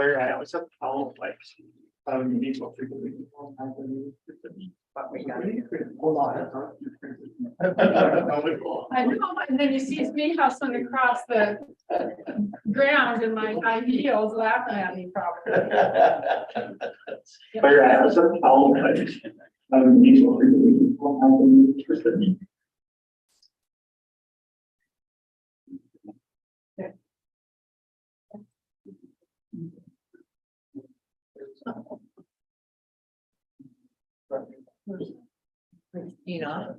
where I was at all like. These will frequently. But we got it. Hold on. I know, and then you see me hustling across the ground in my high heels laughing at me probably. Where I was at all like. These will frequently. You know.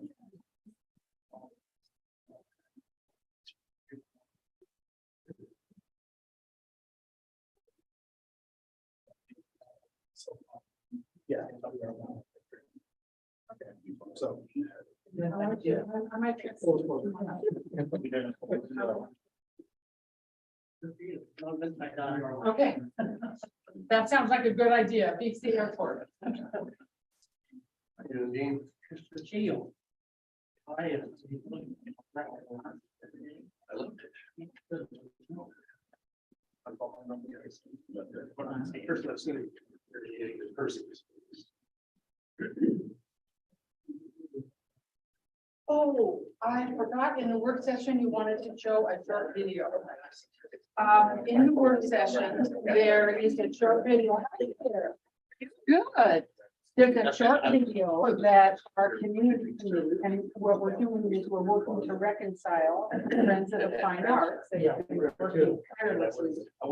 Yeah. So. I might check. Okay. That sounds like a good idea. Beats the airport. Mr. Shield. I looked at. First, I've seen it. Person. Oh, I forgot in the work session, you wanted to show a short video. In the work session, there is a short video. Good. There's a short video that our community can, and what we're doing is we're working to reconcile Friends of the Fine Arts. They've been working tirelessly. I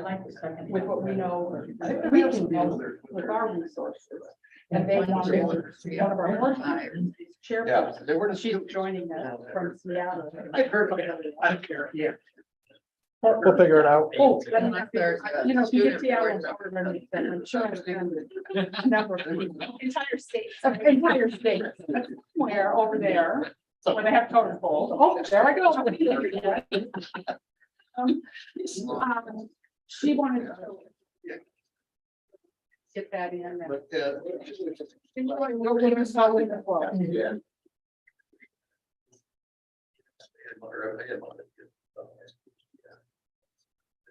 like the second. With what we know, we can do with our resources. And they wanted one of our more chairpersons, she's joining us from Seattle. I heard, I don't care, yeah. We'll figure it out. Oh, you know, if you get Seattle, I'm sure I number of people. Entire states. Entire state, somewhere over there, where they have totem poles. Oh, there I go. She wanted to get that in. But, We're gonna start with the flow. yeah.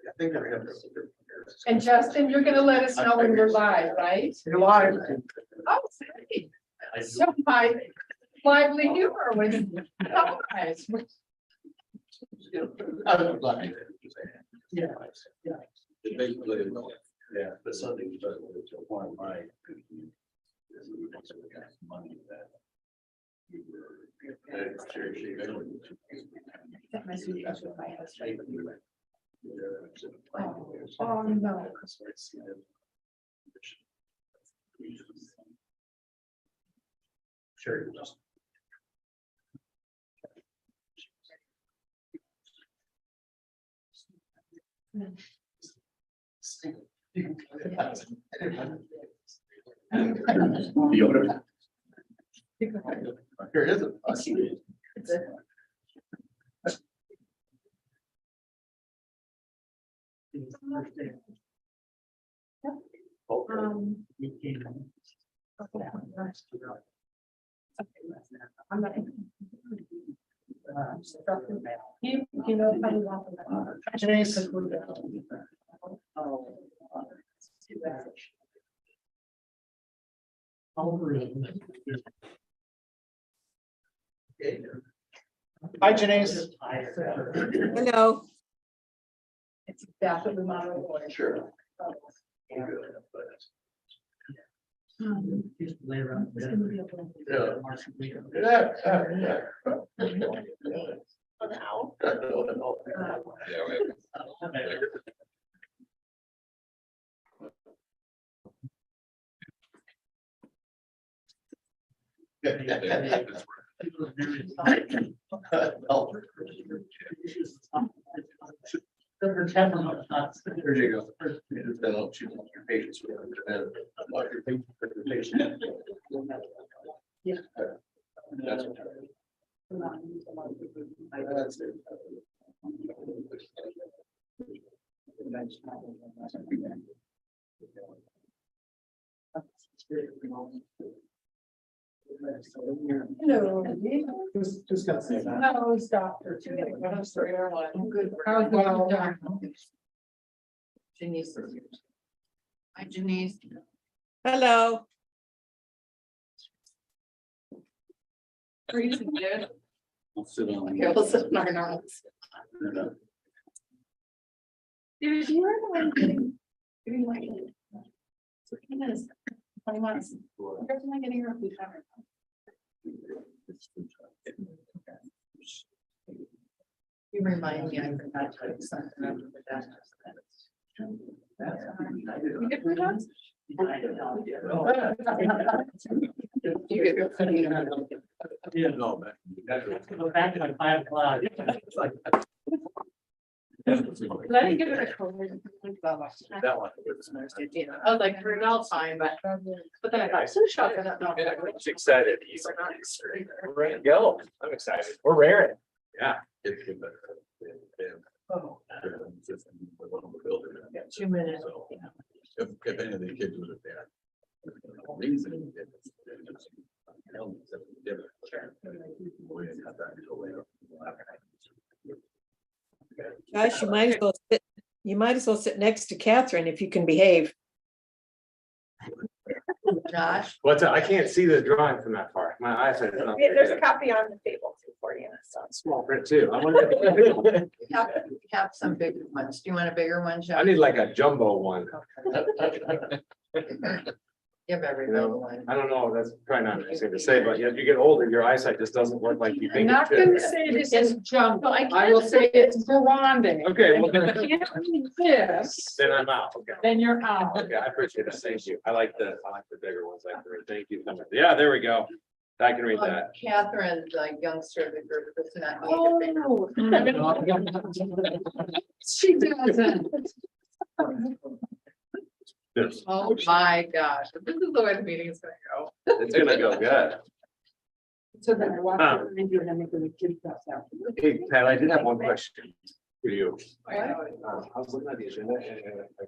I think I have. And Justin, you're gonna let us know when we're live, right? You're live. Oh, sorry. So my lively humor was. Nice. Yeah. Basically, yeah, but Sunday was one of my. Money that. That must be my husband. Oh, no. Sure. Just. Here it is. I'm not. You know, how you want Hi, Janice. Hello. It's exactly the model. Sure. Just lay around. Yeah. Now. There you go. That'll choose your patients. Yeah. That's what. That's it. Hello. Just gotta say that. No, it's Dr. Good. How's the Janice is here. Hi, Janice. Hello. Are you good? I'll sit on. Okay, we'll sit in our arms. Dude, you were the one getting like. 20 months. Where's my getting her food covered? You remind me, I forgot to do something after the doctor's. You get food on? You get your food on. Yeah, no, Go back to like 5 o'clock. I didn't give it a call. that one. I was like, for all time, but then I thought, so shocked. I don't know. He's excited. He's ready to go. I'm excited. We're raring. Yeah. Yeah, 2 minutes. If any of the kids was there. Reason. Gosh, you might as well sit next to Catherine if you can behave. Josh, What's that? I can't see the drawing from that far. My eyesight is not. very There's a good. copy on the table for you. So. Small print too. I wonder- have some bigger ones. Do you want a bigger one, I Josh? need like a jumbo one. Give everybody one. I don't know, that's probably not nice thing to say, but as you get older, your eyesight just doesn't work like you I'm think not it gonna should. say this is junk, I I will say it's grande. Okay, well, If you can't read this, then I'm out. Okay. then you're out. Okay, I appreciate it. Thank you. I like the bigger ones. Thank you. Yeah, there we go. I can read that. Catherine, the youngster of the group, does not need a bigger. Oh. She doesn't. This, Oh, my gosh, this is the way the meeting is gonna go. it's gonna go good. So then I walk behind you and I'm making the kid cups out. Hey, Pat, I did have one question for you. I know. I was looking at the agenda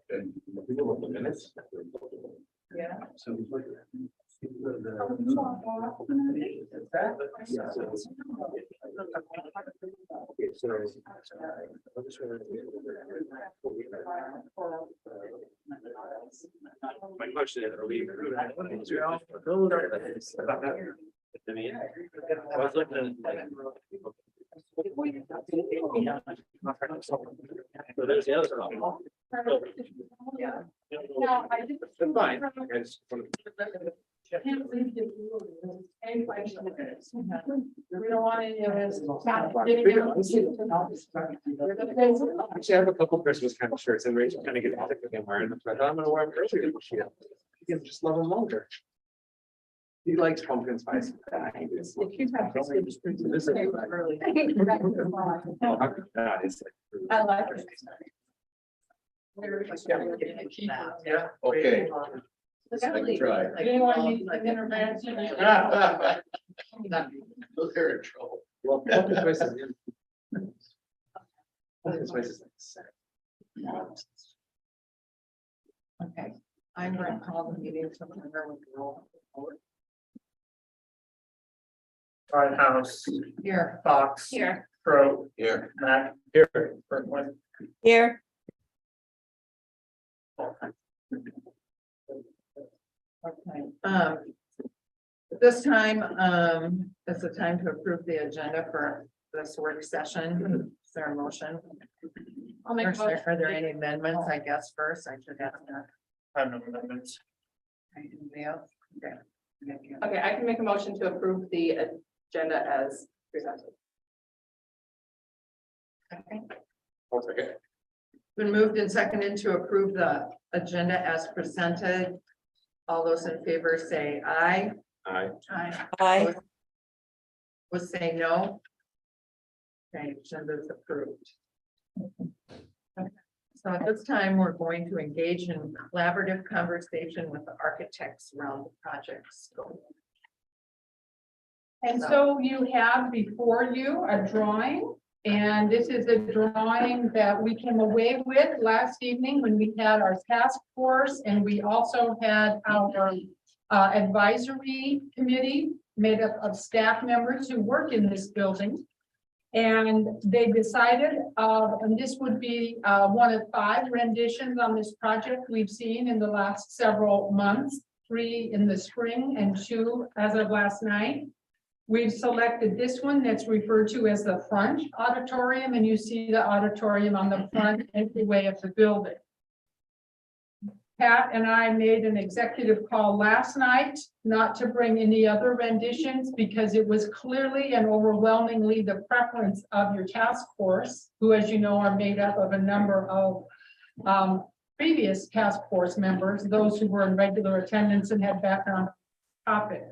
and we go with the minutes. Yeah. So it's like. Okay, so. My question is, are we? I was looking at. So there's the other one. Yeah. Now, I did. That's fine. I just wanted- We don't want any of this. Stop getting out. Actually, I have a couple Christmas kind of shirts and Rachel kind of get sick of him wearing them. So I thought I'm gonna wear them earlier this year. You can just love him longer. He likes pumpkin spice. This is- Oh, how could that? It's like- I like it. Yeah. Okay. Try. Anyone need an intervention? They're in trouble. Well, pumpkin spice is in- pumpkin spice is like sad. Okay, I'm going to call the meeting to order with the roll. House, Here. Fox. Here. Crow, Here. Mac, Here. Berkman. Here. Okay, at this time, is the time to approve the agenda for this work session. Is there a motion? I'll make a Are motion. there any amendments, I guess, first? I should ask that. I have no amendments. Anybody else? Okay. Okay, I can make a motion to approve the agenda as presented. Okay. Okay. Been moved and seconded to approve the agenda as presented. All those in favor say aye. Aye. Aye. Aye. Would say no. Okay, agenda is approved. Okay, so at this time, we're going to engage in collaborative conversation with the architects around the project scope. And so you have before you a drawing, and this is a drawing that we came away with last evening when we had our task force, and we also had our advisory committee made up of staff members who work in this building. And they decided, and this would be one of 5 renditions on this project we've seen in the last several months, 3 in the spring and 2 as of last night. We've selected this one that's referred to as the front auditorium, and you see the auditorium on the front entryway of the building. Pat and I made an executive call last night not to bring any other renditions because it was clearly and overwhelmingly the preference of your task force, who, as you know, are made up of a number of previous task force members, those who were in regular attendance and had background topic.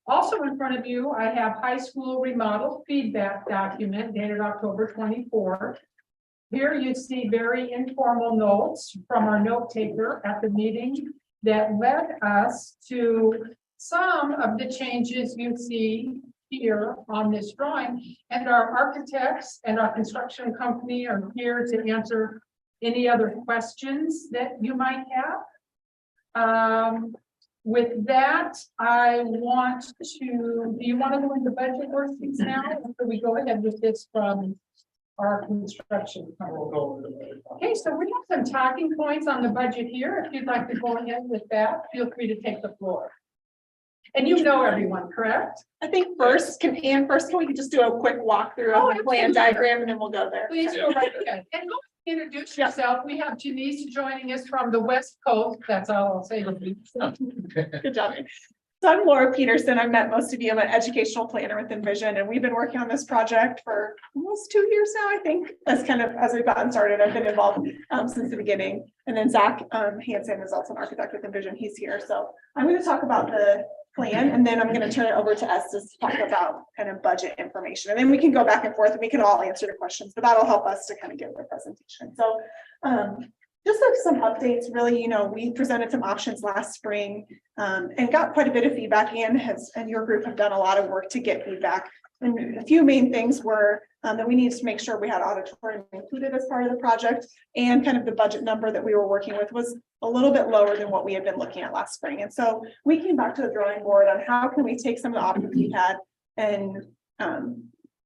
Also in front of you, I have high school remodel feedback document dated October 24. Here you see very informal notes from our note taker at the meeting that led us to some of the changes you see here on this drawing. And our architects and our construction company are here to answer any other questions that you might have. With that, I want to, do you want to go into budget worksheets now? Or we go ahead with this from our construction company? Okay, so we have some talking points on the budget here. If you'd like to go ahead with that, feel free to take the floor. And you know everyone, correct? I think first, can we just do a quick walkthrough of the plan diagram and then we'll go there? Please go right ahead. And go introduce yourself. We have Janice joining us from the West Coast. That's all I'll say. Good job. So I'm Laura Peterson. I've met most of you. I'm an educational planner with Envision, and we've been working on this project for almost 2 years now, I think. As we've gotten started, I've been involved since the beginning. And then Zach Hansen is also an architect with Envision. He's here. So I'm going to talk about the plan, and then I'm going to turn it over to Estes to talk about kind of budget information. And then we can go back and forth and we can all answer the questions, but that'll help us to kind of give the presentation. So just like some updates, really, we presented some options last spring and got quite a bit of feedback. And your group have done a lot of work to get feedback. And a few main things were that we needed to make sure we had auditorium included as part of the project, and kind of the budget number that we were working with was a little bit lower than what we had been looking at last spring. And so we came back to the drawing board on how can we take some of the options we had and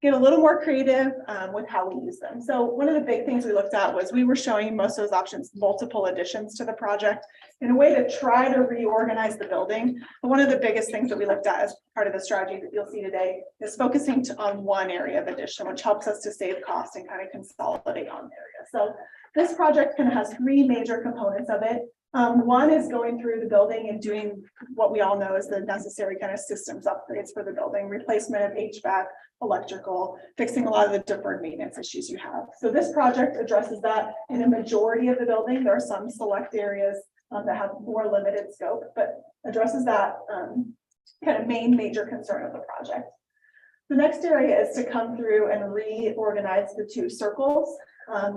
get a little more creative with how we use them. So one of the big things we looked at was we were showing most of those options multiple additions to the project in a way to try to reorganize the building. But one of the biggest things that we looked at as part of the strategy that you'll see today is focusing on one area of addition, which helps us to save costs and kind of consolidate on the area. So this project kind of has 3 major components of it. One is going through the building and doing what we all know is the necessary kind of systems upgrades for the building, replacement of HVAC, electrical, fixing a lot of the deferred maintenance issues you have. So this project addresses that in a majority of the building. There are some select areas that have more limited scope, but addresses that kind of major concern of the project. The next area is to come through and reorganize the 2 circles.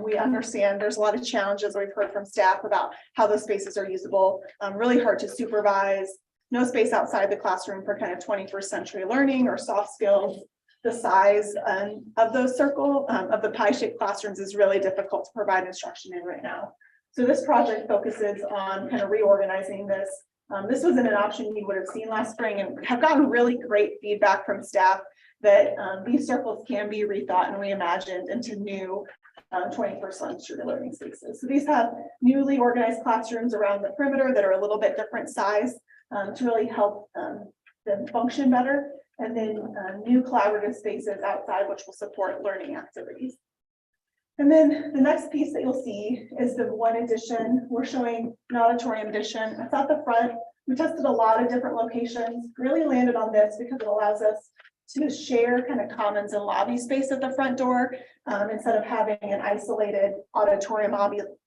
We understand there's a lot of challenges we've heard from staff about how those spaces are usable, really hard to supervise, no space outside the classroom for kind of 21st century learning or soft skills. The size of those of the pie-shaped classrooms is really difficult to provide instruction in right now. So this project focuses on kind of reorganizing this. This wasn't an option you would have seen last spring, and have gotten really great feedback from staff that these circles can be rethought and reimagined into new 21st century learning spaces. So these have newly organized classrooms around the perimeter that are a little bit different size to really help them function better. And then new collaborative spaces outside, which will support learning activities. And then the next piece that you'll see is the one addition. We're showing an auditorium addition. It's at the front. We tested a lot of different locations, really landed on this because it allows us to share kind of commons and lobby space at the front door instead of having an isolated auditorium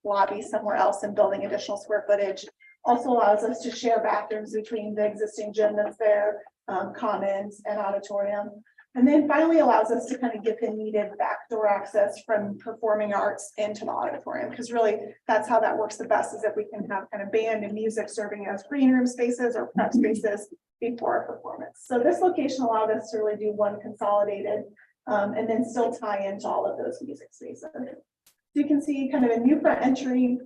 lobby somewhere else and building additional square footage. Also allows us to share bathrooms between the existing gym that's there, commons and auditorium. And then finally allows us to kind of get the needed backdoor access from performing arts into the auditorium, because really that's how that works the best, is if we can have kind of band and music serving as green room spaces or prep spaces before a performance. So this location allowed us to really do one consolidated and then still tie into all of those music spaces. So you can see kind of a new front entry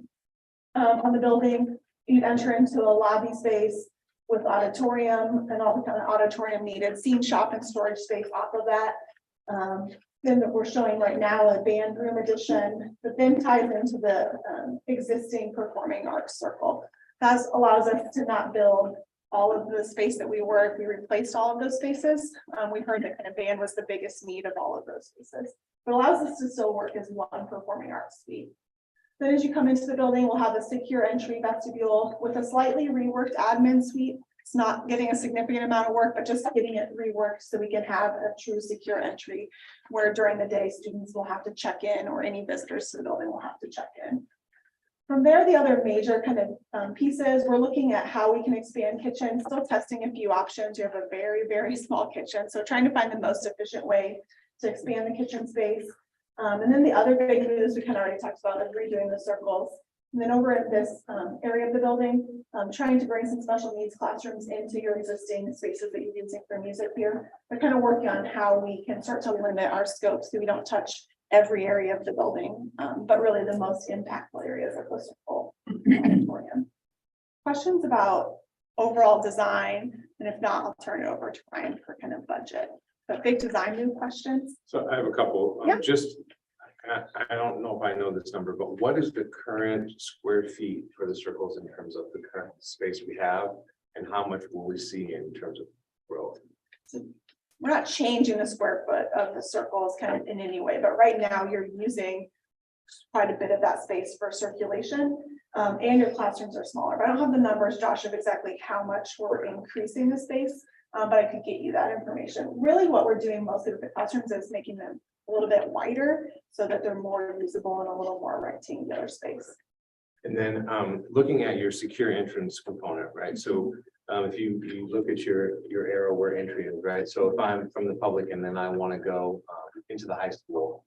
on the building. You'd enter into a lobby space with auditorium and all the kind of auditorium needed, scene shop and storage space off of that. then that we're showing right now, a band room addition, that then ties into the existing performing arts circle. That allows us to not build all of the space that we were, if we replaced all of those spaces. We heard that kind of band was the biggest need of all of those spaces. It allows us to still work as one performing arts suite. Then as you come into the building, we'll have a secure entry vestibule with a slightly reworked admin suite. It's not getting a significant amount of work, but just getting it reworked so we can have a true secure entry where during the day students will have to check in, or any visitors to the building will have to check in. From there, the other major kind of pieces, we're looking at how we can expand kitchen, still testing a few options. You have a very, very small kitchen, so trying to find the most efficient way to expand the kitchen space. And then the other big news we kind of already talked about is redoing the circles. And then over at this area of the building, trying to bring some special needs classrooms into your existing spaces that you're using for music here. But kind of working on how we can start to limit our scope so we don't touch every area of the building, but really the most impactful areas of the circle auditorium. Questions about overall design? And if not, I'll turn it over to Ryan for kind of budget. But big design new questions. So I have a couple, Yeah. just, I don't know if I know this number, but what is the current square feet for the circles in terms of the current space we have? And how much will we see in terms of growth? We're not changing the square foot of the circles kind of in any way, but right now you're using quite a bit of that space for circulation. And your classrooms are smaller, but I don't have the numbers, Josh, of exactly how much we're increasing the space. But I could get you that information. Really what we're doing mostly with the classrooms is making them a little bit wider so that they're more usable in a little more rectangular space. And then looking at your secure entrance component, right? So if you look at your arrow where entry is, right? So if I'm from the public and then I want to go into the high school,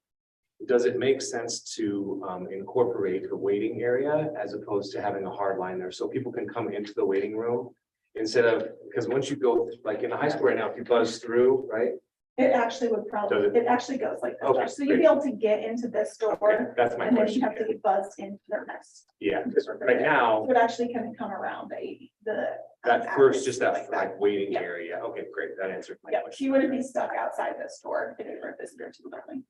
does it make sense to incorporate a waiting area as opposed to having a hard line there so people can come into the waiting room instead of, because once you go like in the high school right now, if you buzz through, right? It actually would probably, Does it? it actually goes like this. Okay, Josh. So you'd be able to get into this Okay, door that's my and then you question. have to be buzzed into the next. Yeah, because right now, It would actually kind of come around the. that first, just that like like waiting Yeah. area. Okay, great. That answered my Yeah, question. you wouldn't be stuck outside this door if you were a visitor to the building.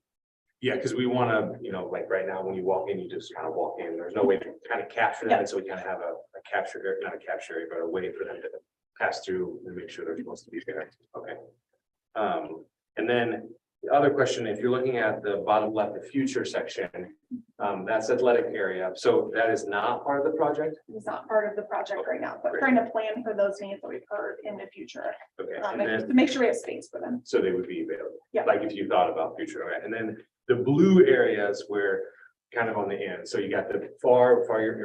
Yeah, because we want to, like right now, when you walk in, you just kind of walk in. There's no way to kind of capture them. And so we kind of have a capture, not a capture area, but a way for them to pass through and make sure they're supposed to be there. Okay. And then the other question, if you're looking at the bottom left, the future section, that's athletic area. So that is not part of the project? It's not part of the project right now, but Great. trying to plan for those needs that we've heard in the future. Okay, And and to then, make sure we have space for them. so they would be available? Yeah. Like if you thought about future, okay, and then the blue areas where kind of on the end, so you got the your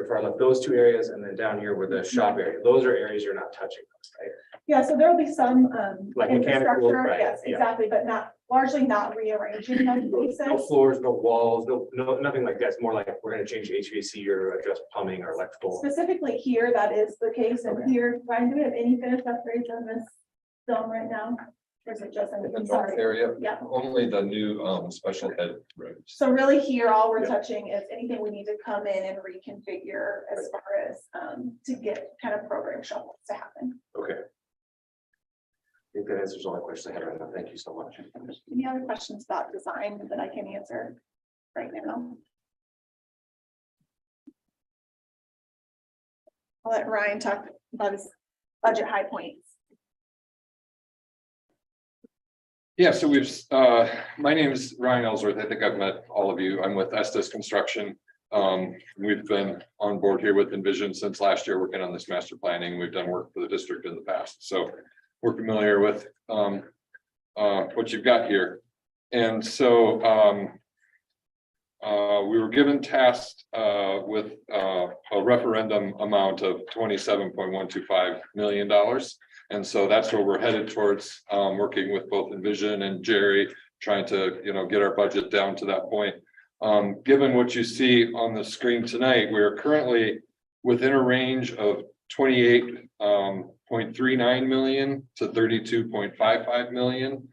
far left, those two areas, and then down here where the shop area, those are areas you're not touching, right? Yeah, so there'll be some Like mechanical, infrastructure, right, yes, yeah. exactly, but largely not rearranging those No spaces. floors, no walls, no, nothing like that. It's more like we're gonna change HVAC or adjust plumbing or electrical. Specifically here, that is the case, and Okay. here, Ryan, do we have any finished upgrades on this film right now? Or is it just, In the I'm north sorry, area, yeah. only the new special ed roads. So really here, all we're Yeah. touching is anything we need to come in and reconfigure as far as to get kind of program shuffles to happen. Okay. I think that answers all the questions I have right now. Thank you so much. Any other questions about design that I can answer right now? I'll let Ryan talk about his budget high points. Yeah, so my name is Ryan Ellsworth. I think I've met all of you. I'm with Estes Construction. We've been on board here with Envision since last year, working on this master planning. We've done work for the district in the past, so we're familiar with what you've got here. And so we were given tasked with a referendum amount of $27.125 million. And so that's where we're headed towards, working with both Envision and Jerry, trying to, get our budget down to that point. Given what you see on the screen tonight, we are currently within a range of 28.39 million to 32.55 million.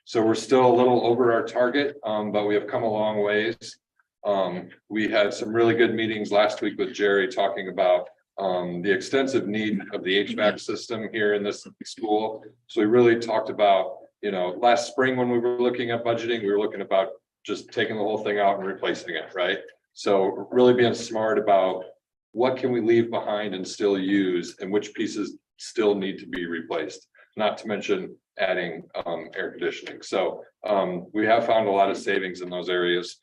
So we're still a little over our target, but we have come a long ways. We had some really good meetings last week with Jerry talking about the extensive need of the HVAC system here in this school. So we really talked about, last spring when we were looking at budgeting, we were looking about just taking the whole thing out and replacing it, right? So really being smart about what can we leave behind and still use and which pieces still need to be replaced, not to mention adding air conditioning. So we have found a lot of savings in those areas,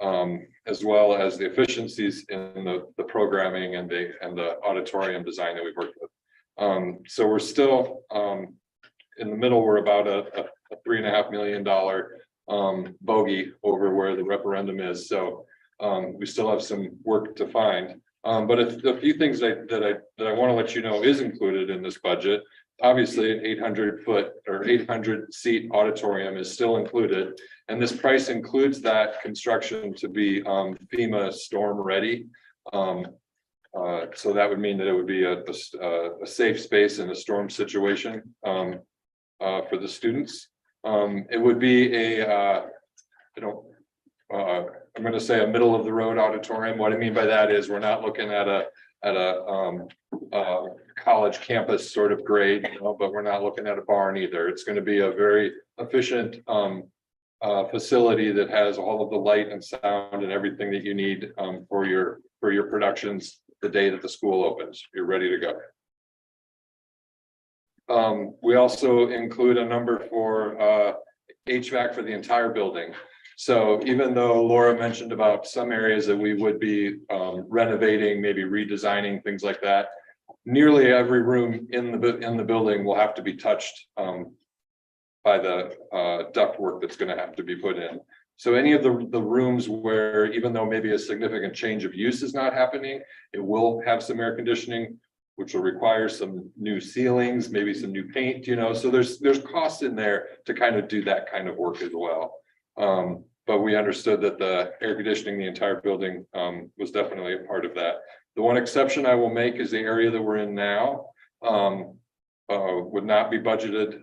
as well as the efficiencies in the programming and the auditorium design that we've worked with. So we're still in the middle. We're about a $3.5 million bogey over where the referendum is. So we still have some work to find. But a few things that I want to let you know is included in this budget. Obviously, an 800-foot or 800-seat auditorium is still included, and this price includes that construction to be FEMA storm ready. So that would mean that it would be a safe space in a storm situation for the students. It would be I'm going to say a middle of the road auditorium. What I mean by that is we're not looking at a college campus sort of grade, but we're not looking at a barn either. It's going to be a very efficient facility that has all of the light and sound and everything that you need for your productions the day that the school opens. You're ready to go. We also include a number for HVAC for the entire building. So even though Laura mentioned about some areas that we would be renovating, maybe redesigning, things like that, nearly every room in the building will have to be touched by the ductwork that's going to have to be put in. So any of the rooms where, even though maybe a significant change of use is not happening, it will have some air conditioning, which will require some new ceilings, maybe some new paint, so there's costs in there to kind of do that kind of work as well. But we understood that the air conditioning the entire building was definitely a part of that. The one exception I will make is the area that we're in now would not be budgeted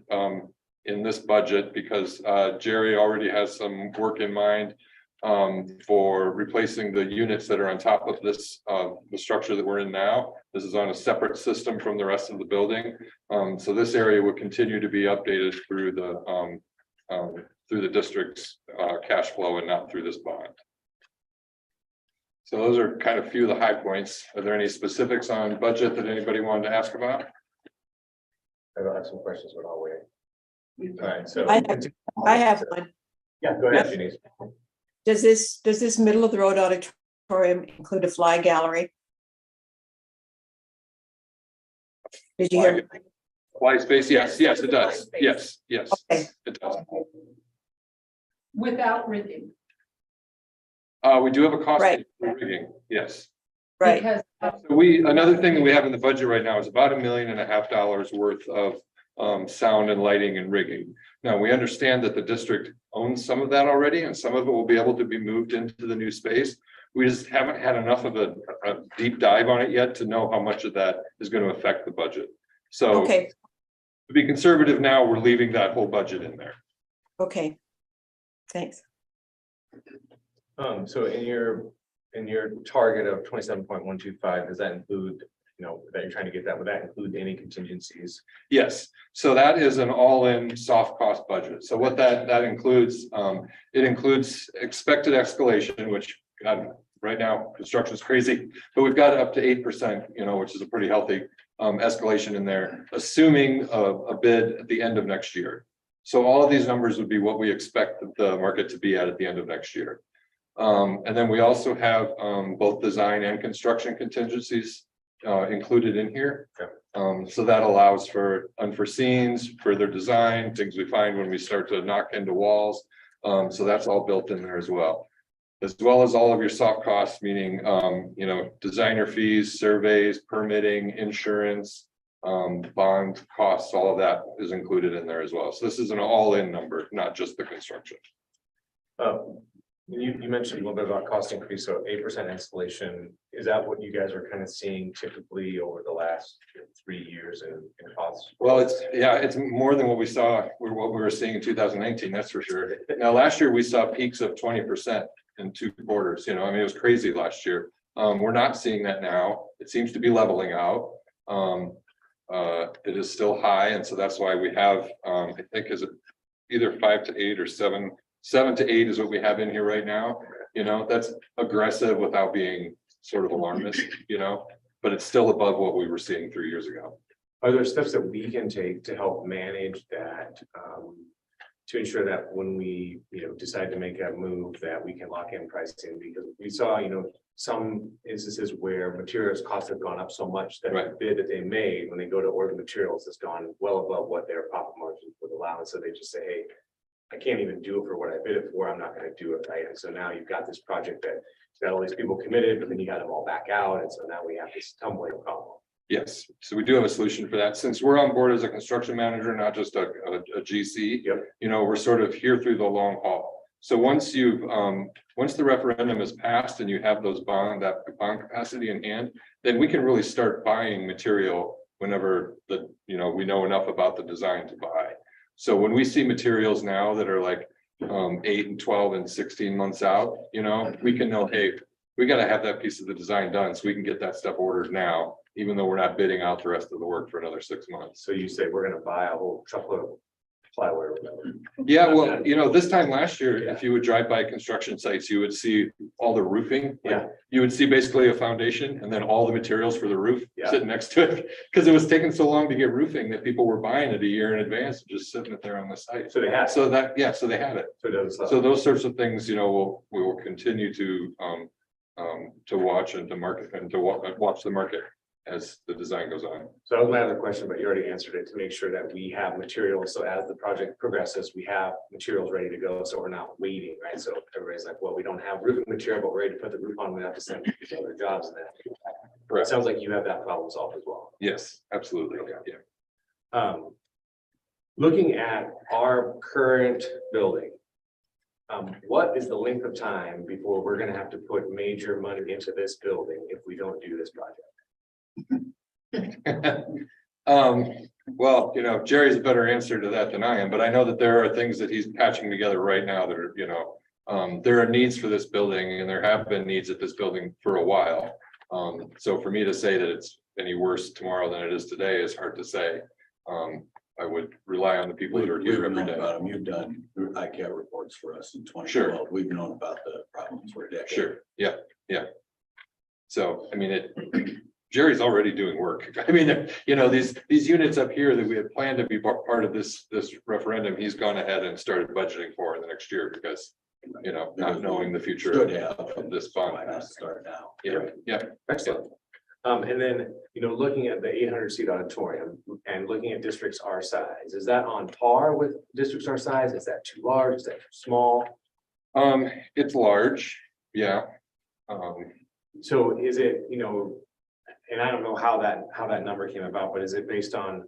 in this budget because Jerry already has some work in mind for replacing the units that are on top of this the structure that we're in now. This is on a separate system from the rest of the building. So this area would continue to be updated through the district's cash flow and not through this bond. So those are kind of a few of the high points. Are there any specifics on budget that anybody wanted to ask about? I have some questions, but I'll wait. All right, so. I have one. Yeah, go ahead, Denise. Does this middle of the road auditorium include a fly gallery? Did you hear? Fly space, yes, it does. Yes, Okay. it does. Without rigging. We do have a cost Right. for rigging, yes. Right. Because So another thing that we have in the budget right now is about $1.5 million worth of sound and lighting and rigging. Now, we understand that the district owns some of that already, and some of it will be able to be moved into the new space. We just haven't had enough of a deep dive on it yet to know how much of that is going to affect the budget. So Okay, to be conservative now, we're leaving that whole budget in there. okay. Thanks. So in your target of 27.125, does that include, that you're trying to get that, would that include any contingencies? Yes, so that is an all-in soft cost budget. So what that includes, it includes expected escalation, which right now construction is crazy, but we've got up to 8%, which is a pretty healthy escalation in there, assuming a bid at the end of next year. So all of these numbers would be what we expect the market to be at the end of next year. And then we also have both design and construction contingencies included in here. So that allows for unforeseens, further design, things we find when we start to knock into walls. So that's all built in there as well as all of your soft costs, meaning designer fees, surveys, permitting, insurance, bond costs, all of that is included in there as well. So this is an all-in number, not just the construction. You mentioned a little bit about cost increase, so 8% escalation. Is that what you guys are kind of seeing typically over the last 3 years in costs? Well, it's more than what we saw, what we were seeing in 2019, that's for sure. Now, last year we saw peaks of 20% in 2 quarters. It was crazy last year. We're not seeing that now. It seems to be leveling out. It is still high, and so that's why we have, I think, is it either 5 to 8 or 7. 7 to 8 is what we have in here right now. You know, that's aggressive without being sort of alarmist, you know, but it's still above what we were seeing 3 years ago. Are there steps that we can take to help manage that? To ensure that when we, decide to make a move, that we can lock in pricing, because we saw, some instances where materials costs have gone up so much that the Right. bid that they made, when they go to order materials, has gone well above what their profit margin would allow, and so they just say, hey, I can't even do it for what I bid it for, I'm not gonna do it, right? And so now you've got this project that's got all these people committed, but then you got them all back out, and so now we have this tumbling problem. Yes, so we do have a solution for that. Since we're on board as a construction manager, not just a GC. Yep. We're sort of here through the long haul. So once the referendum is passed and you have that bond capacity in hand, then we can really start buying material whenever we know enough about the design to buy. So when we see materials now that are like 8 and 12 and 16 months out, we can know, hey, we got to have that piece of the design done so we can get that stuff ordered now, even though we're not bidding out the rest of the work for another 6 months. So you say we're gonna buy a whole truckload of plywood or whatever. Yeah, well, this time last year, if you would drive by construction sites, you would see all the roofing. Yeah. You would see basically a foundation and then all the materials for the roof Yeah. sitting next to it. Because it was taking so long to get roofing that people were buying it a year in advance, and just sitting it there on the site. So they have, So they had it. so it doesn't. So those sorts of things, we will continue to watch and to market and to watch the market as the design goes on. So that was my other question, but you already answered it, to make sure that we have materials. So as the project progresses, we have materials ready to go. So we're not waiting, right? So everybody's like, well, we don't have roofing material, but we're ready to put the roof on. We have to send these other jobs. And that. It Correct. sounds like you have that problem solved as well. Yes, absolutely. Okay. Yeah. Looking at our current building. What is the length of time before we're gonna have to put major money into this building if we don't do this project? Well, Jerry's a better answer to that than I am, but I know that there are things that he's patching together right now that are, there are needs for this building, and there have been needs at this building for a while. So for me to say that it's any worse tomorrow than it is today is hard to say. I would rely on the people that are We've here every known day. about them. You've done ICAT reports for us in 2012. We've known about the problems for a decade. Sure, yeah. So, Jerry's already doing work. These units up here that we had planned to be part of this referendum, he's gone ahead and started budgeting for in the next year because, not knowing the future Should have. of this fund. Why not start now? Yeah. Excellent. And then, looking at the 800-seat auditorium and looking at districts our size, is that on par with districts our size? Is that too large? Is that too small? It's large, yeah. So is it, and I don't know how that number came about, but is it based on,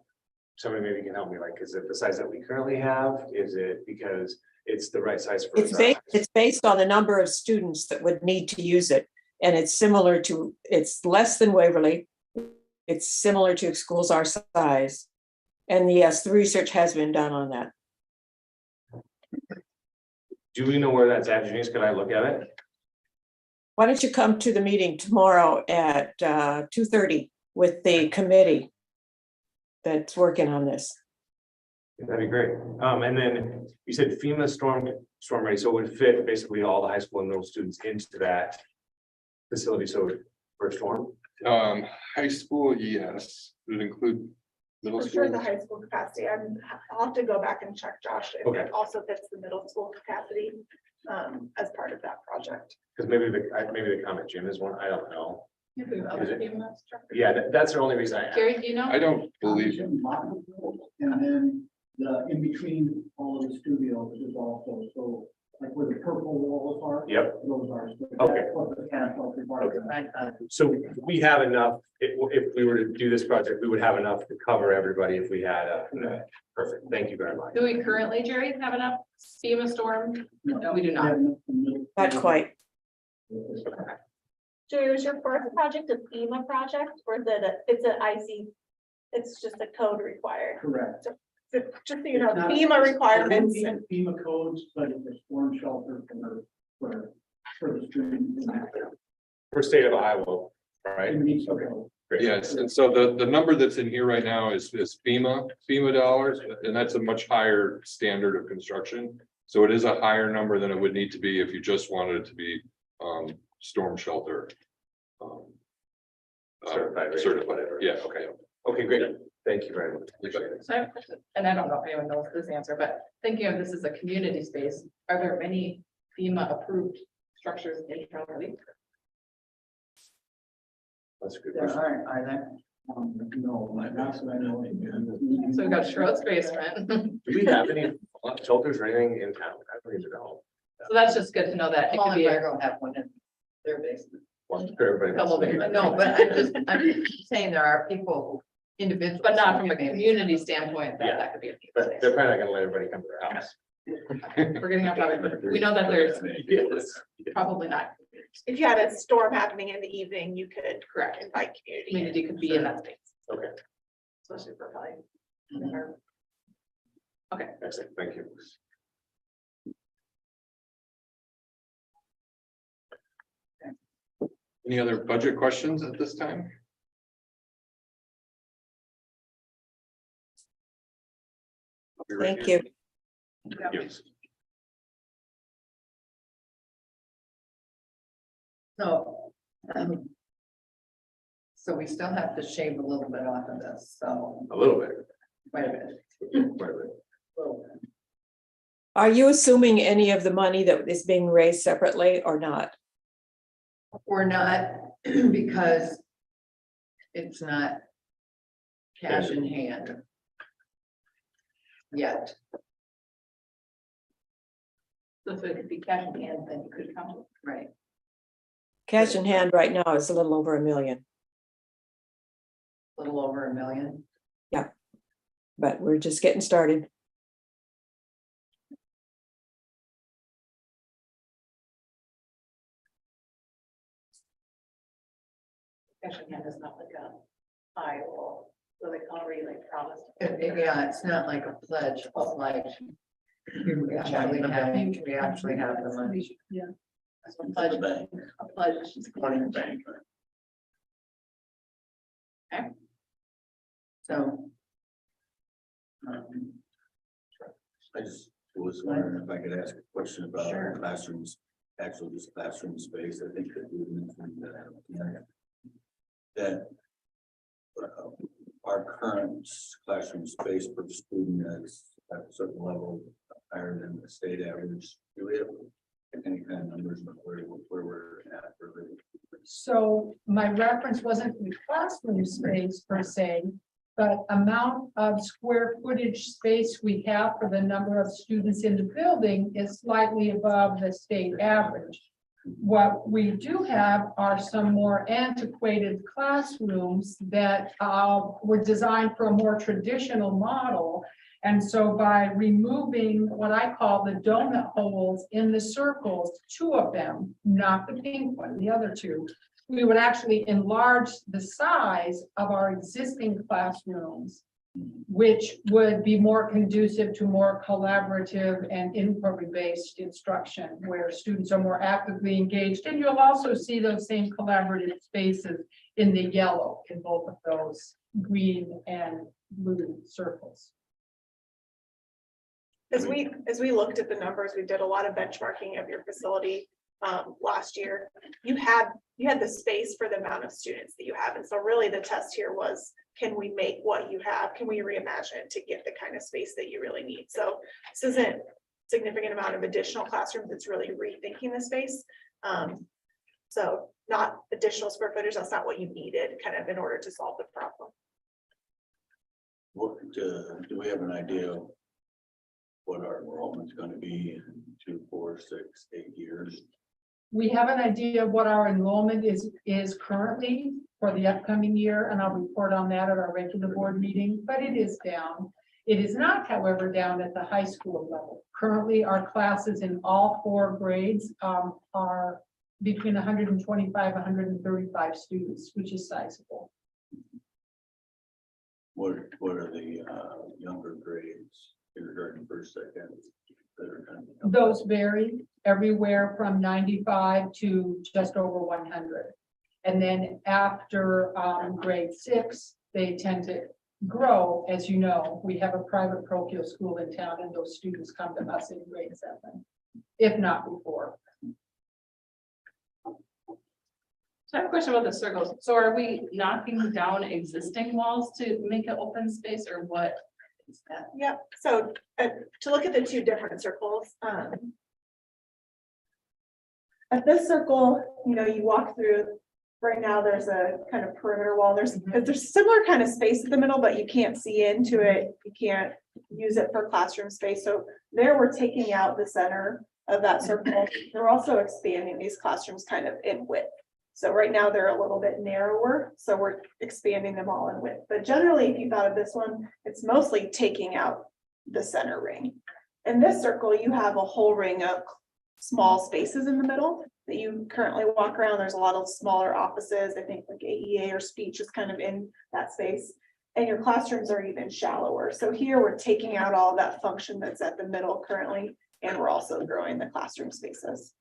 somebody maybe can help me, like, is it the size that we currently have? Is it because it's the right size for? It's based on the number of students that would need to use it. And it's less than Waverly. It's similar to schools our size. And yes, the research has been done on that. Do we know where that's at, Janice? Could I look at it? Why don't you come to the meeting tomorrow at 2:30 with the committee that's working on this? That'd be great. And then you said FEMA storm ready, so it would fit basically all the high school and middle students into that facility, so for a storm? High school, yes, would it include middle For sure, school? the high school capacity, I'll have to go back and check, Josh, if Okay. it also fits the middle school capacity as part of that project. Because maybe the comment gym is one, I don't know. Yeah, that's the only reason I asked. Gary, do you know? I don't believe, And then in between all of the studios is also, so like where the purple walls are. Yep. Those are. Okay. That's what the mechanical requirement. So we have enough, if we were to do this project, we would have enough to cover everybody if we had perfect, thank you very much. Do we currently, Jerry, have enough FEMA storm? No, we do not. Not quite. Jerry, was your first project a FEMA project or is it it's an IC? It's just a code required. Correct. Just so you know, FEMA requirements and FEMA codes, but it's a storm shelter for the students. For state of Iowa, right? It meets the Okay. code. Great. Yes, and so the number that's in here right now is FEMA dollars, and that's a much higher standard of construction. So it is a higher number than it would need to be if you just wanted it to be storm shelter. Certified, right? Certified, Whatever. yeah. Okay, okay, great. Thank you very much. Appreciate it. So I have a question, and I don't know if anyone knows this answer, but thinking of this as a community space, are there many FEMA approved structures in Charlotte? That's a good There question. aren't, are there? No, that's what I know. So we've got Schroed's basement. Do we have any shelters or anything in town? I don't even know. So that's just good to know that it Paul could and be a Margot have one in their basement. Well, everybody couple else. of. No, but I'm saying there are people, individuals. But not from a community standpoint, Yeah. that could be a FEMA But space. they're probably not gonna let everybody come to their house. We're getting off topic, but we know that there's Yes. probably not. If you had a storm happening in the evening, you could Correct. invite community. Community could be in that space. Okay, Especially for probably. excellent. Thank you. Any other budget questions at this time? Thank you. Yes. So. So we still have to shave a little bit off of this, so A little bit. quite a bit. Quite a bit. little bit. Are you assuming any of the money that is being raised separately or not? Or not, because it's not cash in hand yet. So if it could be cash in hand, then you could come. Right. Cash in hand right now is a little over $1 million, Little over $1 million. but we're just getting started. Cash in hand is not like a file, so they already like promised. Yeah, it's not like a pledge, it's like. We actually have the money. Yeah. It's in the bank. A pledge. It's money in the bank. So. I just was wondering if I could ask a question about Sure. classrooms, actual just classroom space. I think that we mentioned that our current classroom space per student is at a certain level higher than the state average. Do we have any kind of numbers of where we're at? Really? So my reference wasn't to classroom space per se, but amount of square footage space we have for the number of students in the building is slightly above the state average. What we do have are some more antiquated classrooms that were designed for a more traditional model. And so by removing what I call the donut holes in the circles, 2 of them, not the pink one, the other 2, we would actually enlarge the size of our existing classrooms, which would be more conducive to more collaborative and inquiry-based instruction, where students are more actively engaged. And you'll also see those same collaborative spaces in the yellow in both of those green and blue circles. As we looked at the numbers, we did a lot of benchmarking of your facility last year. You had the space for the amount of students that you have. And so really the test here was, can we make what you have? Can we reimagine it to get the kind of space that you really need? So this isn't significant amount of additional classrooms. It's really rethinking the space. So not additional square footage. That's not what you needed kind of in order to solve the problem. What, do we have an idea of what our enrollment's gonna be in 2, 4, 6, 8 years? We have an idea of what our enrollment is currently for the upcoming year, and I'll report on that at our regular board meeting, but it is down. It is not, however, down at the high school level. Currently, our classes in all 4 grades are between 125, 135 students, which is sizable. What are the younger grades, kindergarten, first, second? That are kind of- Those vary everywhere from 95 to just over 100. And then after grade 6, they tend to grow. As you know, we have a private parochial school in town, and those students come to us in grade 7, if not before. So I have a question about the circles. So are we knocking down existing walls to make an open space, or what is that? Yep, so to look at the two different circles. At this circle, you walk through, right now, there's a kind of perimeter wall. There's similar kind of space in the middle, but you can't see into it. You can't use it for classroom space. So there we're taking out the center of that circle. They're also expanding these classrooms kind of in width. So right now they're a little bit narrower, so we're expanding them all in width. But generally, if you thought of this one, it's mostly taking out the center ring. In this circle, you have a whole ring of small spaces in the middle that you currently walk around. There's a lot of smaller offices. I think like AEA or speech is kind of in that space. And your classrooms are even shallower. So here we're taking out all that function that's at the middle currently, and we're also growing the classroom spaces.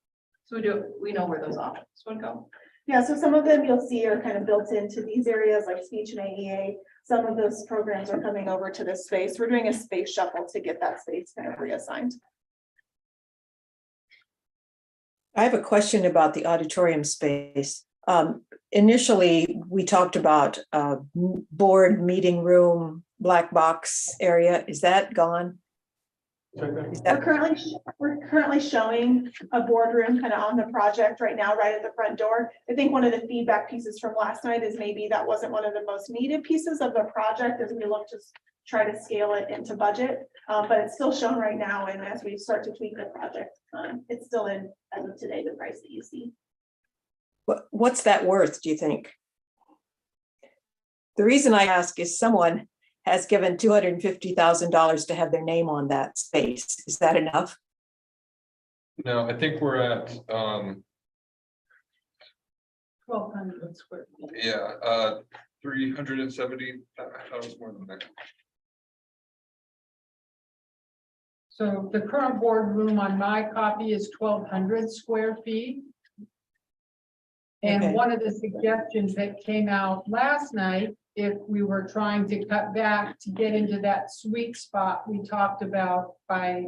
So we know where those offices would go. Yeah, so some of them you'll see are kind of built into these areas like speech and AEA. Some of those programs are coming over to this space. We're doing a space shuffle to get that space kind of reassigned. I have a question about the auditorium space. Initially, we talked about board meeting room, black box area. Is that gone? Is that We're currently showing a boardroom kind of on the project right now, right at the front door. I think one of the feedback pieces from last night is maybe that wasn't one of the most needed pieces of the project as we look to try to scale it into budget. But it's still shown right now, and as we start to tweak the project, it's still in, as of today, the price that you see. What's that worth, do you think? The reason I ask is someone has given $250,000 to have their name on that space. Is that enough? No, I think we're at, 1,200 square feet. yeah, 370, I thought it was more than that. So the current boardroom on my copy is 1,200 square feet. And Okay. one of the suggestions that came out last night, if we were trying to cut back to get into that sweet spot we talked about by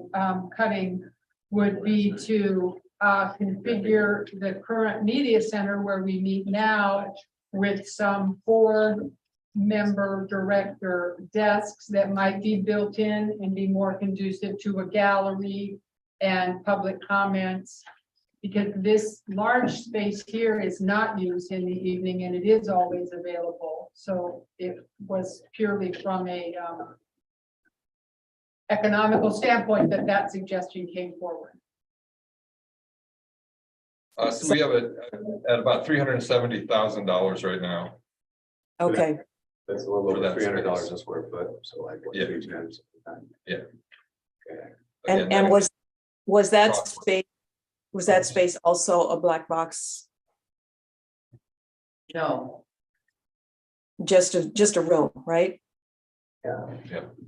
cutting, would be to configure the current media center where we meet now with some 4-member director desks that might be built in and be more conducive to a gallery and public comments. Because this large space here is not used in the evening and it is always available. So it was purely from a economical standpoint that suggestion came forward. So we have it at about $370,000 right now. Okay, That's a little For over that $300 space. a square foot, so like. what, Yeah. 3 times? Yeah. Okay. Again, and was that Crosswalk. space, was that space also a black box? No, Just a room, right?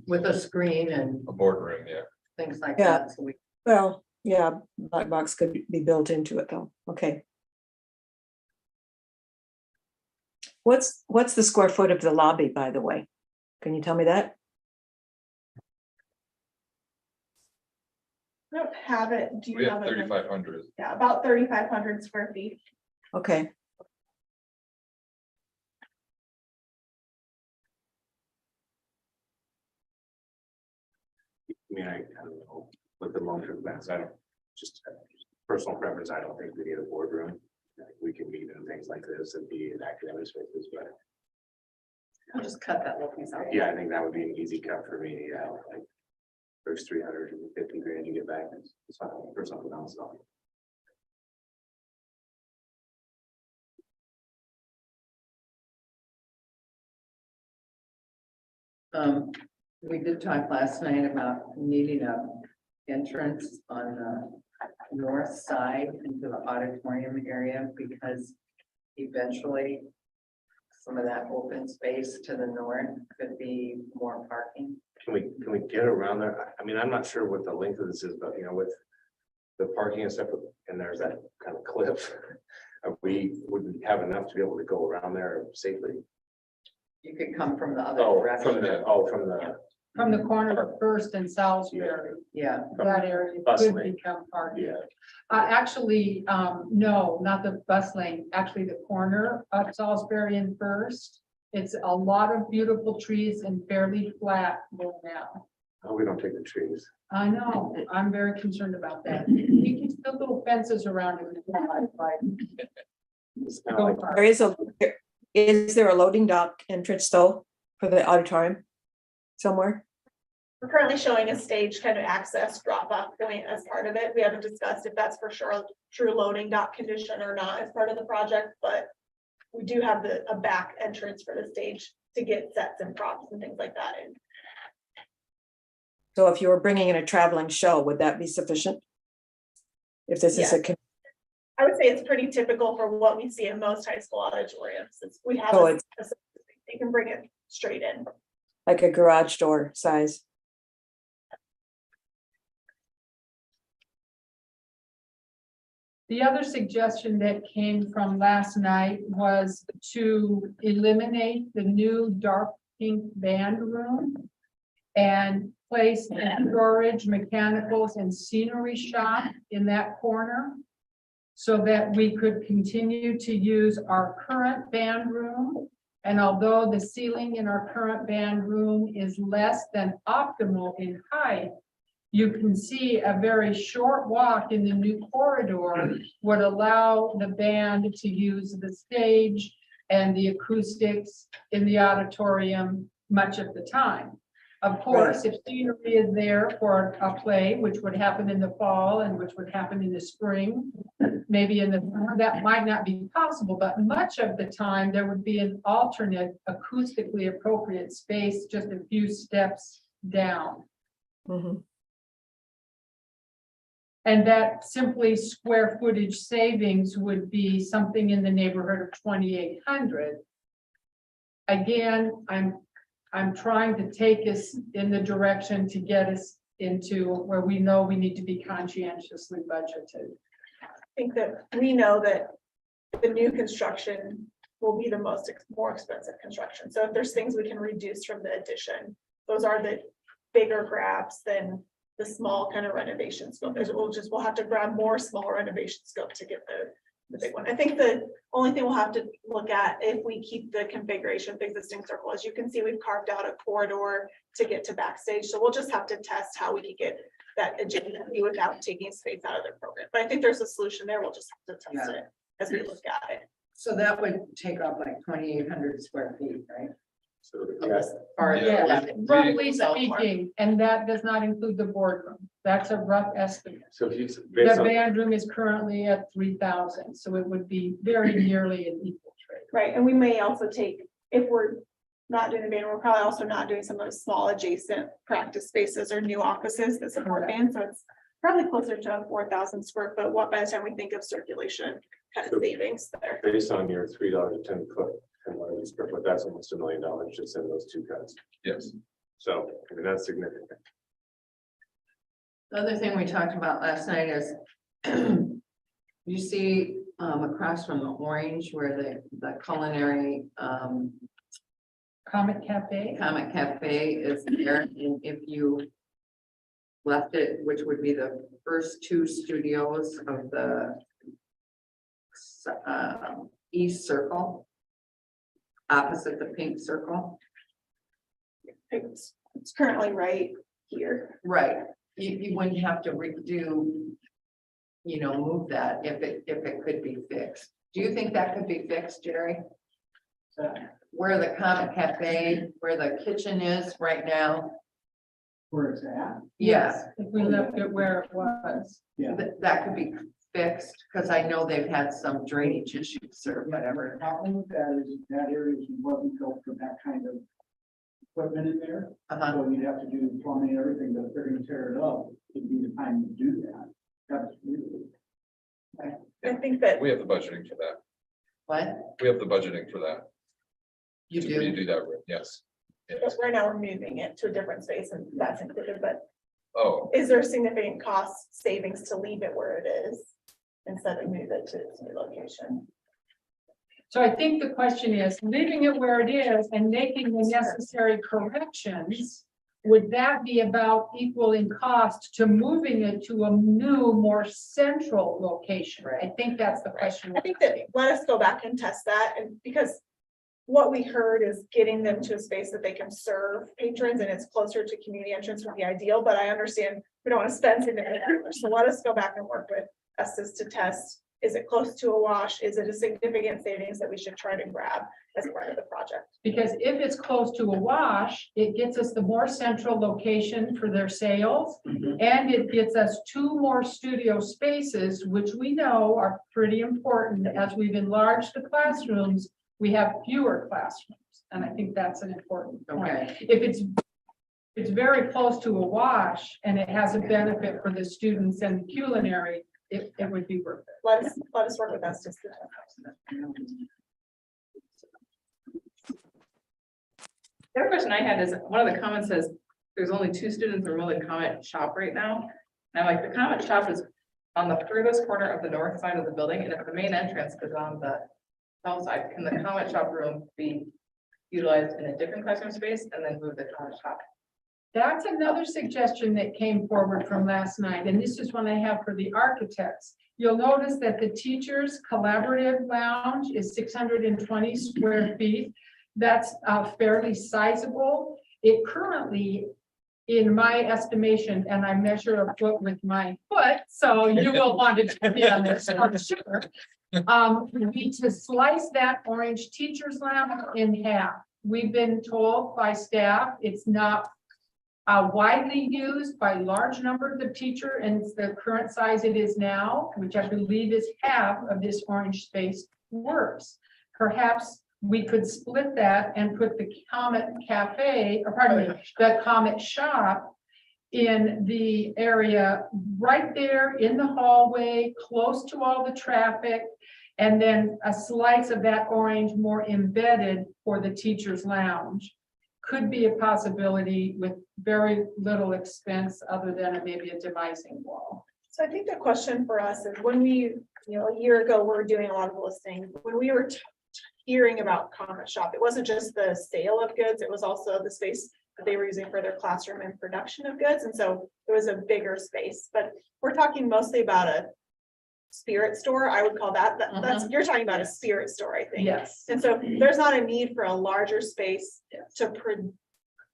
with a screen and a boardroom, yeah. things like Yeah. that. So we Well, yeah, black box could be built into it though. Okay. What's the square foot of the lobby, by the way? Can you tell me that? I don't have it. Do We you have have it? 3,500. Yeah, about 3,500 square feet. Okay, I mean, I don't know, with the long-term plans, I don't, just personal preference, I don't think we need a boardroom. We can meet in things like this and be in academic spaces, but I'll just cut that little piece out. yeah, I think that would be an easy cut for me, yeah, like. There's 350 grand you get back, it's fine for something else. We did talk last night about needing a entrance on the north side into the auditorium area because eventually some of that open space to the north could be more parking. Can we get around there? I mean, I'm not sure what the length of this is, but with the parking and stuff, and there's that kind of cliff. would we have enough to be able to go around there safely? You could come from the other Oh, direction. From the corner of First and Salisbury, Yeah, that area Bus could lane. become part of Yeah, it. Actually, no, not the bus lane, actually the corner of Salisbury and First. It's a lot of beautiful trees and fairly flat now. oh, we don't take the trees. I know, I'm very concerned about that. You can still little fences around it. It's kind Go of like, for There it. is there a loading dock entrance though for the auditorium somewhere? We're currently showing a stage kind of access drop off point as part of it. We haven't discussed if that's for sure a true loading dock condition or not as part of the project, but we do have a back entrance for the stage to get sets and props and things like that in. So if you were bringing in a traveling show, would that be sufficient? If this is a, I would say it's pretty typical for what we see in most high school auditoriums. We have, So it's- you can bring it straight in. like a garage door size? The other suggestion that came from last night was to eliminate the new dark pink band room and place a storage, mechanicals and scenery shop in that corner so that we could continue to use our current band room. And although the ceiling in our current band room is less than optimal in height, you can see a very short walk in the new corridor would allow the band to use the stage and the acoustics in the auditorium much of the time. Of course, if scenery is there for a play, which would happen in the fall and which would happen in the spring, maybe in the summer, that might not be possible, but much of the time there would be an alternate acoustically appropriate space just a few steps down. Mhm. And that simply square footage savings would be something in the neighborhood of 2,800. Again, I'm trying to take us in the direction to get us into where we know we need to be conscientiously budgeted. I think that we know that the new construction will be the more expensive construction. So if there's things we can reduce from the addition, those are the bigger grabs than the small kind of renovation scope. We'll have to grab more small renovation scope to get the big one. I think the only thing we'll have to look at if we keep the configuration of the existing circle, as you can see, we've carved out a corridor to get to backstage. So we'll just have to test how we can get that agility without taking space out of the program. But I think there's a solution there. We'll just have to test it as we look at it. so that would take up like 2,800 square feet, right? so, yeah, Or Yeah, Yeah, roughly speaking, and that does not include the boardroom. That's a rough estimate. so if you, The based on, band room is currently at 3,000, so it would be very nearly an equal trade. Right, and we may also take, if we're not doing the band, we're probably also not doing some of those small adjacent practice spaces or new offices that support Correct. band, so it's probably closer to 4,000 square foot, what by the time we think of circulation, kind of savings there. based on your $3 a 10 foot, $10 square foot, that's almost $1 million just in those two cuts. Yes. So, I mean, that's significant. The other thing we talked about last night is you see across from the orange where the culinary Comet Cafe, Comet Cafe is there, and if you left it, which would be the first two studios of the east circle, opposite the pink circle. It's currently right here. Right, you wouldn't have to redo, move that if it could be fixed. Do you think that could be fixed, Jerry? Where the Comet Cafe, where the kitchen is right now? Where it's at. Yes, if we left it where it was. Yeah. that could be fixed, because I know they've had some drainage issues or whatever. The problem with that is that area wasn't built for that kind of equipment in there. Uh-huh. So you'd have to do plumbing and everything, but if they're gonna tear it up, it'd be the time to do that. Absolutely. I think that, We have the budgeting for that. What? We have the budgeting for that. You To do? redo that, yes. Yes. right now we're moving it to a different space and that's included, but Oh, is there significant cost savings to leave it where it is? instead of move it to its new location. So I think the question is, leaving it where it is and making the necessary corrections, would that be about equal in cost to moving it to a new, more central location? I think that's the question. I think that, let us go back and test that, and because what we heard is getting them to a space that they can serve patrons and it's closer to community entrance would be ideal, but I understand we don't want to spend significant dollars. So let us go back and work with Estes to test. Is it close to a wash? Is it a significant savings that we should try to grab as part of the project? Because if it's close to a wash, it gets us the more central location for their sales. And it gets us 2 more studio spaces, which we know are pretty important. As we've enlarged the classrooms, we have fewer classrooms. And I think that's an important point. Okay. If it's very close to a wash and it has a benefit for the students and the culinary, it would be worth it. Let us work with Estes to test. The other question I had is, one of the comments says, there's only 2 students enrolled in Comet Shop right now. And I'm like, the Comet Shop is on the furthest corner of the north side of the building, and if the main entrance is on the south side, can the Comet Shop room be utilized in a different classroom space and then move the Comet Shop? That's another suggestion that came forward from last night, and this is one I have for the architects. You'll notice that the teachers' collaborative lounge is 620 square feet. That's fairly sizable. It currently, in my estimation, and I measure a foot with my foot, so you will want to be on this, I'm sure. We need to slice that orange teachers' lounge in half. We've been told by staff it's not widely used by large number of the teacher, and it's the current size it is now, which I believe is half of this orange space works. Perhaps we could split that and put the Comet Cafe, or pardon me, the Comet Shop in the area right there in the hallway, close to all the traffic, and then a slice of that orange more embedded for the teacher's lounge. Could be a possibility with very little expense other than maybe a demising wall. So I think the question for us is when we, a year ago, we were doing a lot of listening, when we were hearing about Comet Shop, it wasn't just the sale of goods, it was also the space that they were using for their classroom and production of goods. And so it was a bigger space, but we're talking mostly about a spirit store. I would call that, that's, you're talking about a spirit store, I think. Yes. And so there's not a need for a larger space to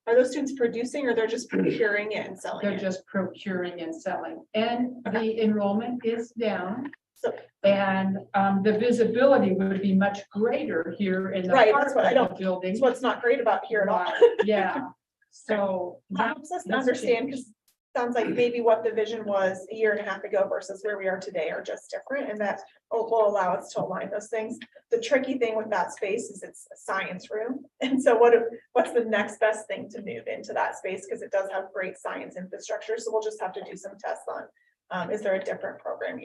are those students producing, or they're just procuring it and selling They're it? just procuring and selling, and the enrollment is down. So- And the visibility would be much greater here in the Right, heart that's what I of the don't- building. It's what's not great about here at all. Yeah, so. Helps us that's understand, because sounds like maybe what the vision was a year and a half ago versus where we are today are just different, and that will allow us to align those things. The tricky thing with that space is it's a science room, and so what's the next best thing to move into that space, because it does have great science infrastructure. So we'll just have to do some tests on, is there a different program,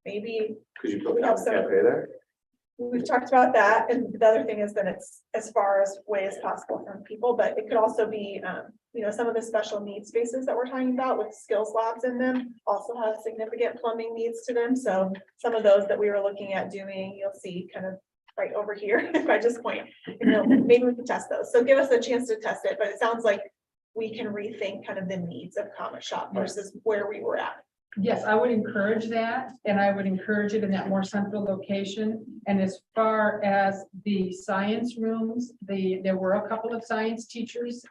maybe. Could you put We have that some- cafe there? We've talked about that, and the other thing is that it's as far away as possible from people, but it could also be, some of the special needs spaces that we're talking about with skills labs in them also have significant plumbing needs to them. So some of those that we were looking at doing, you'll see kind of right over here, if I just point, maybe we can test those. So give us a chance to test it, but it sounds like we can rethink kind of the needs of Comet Shop versus where we were at. Yes, I would encourage that, and I would encourage it in that more central location. And as far as the science rooms, there were a couple of science teachers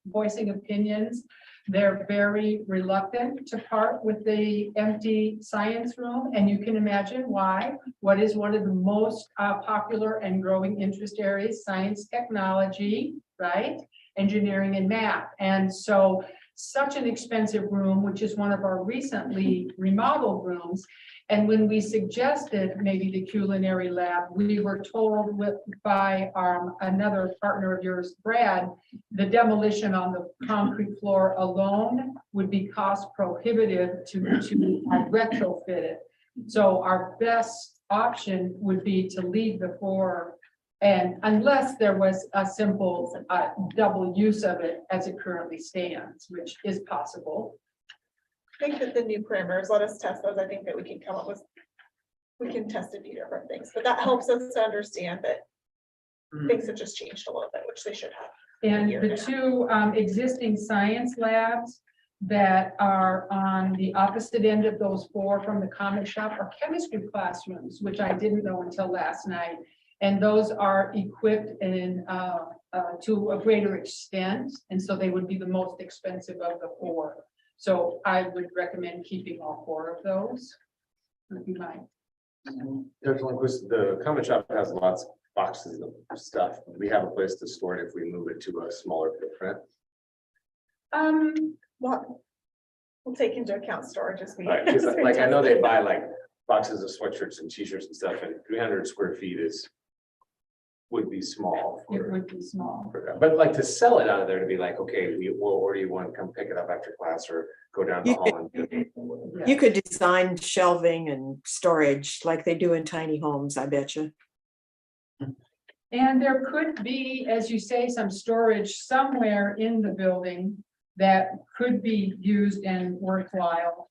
voicing opinions. They're very reluctant to part with the empty science room, and you can imagine why. What is one of the most popular and growing interest areas? Science, technology, right? Engineering and math. And so such an expensive room, which is one of our recently remodeled rooms. And when we suggested maybe the culinary lab, we were told by another partner of yours, Brad, the demolition on the concrete floor alone would be cost prohibitive to retrofit it. So our best option would be to leave the floor, and unless there was a simple double use of it as it currently stands, which is possible. I think that the new parameters, let us test those. I think that we can come up with we can test a few different things, but that helps us to understand that things have just changed a little bit, which they should have. And Year the and a half. two existing science labs that are on the opposite end of those four from the comic shop are chemistry classrooms, which I didn't know until last night. And those are equipped in to a greater extent, and so they would be the most expensive of the four. So I would recommend keeping all four of those. Would be mine. There's one question, the comic shop has lots of boxes of stuff. We have a place to store it if we move it to a smaller footprint. Well, we'll take into account storage as we. Right, 'cause like I know they buy like boxes of sweatshirts and t-shirts and stuff, and 300 square feet would be small. It for- would be small. for that. But like to sell it out of there to be like, okay, we'll order you one, come pick it up after class or go down the You hall and do it. You could design shelving and storage like they do in tiny homes, I bet you. And there could be, as you say, some storage somewhere in the building that could be used and worthwhile.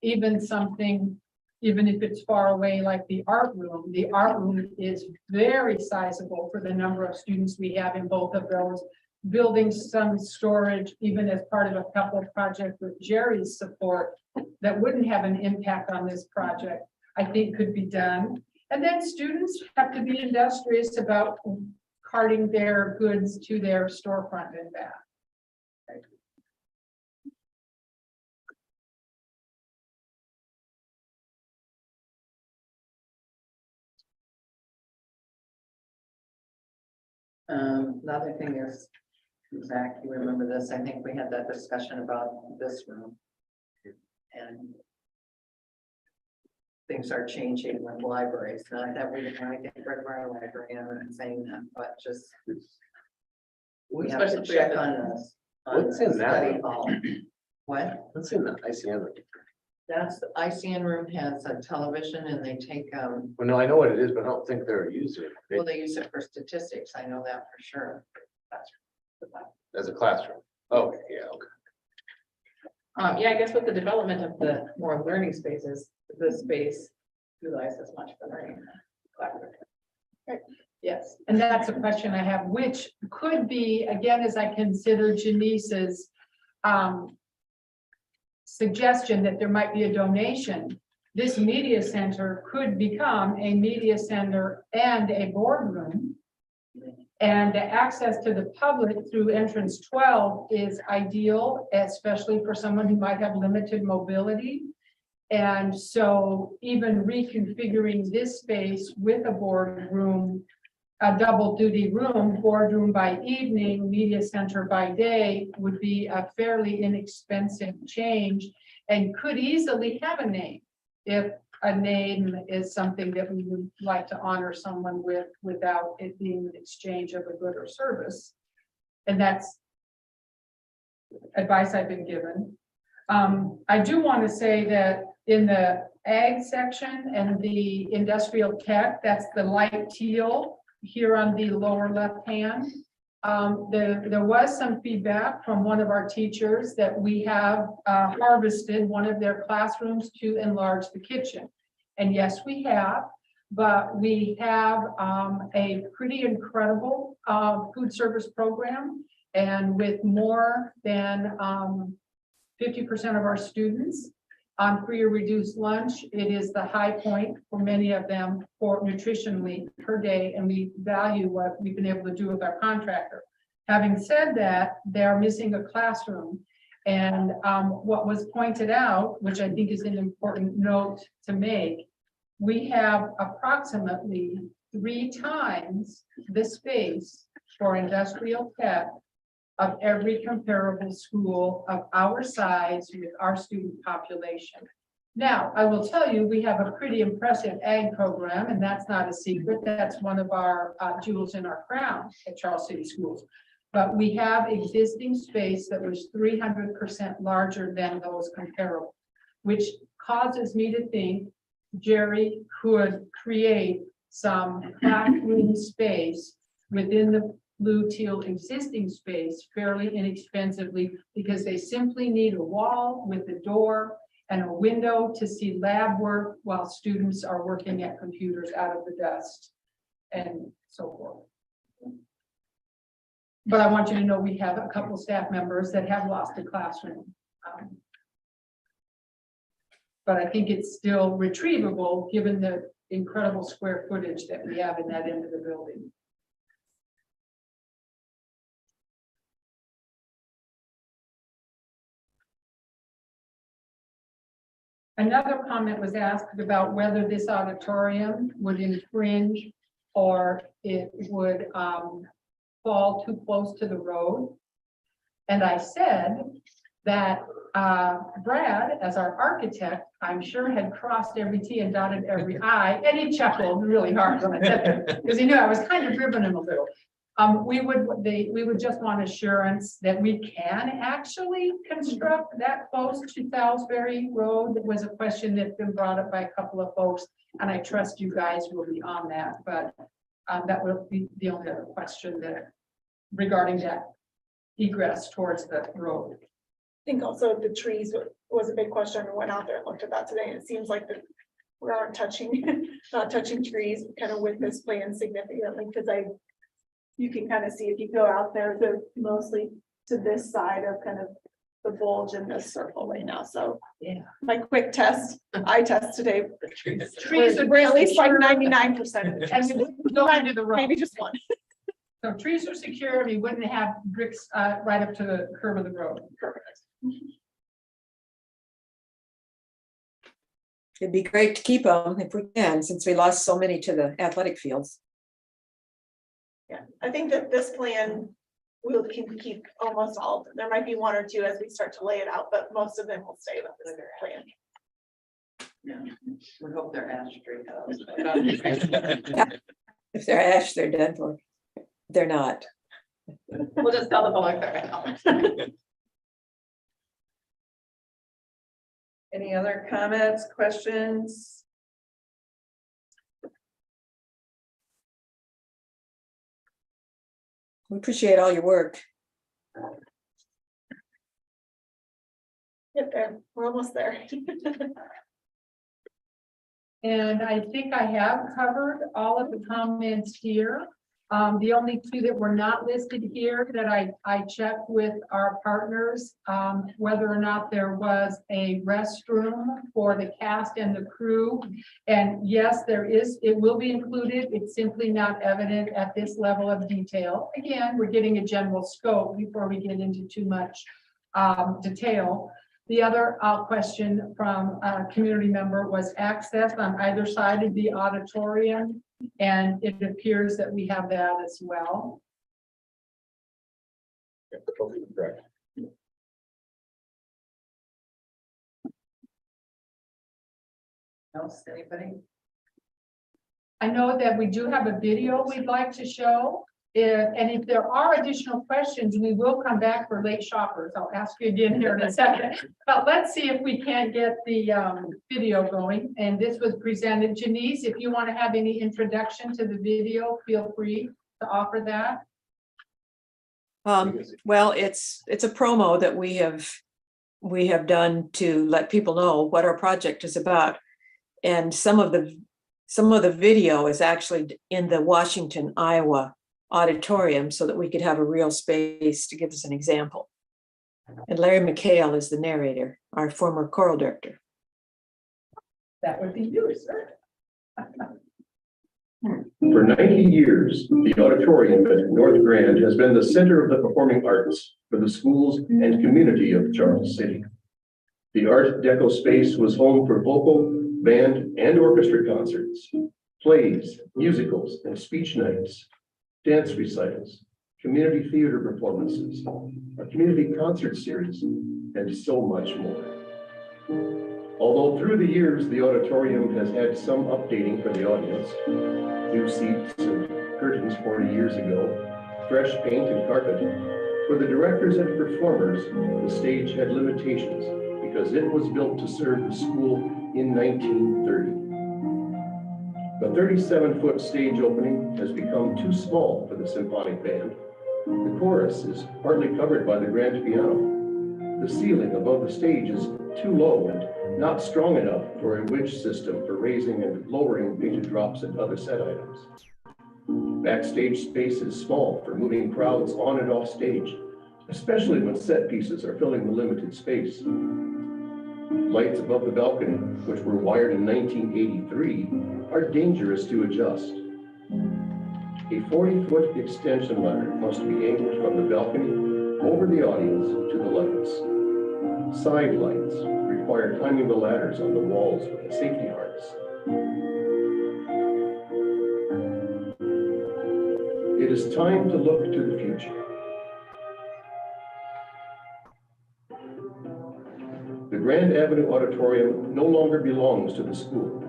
Even something, even if it's far away, like the art room is very sizable for the number of students we have in both of those. Building some storage, even as part of a couple of projects with Jerry's support, that wouldn't have an impact on this project, I think could be done. And then students have to be industrious about carting their goods to their storefront and back. Another thing is, Zach, you remember this, I think we had that discussion about this room. And things are changing with libraries, not that we didn't want to get rid of our library, I'm not saying that, but just. We have to check on this. on What's in that study room? hall. What? What's in the ICM? That's, the ICN room has a television and they take, Well, no, I know what it is, but I don't think they're using it well, they use it for statistics, I know that for sure. as a classroom. Oh, yeah, okay. Yeah, I guess with the development of the more learning spaces, this space utilized as much for learning. Yes, and that's a question I have, which could be, again, as I consider Janice's suggestion that there might be a donation. This media center could become a media center and a boardroom. And the access to the public through entrance 12 is ideal, especially for someone who might have limited mobility. And so even reconfiguring this space with a boardroom, a double duty room, boardroom by evening, media center by day, would be a fairly inexpensive change and could easily have a name if a name is something that we would like to honor someone with without it being an exchange of a good or service. And that's advice I've been given. I do want to say that in the ag section and the industrial tech, that's the light teal here on the lower left hand. There was some feedback from one of our teachers that we have harvested one of their classrooms to enlarge the kitchen. And yes, we have, but we have a pretty incredible food service program. And with more than 50% of our students on free or reduced lunch, it is the high point for many of them for nutritionally per day, and we value what we've been able to do with our contractor. Having said that, they're missing a classroom. And what was pointed out, which I think is an important note to make, we have approximately 3 times the space for industrial tech of every comparable school of our size with our student population. Now, I will tell you, we have a pretty impressive ag program, and that's not a secret. That's one of our jewels in our crown at Charles City Schools. But we have existing space that was 300% larger than those comparable, which causes me to think Jerry could create some classroom space within the blue teal existing space fairly inexpensively, because they simply need a wall with a door and a window to see lab work while students are working at computers out of the dust and so forth. But I want you to know we have a couple staff members that have lost a classroom. But I think it's still retrievable, given the incredible square footage that we have in that end of the building. Another comment was asked about whether this auditorium would infringe or it would fall too close to the road. And I said that Brad, as our architect, I'm sure had crossed every T and dotted every I, and he chuckled really hard when I said that, because he knew I was kind of ribbing him a little. We would just want assurance that we can actually construct that close to Salisbury Road. That was a question that's been brought up by a couple of folks, and I trust you guys will be on that, but that will be the only other question that regarding that egress towards the road. I think also the trees was a big question. We went out there and looked at that today, and it seems like that we aren't touching, not touching trees kind of with this plan significantly, because you can kind of see if you go out there, they're mostly to this side of kind of the bulge in this circle right now. So yeah, my quick test, eye test today, trees we're at least like 99%. and we wouldn't go into the road. Maybe just one. So trees are secure, we wouldn't have bricks right up to the curb of the road. Perfect. It'd be great to keep them if we can, since we lost so many to the athletic fields. Yeah, I think that this plan will keep almost all of them. There might be one or two as we start to lay it out, but most of them will stay with this plan. Yeah, we hope they're ash tree. If they're ash, they're done for. They're not. We'll just tell the public they're out. Any other comments, questions? We appreciate all your work. Get there, we're almost there. And I think I have covered all of the comments here. The only two that were not listed here that I checked with our partners, whether or not there was a restroom for the cast and the crew. And yes, there is, it will be included. It's simply not evident at this level of detail. Again, we're getting a general scope before we get into too much detail. The other question from a community member was access on either side of the auditorium. And it appears that we have that as well. Correct. Else, anybody? I know that we do have a video we'd like to show. And if there are additional questions, we will come back for late shoppers. I'll ask you again here in a second. But let's see if we can't get the video going. And this was presented. Janice, if you want to have any introduction to the video, feel free to offer that. Well, it's a promo that we have done to let people know what our project is about. And some of the video is actually in the Washington, Iowa auditorium, so that we could have a real space to give us an example. And Larry McHale is the narrator, our former choral director. That would be you, sir. For 90 years, the auditorium at North Grand has been the center of the performing arts for the schools and community of Charles City. The Art Deco space was home for vocal, band, and orchestra concerts, plays, musicals, and speech nights, dance recitals, community theater performances, a community concert series, and so much more. Although through the years, the auditorium has had some updating for the audience, new seats and curtains 40 years ago, fresh paint and carpet, for the directors and performers, the stage had limitations because it was built to serve the school in 1930. The 37-foot stage opening has become too small for the symphonic band. The chorus is partly covered by the grand piano. The ceiling above the stage is too low and not strong enough for a wedge system for raising and lowering painted drops and other set items. Backstage space is small for moving crowds on and off stage, especially when set pieces are filling the limited space. Lights above the balcony, which were wired in 1983, are dangerous to adjust. A 40-foot extension ladder must be angled from the balcony over the audience to the lights. Side lights require climbing the ladders on the walls with a safety harness. It is time to look to the future. The Grand Avenue Auditorium no longer belongs to the school.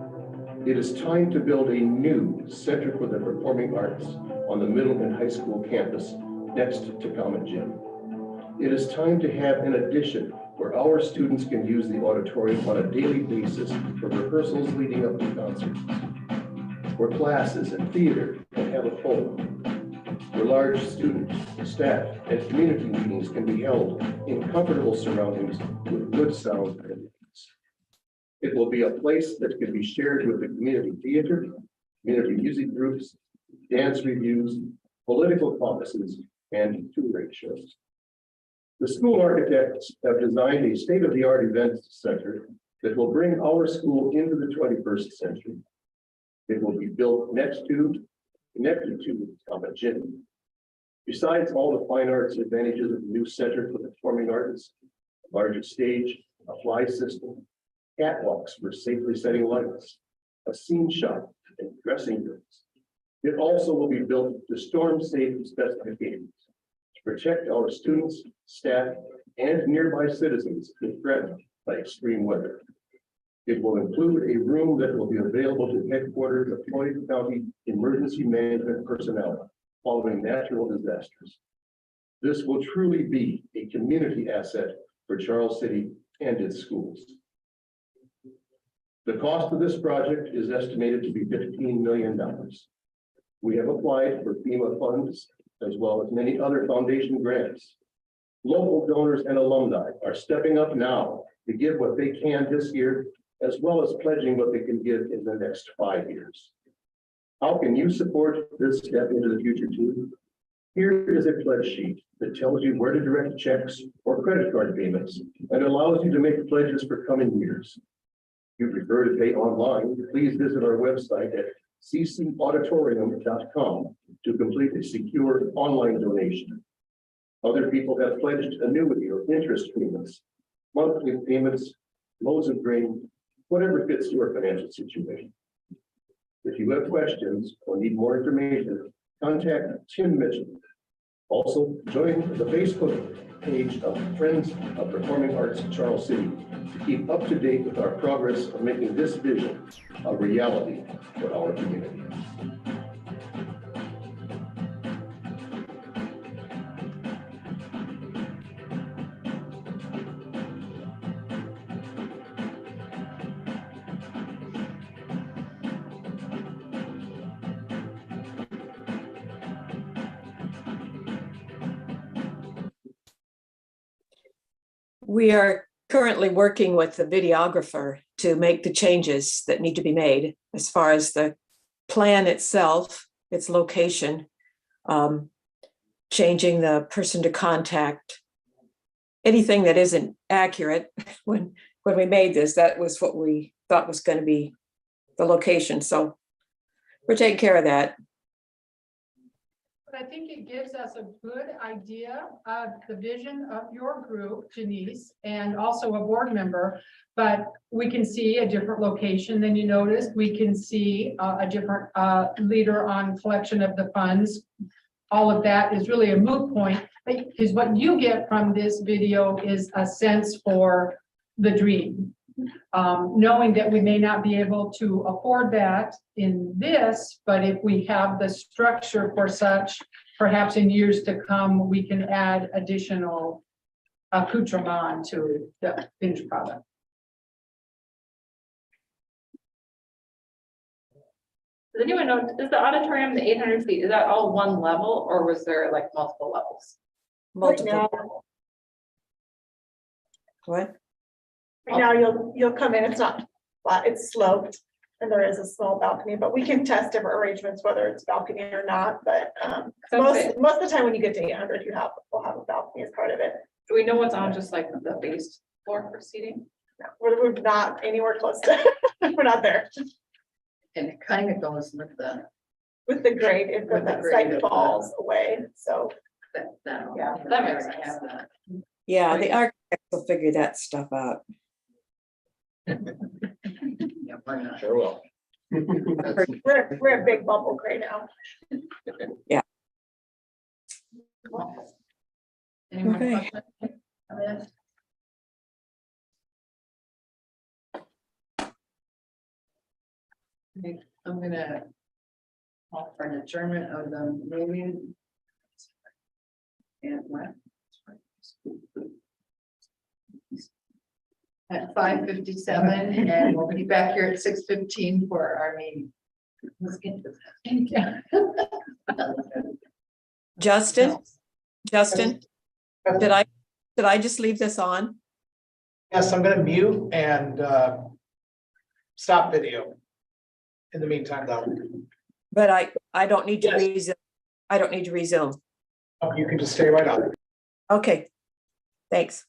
It is time to build a new Center for the Performing Arts on the middle and high school campus next to Comet Gym. It is time to have an addition where our students can use the auditorium on a daily basis for rehearsals leading up to concerts, where classes and theater can have a home, where large student, staff, and community meetings can be held in comfortable surroundings with good sound and lights. It will be a place that can be shared with the community theater, community music groups, dance reviews, political caucuses, and touring shows. The school architects have designed a state-of-the-art event center that will bring our school into the 21st century. It will be built next to, connected to Comet Gym. Besides all the fine arts advantages of the new Center for the Performing Arts, a larger stage, a fly system, catwalks for safely setting lights, a scene shop, and dressing rooms. It also will be built to storm-safe specifications to protect our students, staff, and nearby citizens if threatened by extreme weather. It will include a room that will be available to headquarters of Floyd County Emergency Management personnel following natural disasters. This will truly be a community asset for Charles City and its schools. The cost of this project is estimated to be $15 million. We have applied for FEMA funds as well as many other foundation grants. Local donors and alumni are stepping up now to give what they can this year, as well as pledging what they can give in the next 5 years. How can you support this step into the future too? Here is a pledge sheet that tells you where to direct checks or credit card payments and allows you to make pledges for coming years. If you prefer to pay online, please visit our website at ccauditorium.com to complete a secure online donation. Other people have pledged annuity or interest payments, monthly payments, loaves of grain, whatever fits your financial situation. If you have questions or need more information, contact Tim Mitchell. Also, join the Facebook page of Friends of Performing Arts Charles City to keep up to date with our progress of making this vision a reality for our community. We are currently working with the videographer to make the changes that need to be made as far as the plan itself, its location, changing the person to contact, anything that isn't accurate. When we made this, that was what we thought was going to be the location. So we're taking care of that. But I think it gives us a good idea of the vision of your group, Janice, and also a board member. But we can see a different location than you noticed. We can see a different leader on collection of the funds. All of that is really a moot point, because what you get from this video is a sense for the dream. Knowing that we may not be able to afford that in this, but if we have the structure for such, perhaps in years to come, we can add additional accoutrement to the finished product. Does anyone know, is the auditorium, the 800 feet, is that all one level or was there like multiple levels? Multiple. What? Right now, you'll come in, it's not flat, it's sloped, and there is a small balcony, but we can test different arrangements, whether it's balcony or not, but most of the time when you get to 800, we'll have a balcony as part of it. Do we know what's on just like the base floor for seating? No, we're not anywhere close to, we're not there. And it kind of goes with With the grade, if With the that grade site of the- falls away, so. yeah. That makes sense. Yeah, the architects will figure that stuff out. Yeah, we're not. Sure will. We're a big bubble right now. Any more Okay. questions? Okay, I'm gonna call for an adjournment of the meeting. And what? At 5:57, and we'll be back here at 6:15 for our meeting. Let's get to that. Justin, did I just leave this on? Yes, I'm gonna mute and stop video. In the meantime, though, But I don't need to Yes. resume. I don't need to resume. you can just stay right on. Okay, thanks.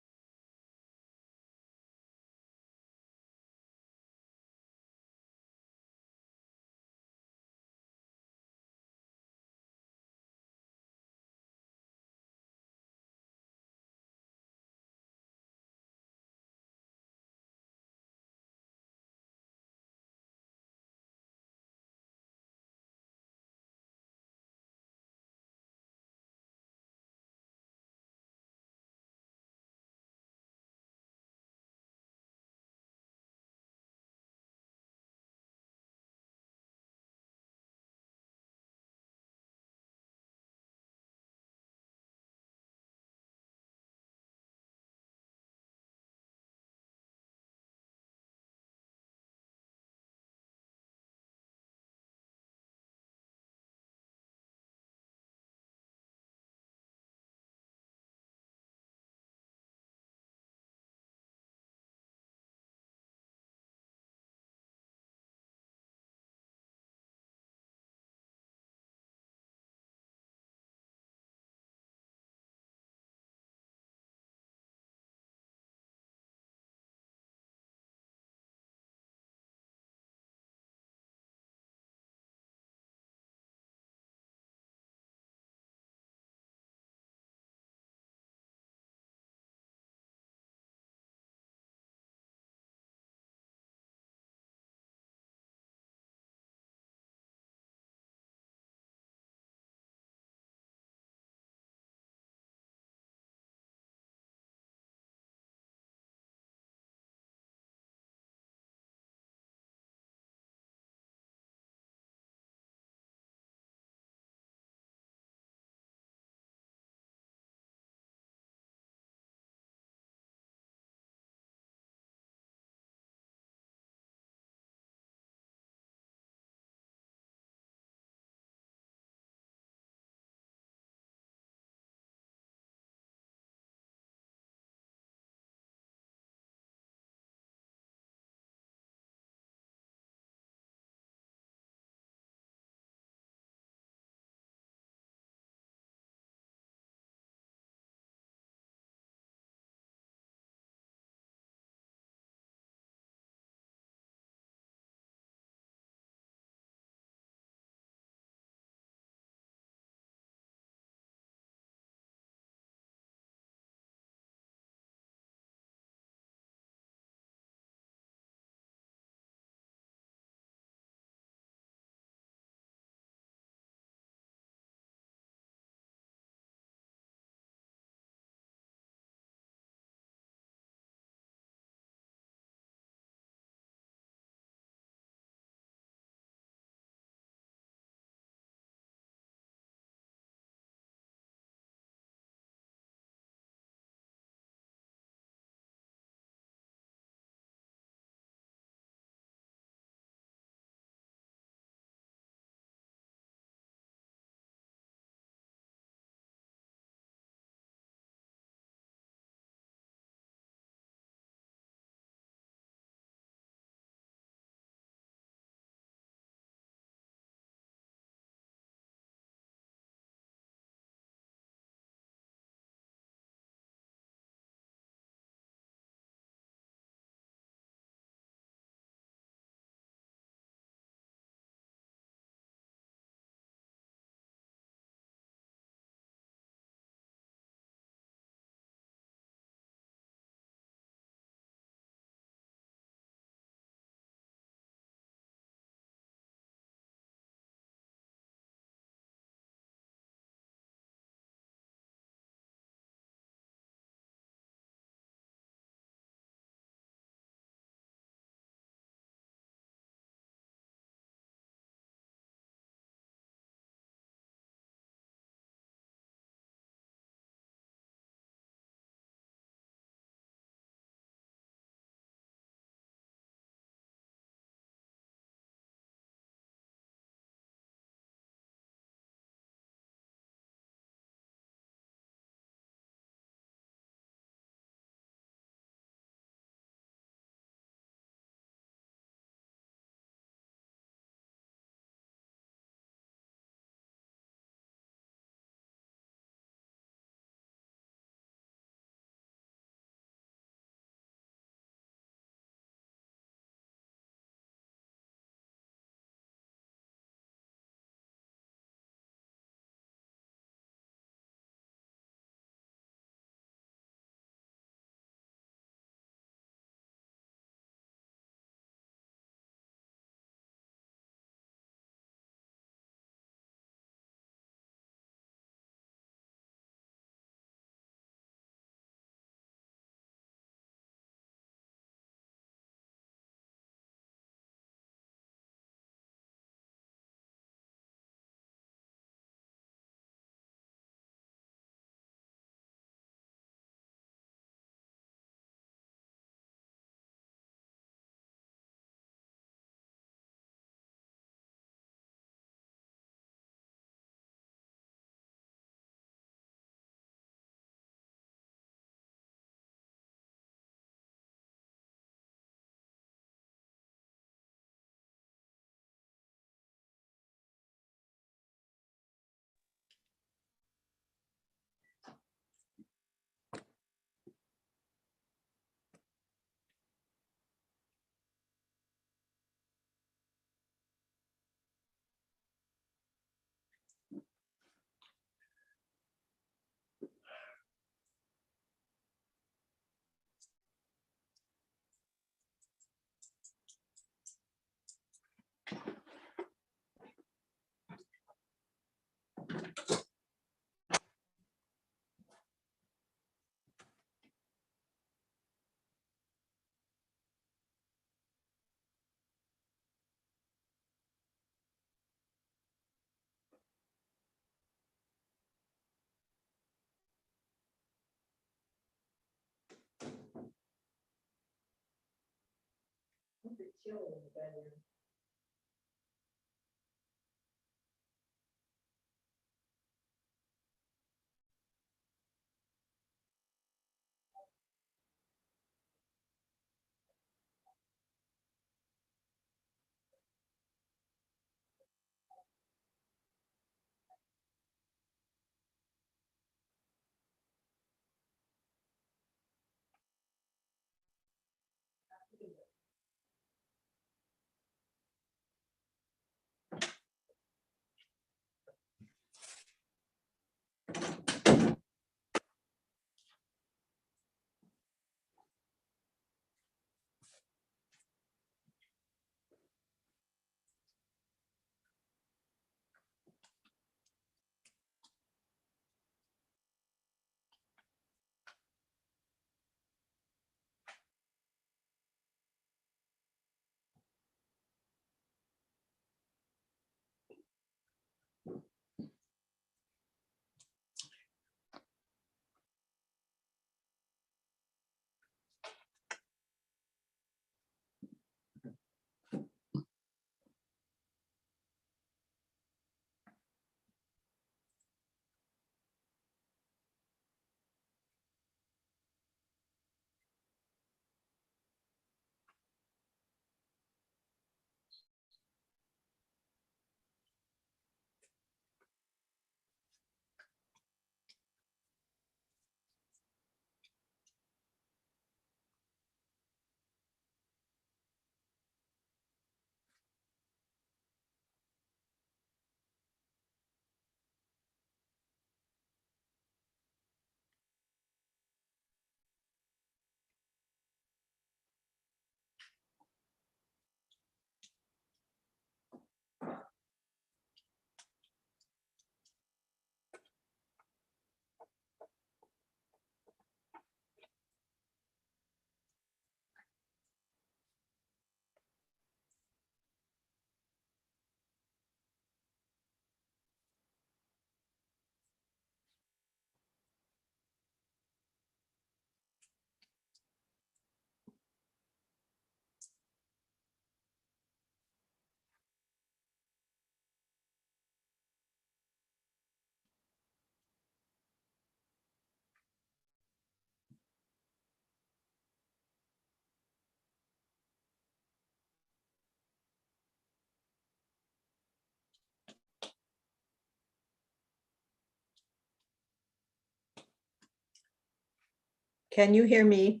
Can you hear me?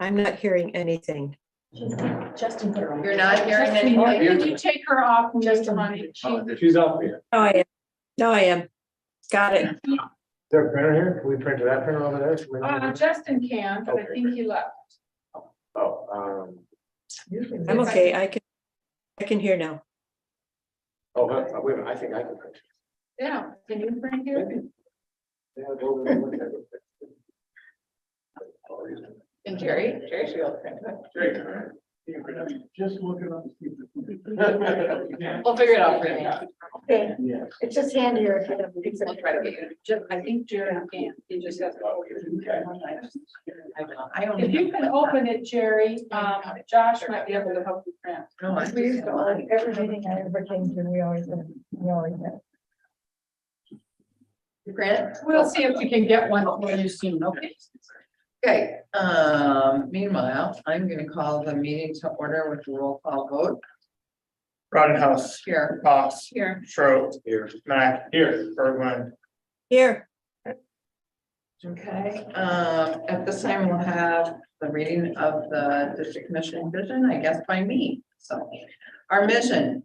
I'm not hearing anything. Justin put her on. You're not hearing Justin, anything? can you take her off mute, honey? She's up here. No, I am. No, I am. Got it. Is there a printer here? Can we print to that printer over there? Justin can, but I think he left. Oh, I'm okay. I can hear now. wait a minute, I think I can print. Yeah, can you bring here? Yeah, go over and look at it. And Jerry should be able to print it. Just looking up. We'll figure it out for you. Okay, Yeah. it's just handier if you have a piece of. We'll try to get you. I think Jerry can, he just has. I If you can open it, Jerry, Josh might be able to help you print. No, I We used to, every meeting I ever came to, we always had. Grant? We'll see if we can get one for you soon, okay? Okay, meanwhile, I'm gonna call the meeting to order with a roll call vote. Rodenhouse, Here, Boss, Here. Schroed, Mac, here, Bergman. Here. okay, at this time, we'll have the reading of the district commission vision, I guess by me, so. Our mission,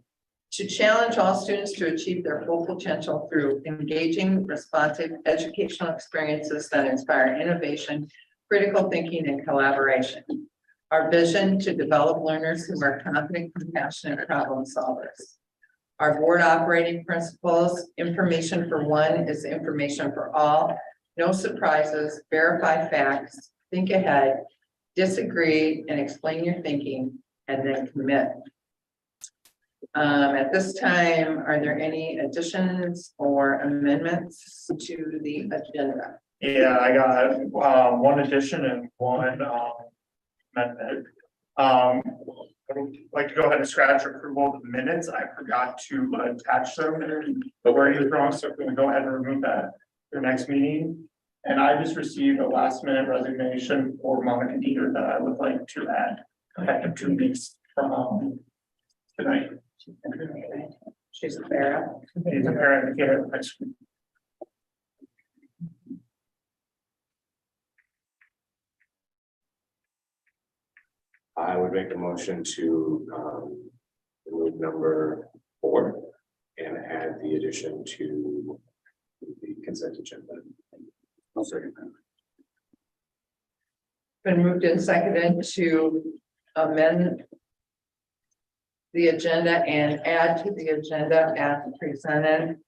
to challenge all students to achieve their full potential through engaging, responsive educational experiences that inspire innovation, critical thinking, and collaboration. Our vision, to develop learners who are confident, compassionate problem solvers. Our board operating principles, information for one is information for all, no surprises, verify facts, think ahead, disagree, and explain your thinking, and then commit. At this time, are there any additions or amendments to the agenda? Yeah, I got one addition and one amendment. I would like to go ahead and scratch approval of the minutes. I forgot to attach them, the wording is wrong, so I'm gonna go ahead and remove that for next meeting. And I just received a last minute resignation for Monica Dieter that I would like to add, effective 2 weeks from tonight. She's a para. She's a paraeducator at high school. I would make a motion to remove number 4 and add the addition to the consent agenda. I'll second that. Been moved and seconded to amend the agenda and add to the agenda as presented.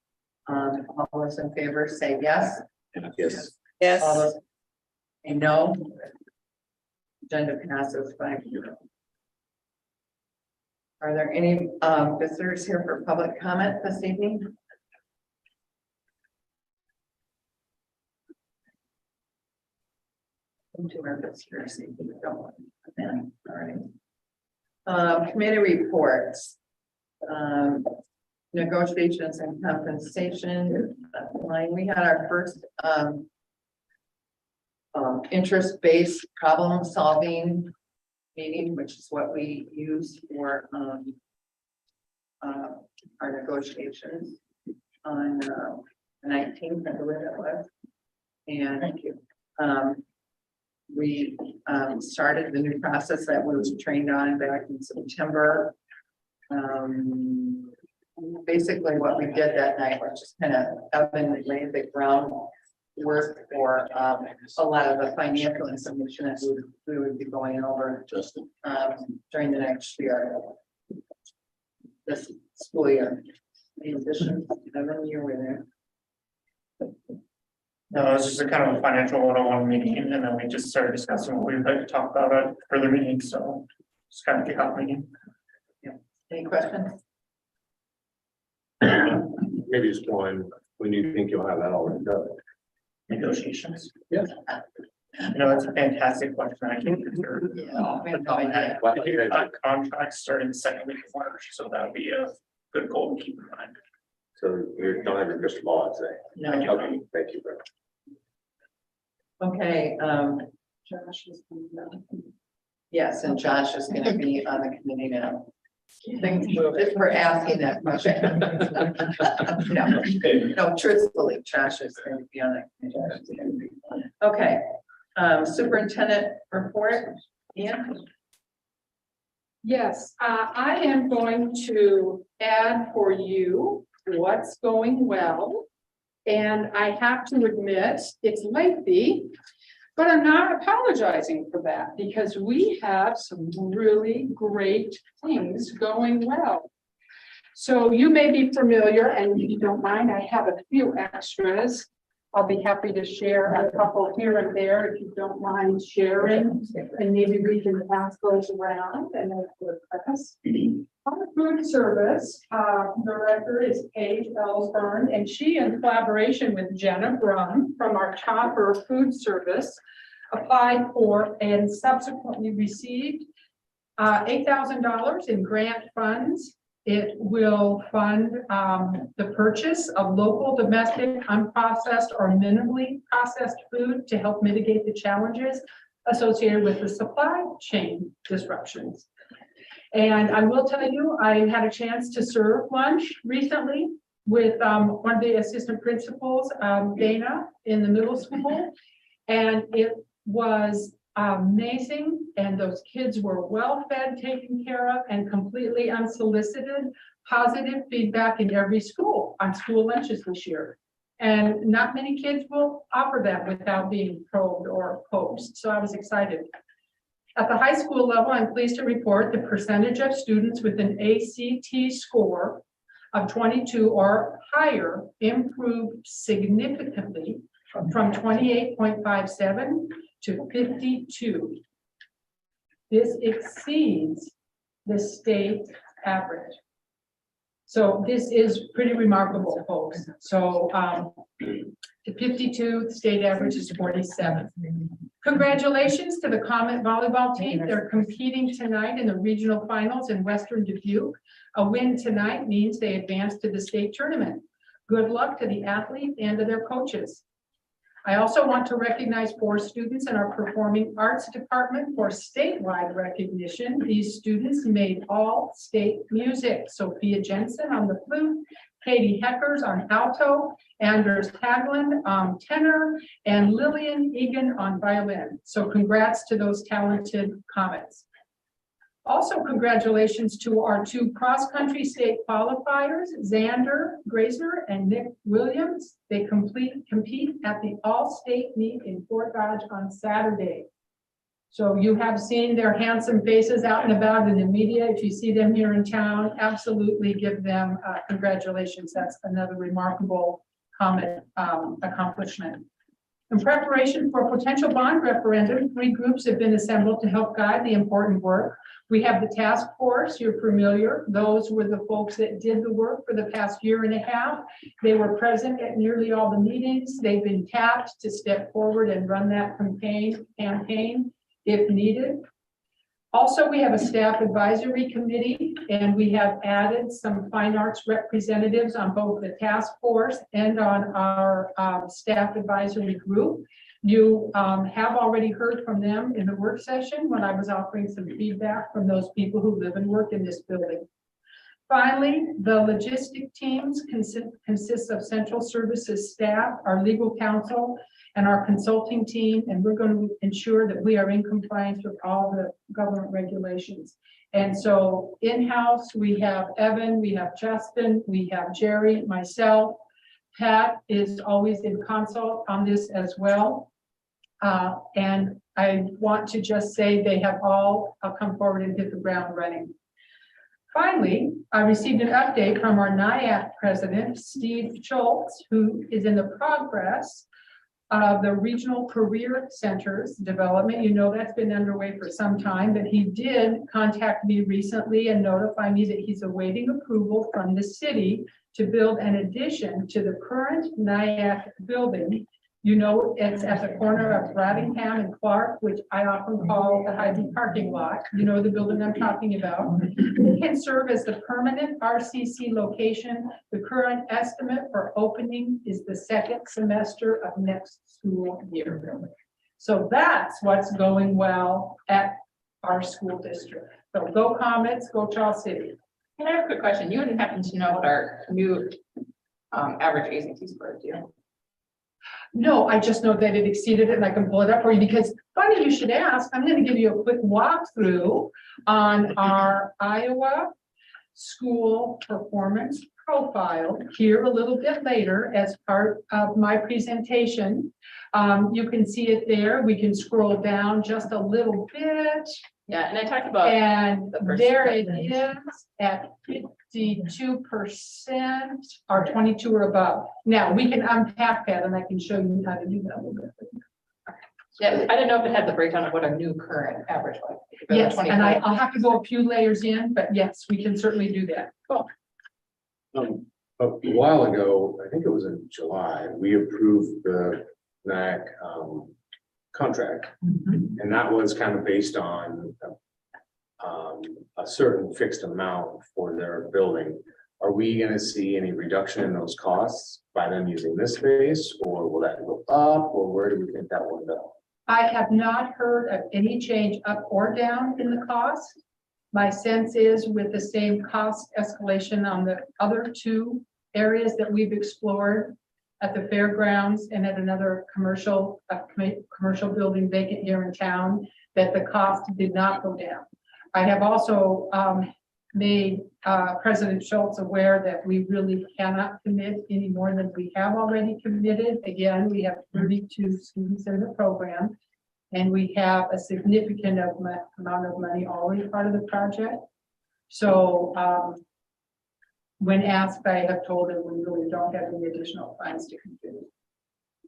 All those in favor say yes. Yes. Yes. All those say no. Agenda passes 5-0. Are there any visitors here for public comment this evening? To our visitors. All right. Committee reports. Negotiations and compensation. Line. We had our first interest-based problem-solving meeting, which is what we use for our negotiations on the 19th, I believe it was. And thank you. We started the new process that we was trained on back in September. Basically what we did that night was just kind of up and laid the groundwork for a lot of the financial information that we would be going over during the next year. This school year. In addition, Evan, you were there. No, it's just a kind of a financial 101 meeting, and then we just started discussing what we'd like to talk about at further meetings, so just kind of kick off meeting. Any questions? Maybe just one, when you think you'll have that already done. Negotiations. Yes. You know, that's a fantastic question. I can't answer. Yeah, we have no idea. Contracts starting the second week of March, so that'll be a good goal to keep in mind. So you don't have your crystal ball, I'd say. No. Okay, thank you, Brett. Okay, Josh is coming down. yes, and Josh is gonna be on the committee now. Things move, just for asking that question. No, truthfully, Josh is going to be on that committee. Okay, superintendent report, Ian? Yes, I am going to add for you what's going well. And I have to admit, it's lengthy, but I'm not apologizing for that because we have some really great things going well. So you may be familiar, and if you don't mind, I have a few extras. I'll be happy to share a couple here and there if you don't mind sharing, and maybe we can pass those around and then we'll press. On the food service, director is Paige Ellsburn, and she, in collaboration with Jenna Brum from our Chopper Food Service, applied for and subsequently received $8,000 in grant funds. It will fund the purchase of local, domestic, unprocessed, or minimally processed food to help mitigate the challenges associated with the supply chain disruptions. And I will tell you, I had a chance to serve lunch recently with one of the assistant principals, Dana, in the middle school. And it was amazing. And those kids were well fed, taken care of, and completely unsolicited. Positive feedback in every school on school lunches this year. And not many kids will offer that without being probed or posed. So I was excited. At the high school level, I'm pleased to report the percentage of students with an ACT score of 22 or higher improved significantly from 28.57 to 52. This exceeds the state average. So this is pretty remarkable, folks. So the 52, the state average is 47. Congratulations to the Comet volleyball team. They're competing tonight in the regional finals in Western Dubuque. A win tonight means they advance to the state tournament. Good luck to the athletes and to their coaches. I also want to recognize 4 students in our performing arts department for statewide recognition. These students made all state music. Sophia Jensen on the flute, Katie Heckers on alto, Anders Haglund on tenor, and Lillian Egan on violin. So congrats to those talented Comets. Also, congratulations to our 2 cross-country state qualifiers, Xander Grazer and Nick Williams. They compete at the All-State Meet in Fort Dodge on Saturday. So you have seen their handsome faces out and about in the media. If you see them here in town, absolutely give them congratulations. That's another remarkable Comet accomplishment. In preparation for a potential bond referendum, 3 groups have been assembled to help guide the important work. We have the task force, you're familiar. Those were the folks that did the work for the past year and a half. They were present at nearly all the meetings. They've been tapped to step forward and run that campaign if needed. Also, we have a staff advisory committee, and we have added some fine arts representatives on both the task force and on our staff advisory group. You have already heard from them in the work session when I was offering some feedback from those people who live and work in this building. Finally, the logistic teams consists of central services staff, our legal counsel, and our consulting team, and we're going to ensure that we are in compliance with all the government regulations. And so in-house, we have Evan, we have Justin, we have Jerry, myself. Pat is always in consult on this as well. And I want to just say they have all come forward and hit the ground running. Finally, I received an update from our NIAC president, Steve Schultz, who is in the progress of the regional career centers development. You know, that's been underway for some time, but he did contact me recently and notify me that he's awaiting approval from the city to build an addition to the current NIAC building. You know, it's at the corner of Bradingham and Clark, which I often call the Hy-Vee parking lot. You know the building I'm talking about. It can serve as the permanent RCC location. The current estimate for opening is the 2nd semester of next school year. So that's what's going well at our school district. So go Comets, go Charles City. Can I have a quick question? You wouldn't happen to know what our new average ACT score is, do you? No, I just know that it exceeded it, and I can pull it up for you because funny you should ask. I'm going to give you a quick walkthrough on our Iowa school performance profile here a little bit later as part of my presentation. You can see it there. We can scroll down just a little bit. Yeah, and I talked about. And there it is at 52% or 22 or above. Now we can unpack that and I can show you how to do that a little bit. Yeah, I didn't know if it had the breakdown of what our new current average was. Yes, and I'll have to go a few layers in, but yes, we can certainly do that. Cool. A while ago, I think it was in July, we approved the NIAC contract. And that was kind of based on a certain fixed amount for their building. Are we going to see any reduction in those costs by them using this space, or will that go up, or where do we think that will go? I have not heard of any change up or down in the cost. My sense is with the same cost escalation on the other 2 areas that we've explored at the fairgrounds and at another commercial building vacant here in town, that the cost did not go down. I have also made President Schultz aware that we really cannot commit any more than we have already committed. Again, we have 32 students in the program, and we have a significant amount of money already part of the project. So when asked, I have told them we really don't have any additional funds to contribute.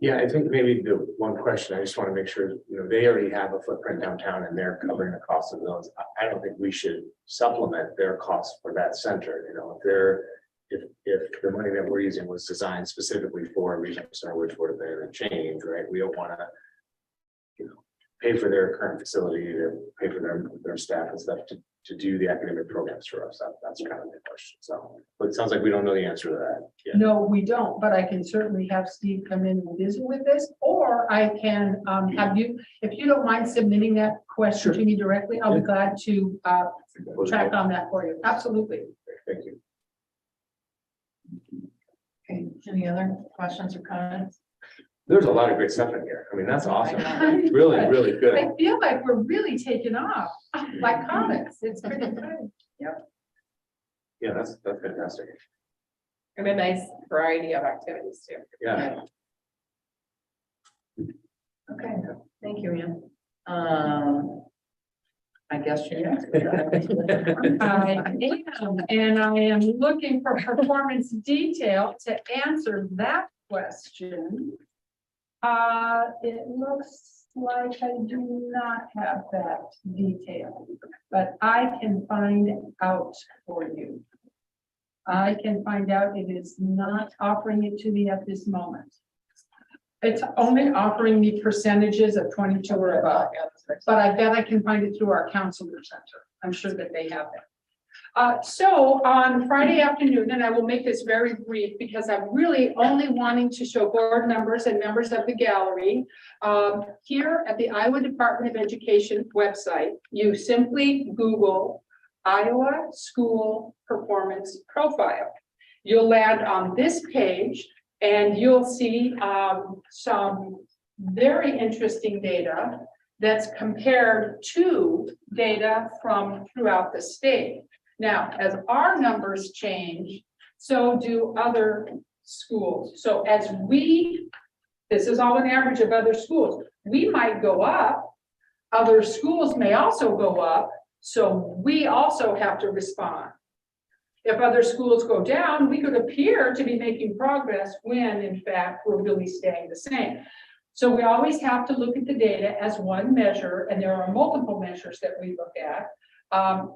Yeah, I think maybe the one question, I just want to make sure, they already have a footprint downtown and they're covering the cost of those. I don't think we should supplement their costs for that center. If they're if the money that we're using was designed specifically for a regional center, which would have been a change, right? We don't want to, pay for their current facility, to pay for their staff and stuff to do the academic programs for us. That's kind of the question. So, but it sounds like we don't know the answer to that yet. No, we don't, but I can certainly have Steve come in and visit with this, or I can have you, if you don't mind submitting that question to me directly, I'll be glad to track on that for you. Absolutely. Thank you. Okay, any other questions or comments? There's a lot of great stuff in here. I mean, that's awesome. Really, really good. I feel like we're really taking off, like comics. It's pretty good. Yeah, that's fantastic. And a nice variety of activities too. Yeah. Okay, thank you, Ann. I guess you're next. I am, and I am looking for performance detail to answer that question. It looks like I do not have that detail, but I can find out for you. I can find out. It is not offering it to me at this moment. It's only offering me percentages of 22 or above, but I bet I can find it through our counselor center. I'm sure that they have that. So on Friday afternoon, and I will make this very brief because I'm really only wanting to show board members and members of the gallery. Here at the Iowa Department of Education website, you simply Google Iowa School Performance Profile. You'll land on this page and you'll see some very interesting data that's compared to data from throughout the state. Now, as our numbers change, so do other schools. So as this is all an average of other schools, we might go up, other schools may also go up, so we also have to respond. If other schools go down, we could appear to be making progress when in fact we're really staying the same. So we always have to look at the data as one measure, and there are multiple measures that we look at.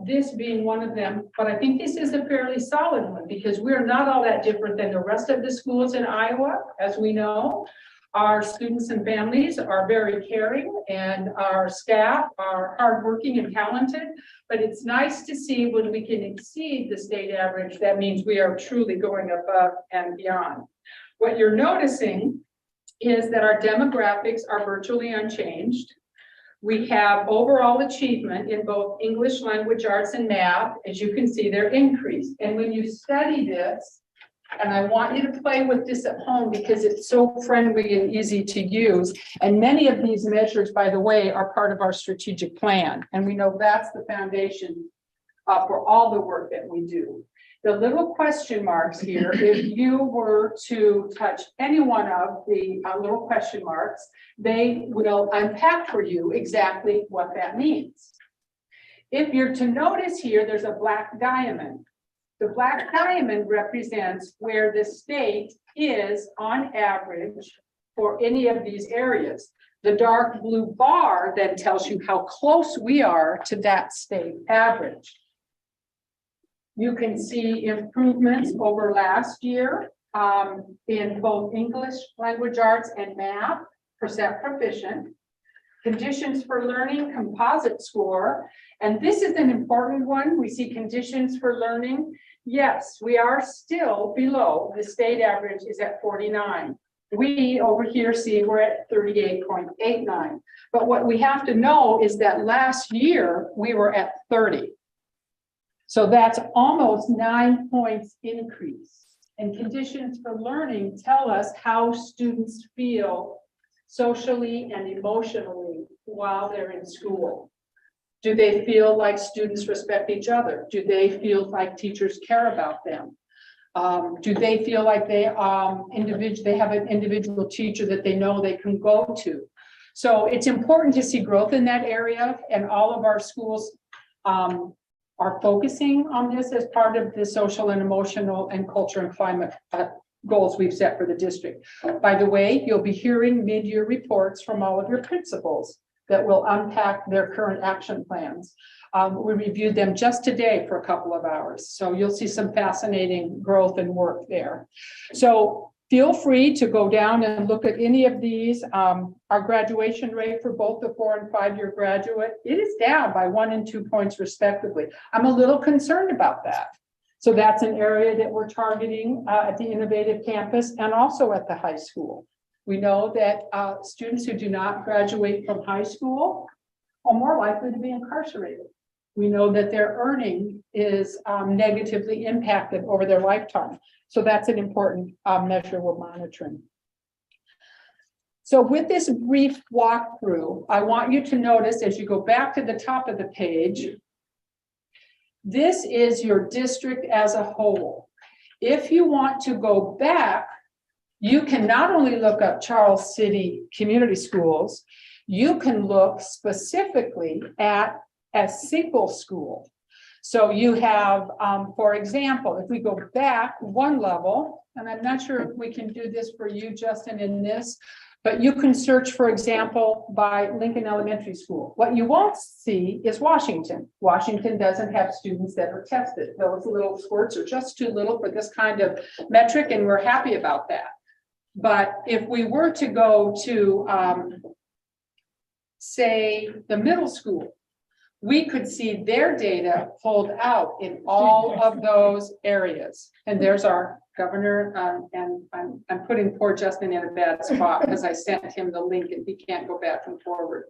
This being one of them, but I think this is a fairly solid one because we're not all that different than the rest of the schools in Iowa. As we know, our students and families are very caring and our staff are hardworking and talented, but it's nice to see when we can exceed the state average. That means we are truly going above and beyond. What you're noticing is that our demographics are virtually unchanged. We have overall achievement in both English language arts and math. As you can see, they're increased. And when you study this, and I want you to play with this at home because it's so friendly and easy to use. And many of these measures, by the way, are part of our strategic plan. And we know that's the foundation for all the work that we do. The little question marks here, if you were to touch any one of the little question marks, they will unpack for you exactly what that means. If you're to notice here, there's a black diamond. The black diamond represents where the state is on average for any of these areas. The dark blue bar then tells you how close we are to that state average. You can see improvements over last year in both English language arts and math, percent proficient. Conditions for learning composite score. And this is an important one. We see conditions for learning. Yes, we are still below the state average is at 49. We over here see we're at 38.89. But what we have to know is that last year we were at 30. So that's almost 9 points increase. And conditions for learning tell us how students feel socially and emotionally while they're in school. Do they feel like students respect each other? Do they feel like teachers care about them? Do they feel like they have an individual teacher that they know they can go to? So it's important to see growth in that area, and all of our schools are focusing on this as part of the social and emotional and culture and climate goals we've set for the district. By the way, you'll be hearing mid-year reports from all of your principals that will unpack their current action plans. We reviewed them just today for a couple of hours, so you'll see some fascinating growth and work there. So feel free to go down and look at any of these. Our graduation rate for both the 4- and 5-year graduate, it is down by 1 and 2 points respectively. I'm a little concerned about that. So that's an area that we're targeting at the Innovative Campus and also at the high school. We know that students who do not graduate from high school are more likely to be incarcerated. We know that their earning is negatively impacted over their lifetime. So that's an important measure we're monitoring. So with this brief walkthrough, I want you to notice as you go back to the top of the page, this is your district as a whole. If you want to go back, you can not only look up Charles City Community Schools, you can look specifically at a single school. So you have, for example, if we go back one level, and I'm not sure if we can do this for you, Justin, in this, but you can search, for example, by Lincoln Elementary School. What you won't see is Washington. Washington doesn't have students that are tested. Those little squirts are just too little for this kind of metric, and we're happy about that. But if we were to go to, say, the middle school, we could see their data pulled out in all of those areas. And there's our governor, and I'm putting poor Justin in a bad spot because I sent him the link and he can't go back and forward.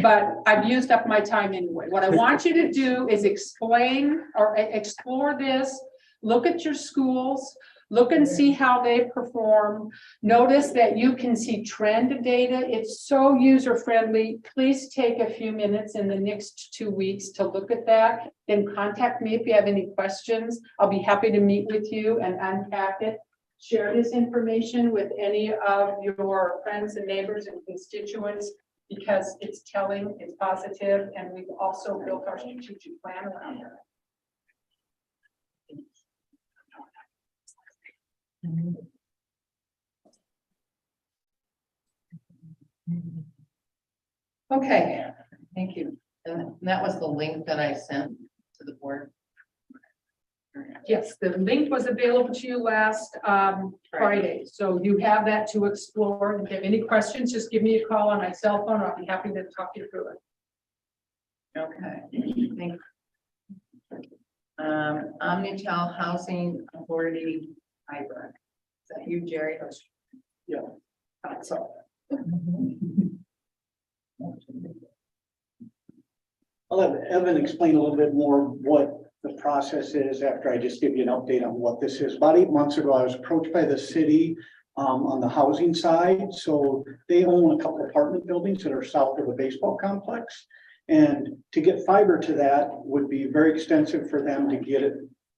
But I've used up my time anyway. What I want you to do is explain or explore this, look at your schools, look and see how they perform. Notice that you can see trend data. It's so user-friendly. Please take a few minutes in the next 2 weeks to look at that. Then contact me if you have any questions. I'll be happy to meet with you and unpack it. Share this information with any of your friends and neighbors and constituents because it's telling, it's positive, and we've also built our strategic plan around it. Okay, thank you. And that was the link that I sent to the board. Yes, the link was available to you last Friday, so you have that to explore. If you have any questions, just give me a call on my cell phone. I'll be happy to talk you through it. Okay, thank you. Omnitel Housing Authority Fiber. Is that you, Jerry? Yeah. So. I'll have Evan explain a little bit more what the process is after I just give you an update on what this is. About 8 months ago, I was approached by the city on the housing side. So they own a couple apartment buildings that are south of the baseball complex. And to get fiber to that would be very extensive for them to get it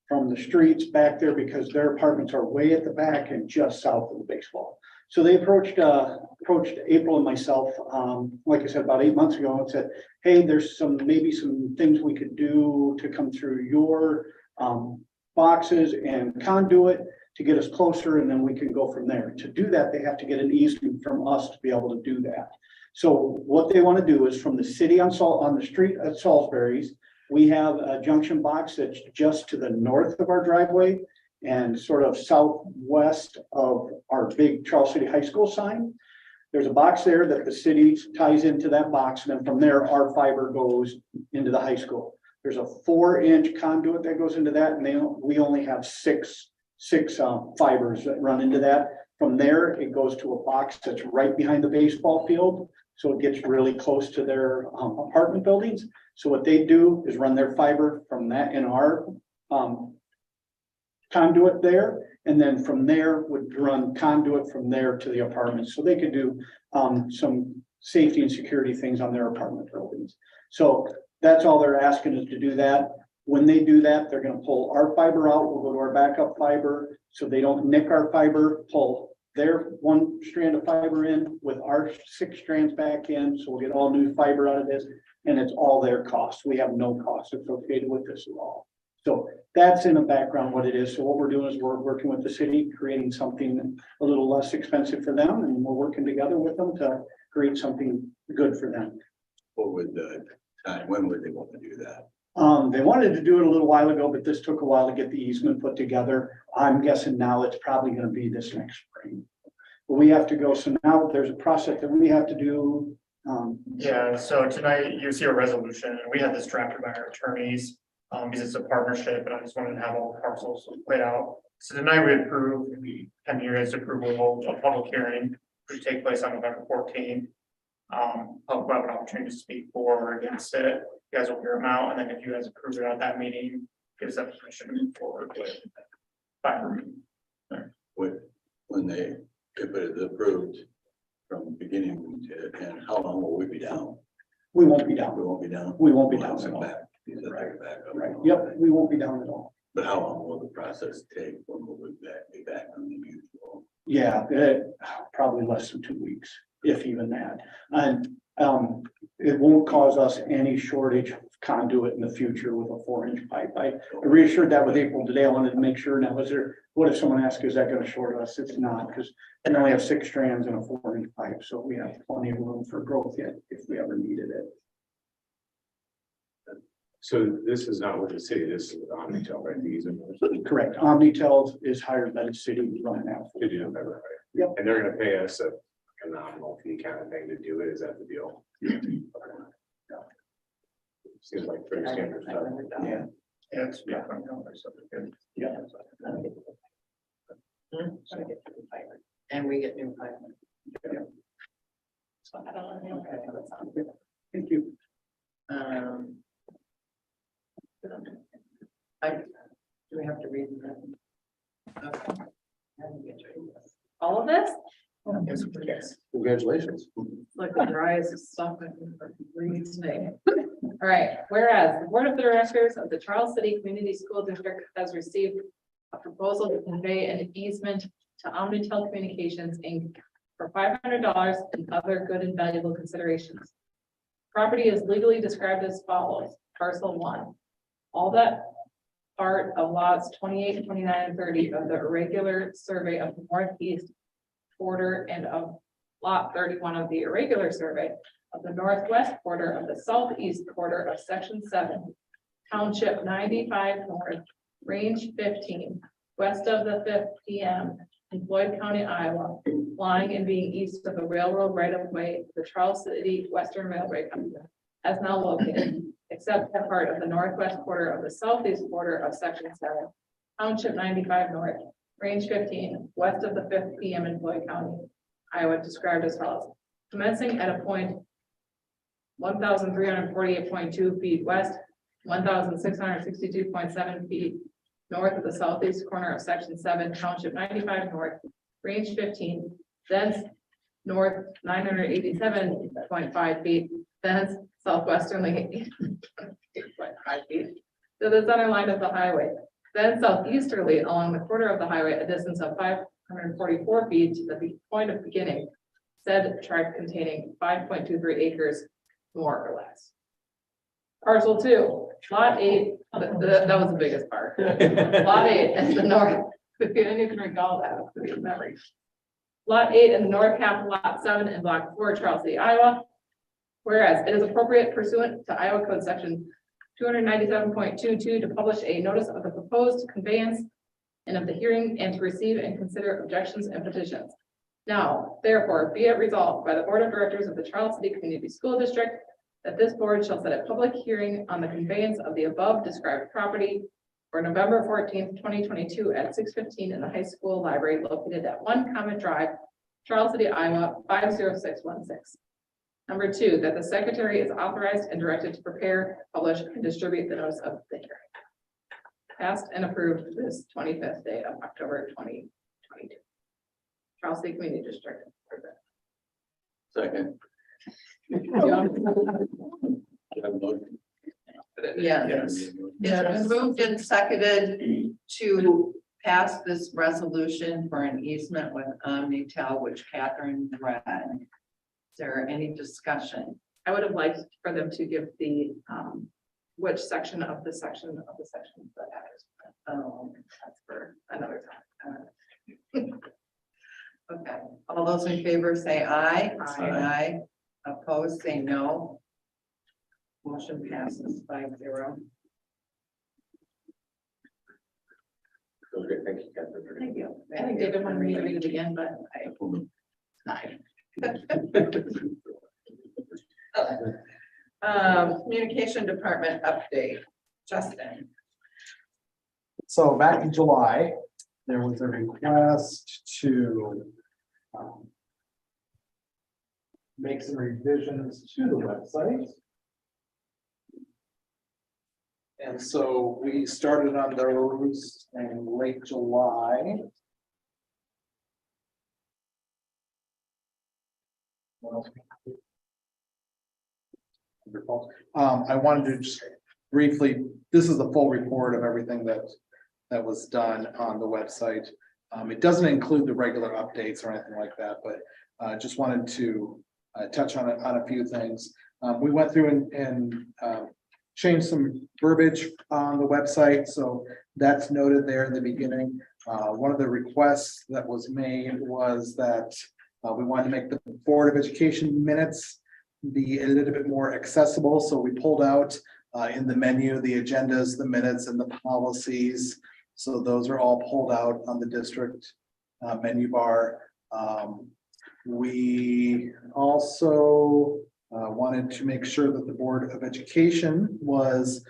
from the streets back there because their apartments are way at the back and just south of the baseball. So they approached April and myself, like I said, about 8 months ago and said, hey, there's maybe some things we could do to come through your boxes and conduit to get us closer, and then we can go from there. To do that, they have to get an easement from us to be able to do that. So what they want to do is from the city on the street at Salisbury's, we have a junction box that's just to the north of our driveway and sort of southwest of our big Charles City High School sign. There's a box there that the city ties into that box, and then from there, our fiber goes into the high school. There's a 4-inch conduit that goes into that, and we only have six fibers that run into that. From there, it goes to a box that's right behind the baseball field, so it gets really close to their apartment buildings. So what they do is run their fiber from that in our conduit there, and then from there would run conduit from there to the apartments. So they could do some safety and security things on their apartment buildings. So that's all they're asking is to do that. When they do that, they're going to pull our fiber out. We'll go to our backup fiber so they don't nick our fiber, pull their 1 strand of fiber in with our 6 strands back in. So we'll get all new fiber out of this, and it's all their cost. We have no cost associated with this at all. So that's in the background what it is. So what we're doing is we're working with the city, creating something a little less expensive for them, and we're working together with them to create something good for them. What would the time, when would they want to do that? They wanted to do it a little while ago, but this took a while to get the easement put together. I'm guessing now it's probably gonna be this next spring. But we have to go, so now there's a process that we have to do. Yeah, so tonight you see a resolution, and we had this drafted by our attorneys, because it's a partnership, and I just wanted to have all the parcels laid out. So tonight we approve, pending your guys' approval, a public hearing, which take place on November 14th. Public will have an opportunity to speak for or against it. You guys will hear them out, and then if you guys approve it at that meeting, gives them permission to move forward with. When they, if it is approved from beginning to end, how long will we be down? We won't be down. We won't be down. We won't be We'll have down at some all. back. You said they're back up. Right, yep, we won't be down at all. But how long will the process take? When will we be back on the usual? Yeah, probably less than 2 weeks, if even that. And it won't cause us any shortage of conduit in the future with a 4-inch pipe. I reassured that with April today. I wanted to make sure. Now, what if someone asks, is that gonna short us? It's not, because we only have 6 strands and a 4-inch pipe, so we have plenty of room for growth yet if we ever needed it. So this is not with the city, this is with Omnitel, right? These are. Correct. Omnitel is hired by the city to run that. To do that, right? Yep. And they're gonna pay us a nominal fee kind of thing to do it, is that the deal? Seems like pretty standard stuff. Yeah. Yeah, it's, yeah. Something good. Yeah. And we get new pipe. So I don't know. Okay, that sounds good. Thank you. Do we have to read that? Okay. All of this? Yes. Congratulations. Like the rise of stuff and reading today. All right, whereas the Board of Directors of the Charles City Community School District has received a proposal to convey an easement to Omnitel Communications Inc. for $500 and other good and valuable considerations. Property is legally described as follows: parcel 1. All that part of lots 28, 29, and 30 of the irregular survey of the northeast quarter and of lot 31 of the irregular survey of the northwest quarter of the southeast quarter of section 7, township 95 north, range 15, west of the 5th PM in Floyd County, Iowa, lying and being east of the railroad right of way, the Charles City Western Railway Company, as now located, except that part of the northwest quarter of the southeast quarter of section 7, township 95 north, range 15, west of the 5th PM in Floyd County, Iowa, described as follows: commencing at a point 1,348.2 feet west, 1,662.7 feet north of the southeast corner of section 7, township 95 north, range 15, thence north 987.5 feet, thence southwesternly 8.5 feet to the center line of the highway, then southeasterly along the quarter of the highway, a distance of 544 feet to the point of beginning, said tract containing 5.23 acres, more or less. Parcel 2, lot 8, that was the biggest part. Lot 8 is the north, and you can recall that with your memory. Lot 8 in the north half of lot 7 in block 4, Charles City, Iowa. Whereas it is appropriate pursuant to Iowa Code section 297.22 to publish a notice of the proposed conveyance and of the hearing, and to receive and consider objections and petitions. Now, therefore, be it resolved by the Board of Directors of the Charles City Community School District that this board shall set a public hearing on the conveyance of the above described property for November 14th, 2022 at 6:15 in the high school library located at 1 Comet Drive, Charles City, Iowa 50616. Number 2, that the secretary is authorized and directed to prepare, publish, and distribute the notice of the hearing. Passed and approved this 25th day of October 2022. Charles City Community District. Second. Yeah. It's been moved and seconded to pass this resolution for an easement with Omnitel, which Catherine read. Is there any discussion? I would have liked for them to give the, which section of the section that is. That's for another time. Okay, all those in favor say aye. Aye. Aye. Opposed, say no. Motion passes 5-0. Okay, thank you, Catherine. Thank you. I think David wanted me to read it again, but Communication department update, Justin. So back in July, there was a request to make some revisions to the website. And so we started on those in late July. I wanted to just briefly, this is the full report of everything that was done on the website. It doesn't include the regular updates or anything like that, but just wanted to touch on a few things. We went through and changed some verbiage on the website, so that's noted there in the beginning. One of the requests that was made was that we wanted to make the Board of Education minutes be a little bit more accessible, so we pulled out in the menu the agendas, the minutes, and the policies. So those are all pulled out on the district menu bar. We also wanted to make sure that the Board of Education was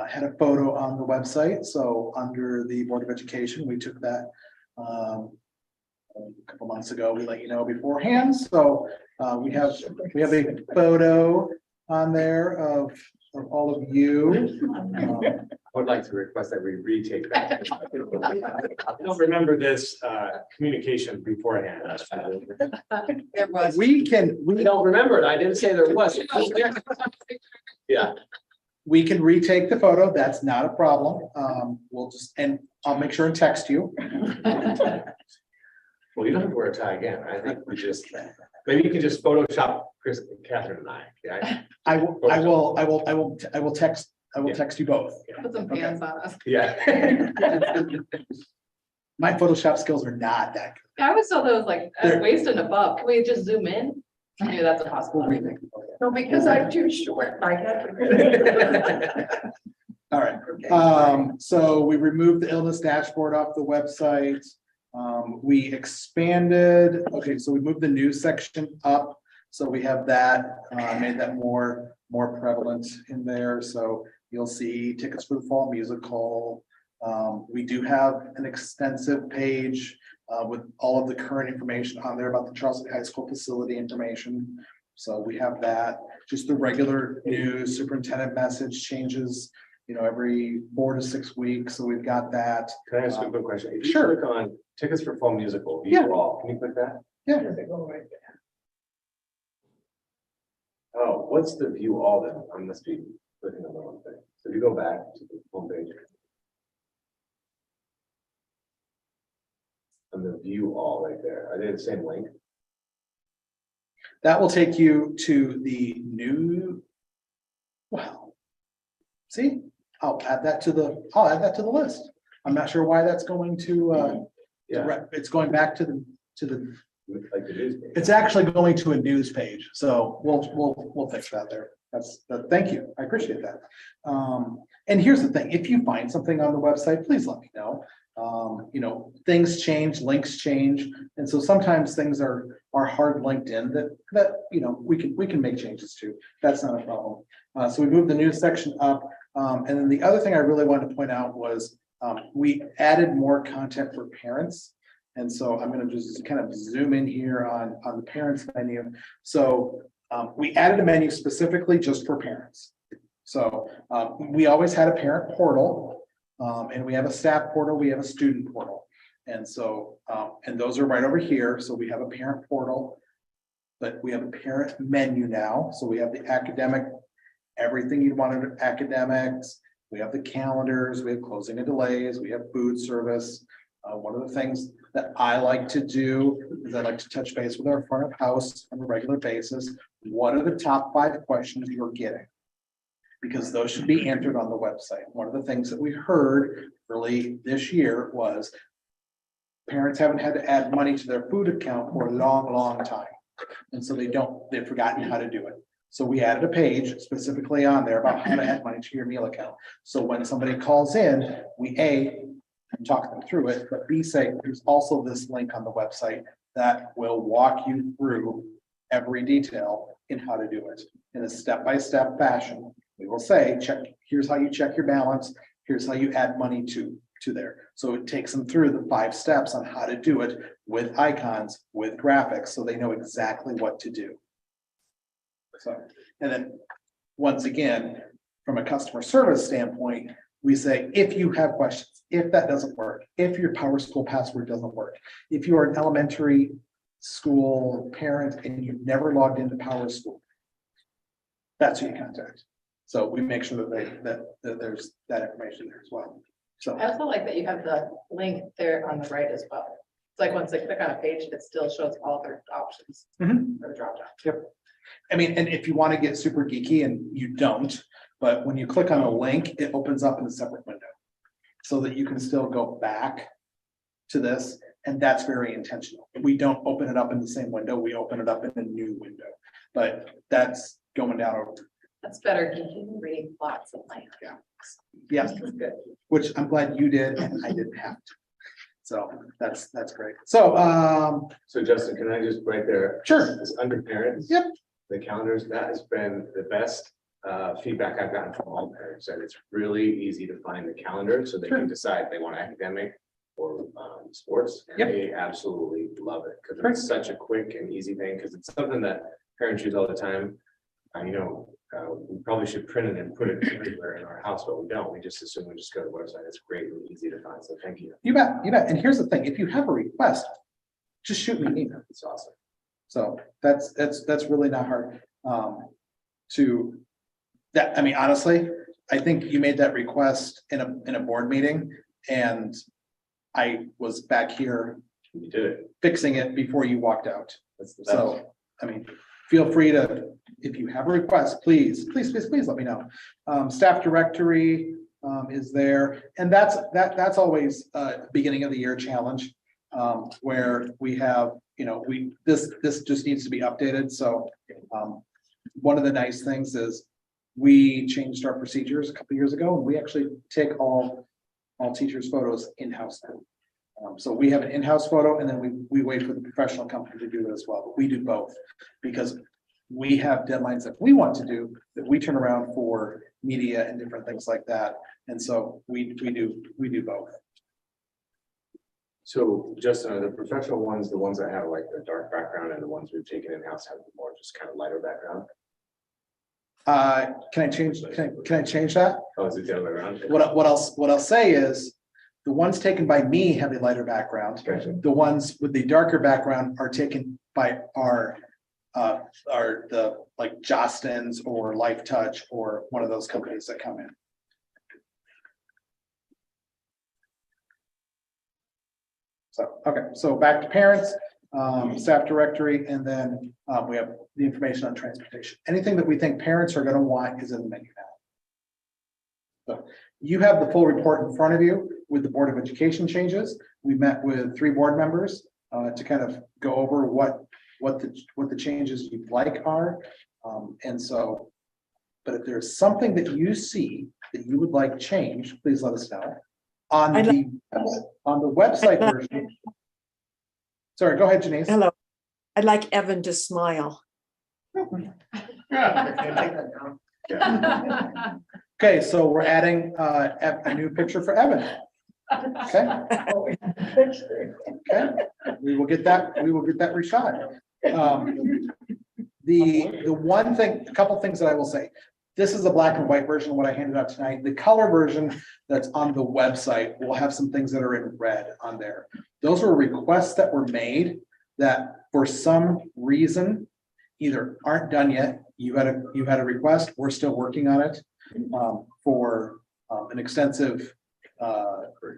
had a photo on the website. So under the Board of Education, we took that a couple months ago. We let you know beforehand. So we have a photo on there of all of you. I would like to request that we retake that. I don't remember this communication beforehand. There was. We don't remember it. I didn't say there wasn't. Yeah. We can retake the photo. That's not a problem. We'll just, and I'll make sure and text you. Well, you don't have to wear a tie again. I think we just, maybe you can just Photoshop Chris, Catherine and I. Yeah. I will text you both. put some pants on us. Yeah. My Photoshop skills are not that good. I was told it was like at waist and above. Can we just zoom in? Maybe that's a possibility. No, because I'm too short. I have. All right, so we removed the illness dashboard off the website. We expanded, okay, so we moved the news section up. So we have that, made that more prevalent in there. So you'll see tickets for the fall musical. We do have an extensive page with all of the current information on there about the Charles City High School facility information. So we have that, just the regular news, superintendent message changes, every 4 to 6 weeks. So we've got that. Can I ask you a quick question? If you Sure. click on tickets for fall musical, Yeah. view all, can you click that? Yeah. Oh, what's the view all then? I must be clicking on the wrong thing. So if you go back to the homepage. And the view all right there, are they the same link? That will take you to the new. Wow. See, I'll add that to the list. I'm not sure why that's going to, it's going back to the, Like the news. it's actually going to a news page. So we'll fix that there. Thank you. I appreciate that. And here's the thing, if you find something on the website, please let me know. Things change, links change. And so sometimes things are hard linked in that we can make changes to. That's not a problem. So we moved the news section up. And then the other thing I really wanted to point out was we added more content for parents. And so I'm going to just kind of zoom in here on the parents menu. So we added a menu specifically just for parents. So we always had a parent portal. And we have a staff portal, we have a student portal. And so, and those are right over here. So we have a parent portal, but we have a parent menu now. So we have the academic, everything you'd want in academics. We have the calendars, we have closing and delays, we have food service. One of the things that I like to do is I like to touch base with our front of house on a regular basis. What are the top 5 questions you're getting? Because those should be answered on the website. One of the things that we heard early this year was parents haven't had to add money to their food account for a long time. And so they've forgotten how to do it. So we added a page specifically on there about how to add money to your meal account. So when somebody calls in, we talk them through it, but B, say, there's also this link on the website that will walk you through every detail in how to do it in a step-by-step fashion. We will say, here's how you check your balance. Here's how you add money to there. So it takes them through the 5 steps on how to do it with icons, with graphics, so they know exactly what to do. So, and then, once again, from a customer service standpoint, we say, if you have questions, if that doesn't work, if your PowerSchool password doesn't work, if you are an elementary school parent and you've never logged into PowerSchool, that's who you contact. So we make sure that there's that information there as well. So I also like that you have the link there on the right as well. It's like once they click on a page, it still shows all their options for the drop down. yep. I mean, and if you want to get super geeky and you don't, but when you click on a link, it opens up in a separate window. So that you can still go back to this, and that's very intentional. We don't open it up in the same window, we open it up in a new window. But that's going down over. That's better. You can read lots of like. Yes, Good. which I'm glad you did and I didn't have to. So that's great. So So Justin, can I just right there? sure. This under parents. Yep. The calendars, that has been the best feedback I've gotten from all parents, that it's really easy to find the calendar so they Sure. can decide if they want academic or sports. And Yep. they absolutely love it because Great. it's such a quick and easy thing, because it's something that parents use all the time. We probably should print it and put it everywhere in our house, but we don't. We just assume we just go to the website. It's great and easy to find. So thank you. You bet, you bet. And here's the thing, if you have a request, just shoot me an email. It's awesome. So that's really not hard. I mean, honestly, I think you made that request in a board meeting and I was back here You did it. fixing it before you walked out. That's the best. So, I mean, feel free to, if you have a request, please let me know. Staff directory is there, and that's always a beginning of the year challenge. Where we have, this just needs to be updated, so one of the nice things is we changed our procedures a couple years ago, and we actually take all teachers' photos in-house now. So we have an in-house photo, and then we wait for the professional company to do it as well, but we do both. Because we have deadlines that we want to do, that we turn around for media and different things like that, and so we do both. So Justin, are the professional ones, the ones that have like the dark background, and the ones we've taken in-house have the more just kind of lighter background? Can I change that? Oh, is it the other way around? What I'll say is, the ones taken by me have a lighter background. Gotcha. The ones with the darker background are taken by our the like Jostens or Life Touch or one of those companies that come in. So, okay, so back to parents, staff directory, and then we have the information on transportation. Anything that we think parents are going to want is in the menu now. So you have the full report in front of you with the Board of Education changes. We met with 3 board members to kind of go over what the changes you'd like are. And so, but if there's something that you see that you would like changed, please let us know. On the website version. Sorry, go ahead, Janice. Hello. I'd like Evan to smile. Okay, so we're adding a new picture for Evan. Okay. Okay, we will get that reshot. The one thing, a couple things that I will say. This is a black and white version of what I handed out tonight. The color version that's on the website will have some things that are in red on there. Those were requests that were made that for some reason either aren't done yet. You had a request, we're still working on it for an extensive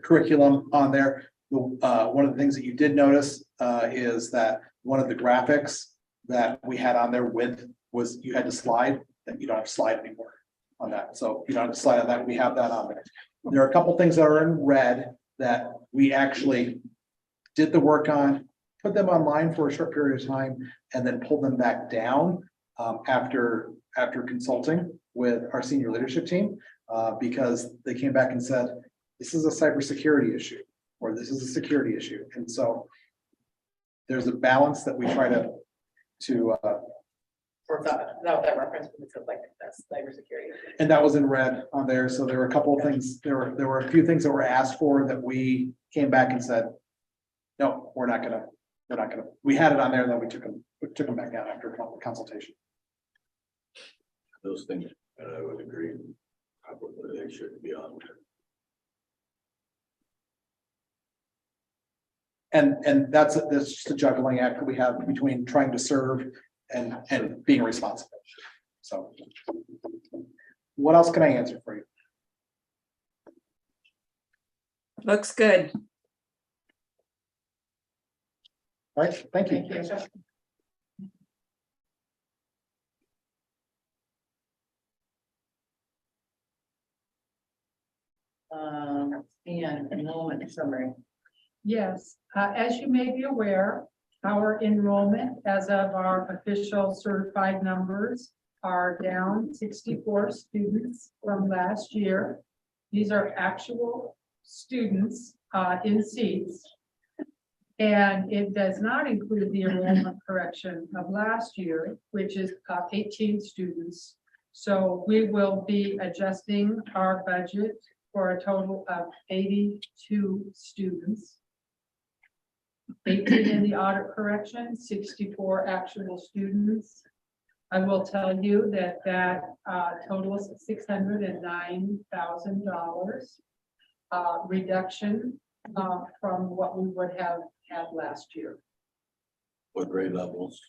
curriculum on there. One of the things that you did notice is that one of the graphics that we had on there was you had to slide. That you don't have to slide anymore on that. So you don't have to slide on that. We have that on there. There are a couple things that are in red that we actually did the work on, put them online for a short period of time, and then pulled them back down after after consulting with our senior leadership team, because they came back and said, this is a cybersecurity issue, or this is a security issue. And so there's a balance that we try to Or that reference, because it's like that's cybersecurity. and that was in red on there. So there were a couple of things, there were a few things that were asked for that we came back and said, no, we're not gonna, we had it on there, and then we took them back down after consultation. Those things, and I would agree, probably they should be on there. And that's just a juggling act that we have between trying to serve and being responsible. So what else can I answer for you? Looks good. All right, thank you. Thank you. And enrollment summary. Yes, as you may be aware, our enrollment as of our official certified numbers are down 64 students from last year. These are actual students in seats. And it does not include the enrollment correction of last year, which is 18 students. So we will be adjusting our budget for a total of 82 students. 18 in the audit correction, 64 actual students. I will tell you that totals $609,000 reduction from what we would have had last year. What grade levels?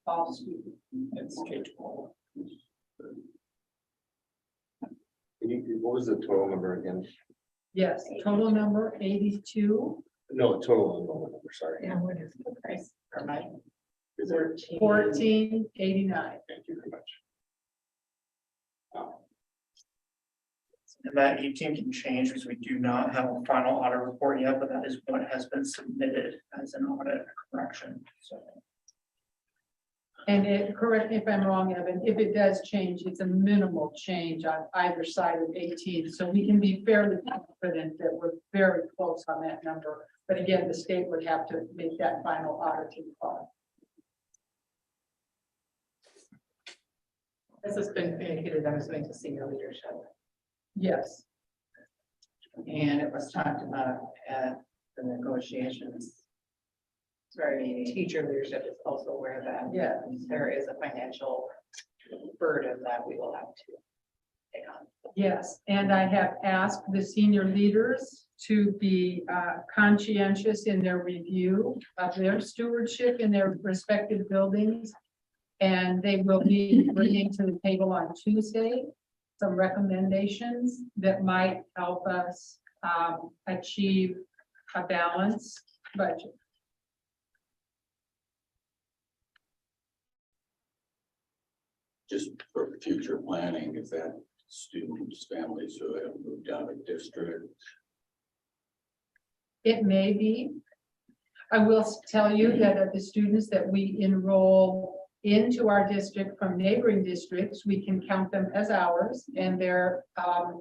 All students. It's K-12. What was the total number again? Yes, total number 82, No, total enrollment number, sorry. Yeah, what is the price per night? Is there? 1489. Thank you very much. And that 18 can change because we do not have a final audit report yet, but that is what has been submitted as an audit correction, so. And correct me if I'm wrong, Evan, if it does change, it's a minimal change on either side of 18. So we can be fairly confident that we're very close on that number. But again, the state would have to make that final auditing call. This has been communicated, I'm assuming, to senior leadership. Yes, And it was talked about at the negotiations. Sorry, teacher leadership is also aware that yeah. there is a financial burden that we will have to take on. Yes, and I have asked the senior leaders to be conscientious in their review of their stewardship in their respective buildings. And they will be bringing to the table on Tuesday some recommendations that might help us achieve a balanced budget. Just for future planning, is that students, families who have moved out of district? It may be. I will tell you that of the students that we enroll into our district from neighboring districts, we can count them as ours, and their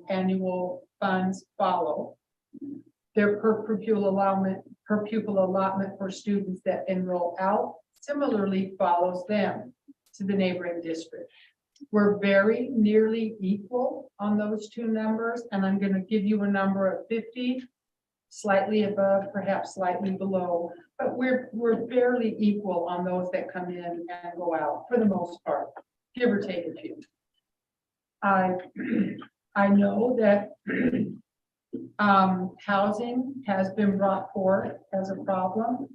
annual funds follow. Their per pupil allotment for students that enroll out similarly follows them to the neighboring district. We're very nearly equal on those two numbers, and I'm going to give you a number of 50, slightly above, perhaps slightly below, but we're fairly equal on those that come in and go out for the most part, give or take a few. I know that housing has been brought forth as a problem.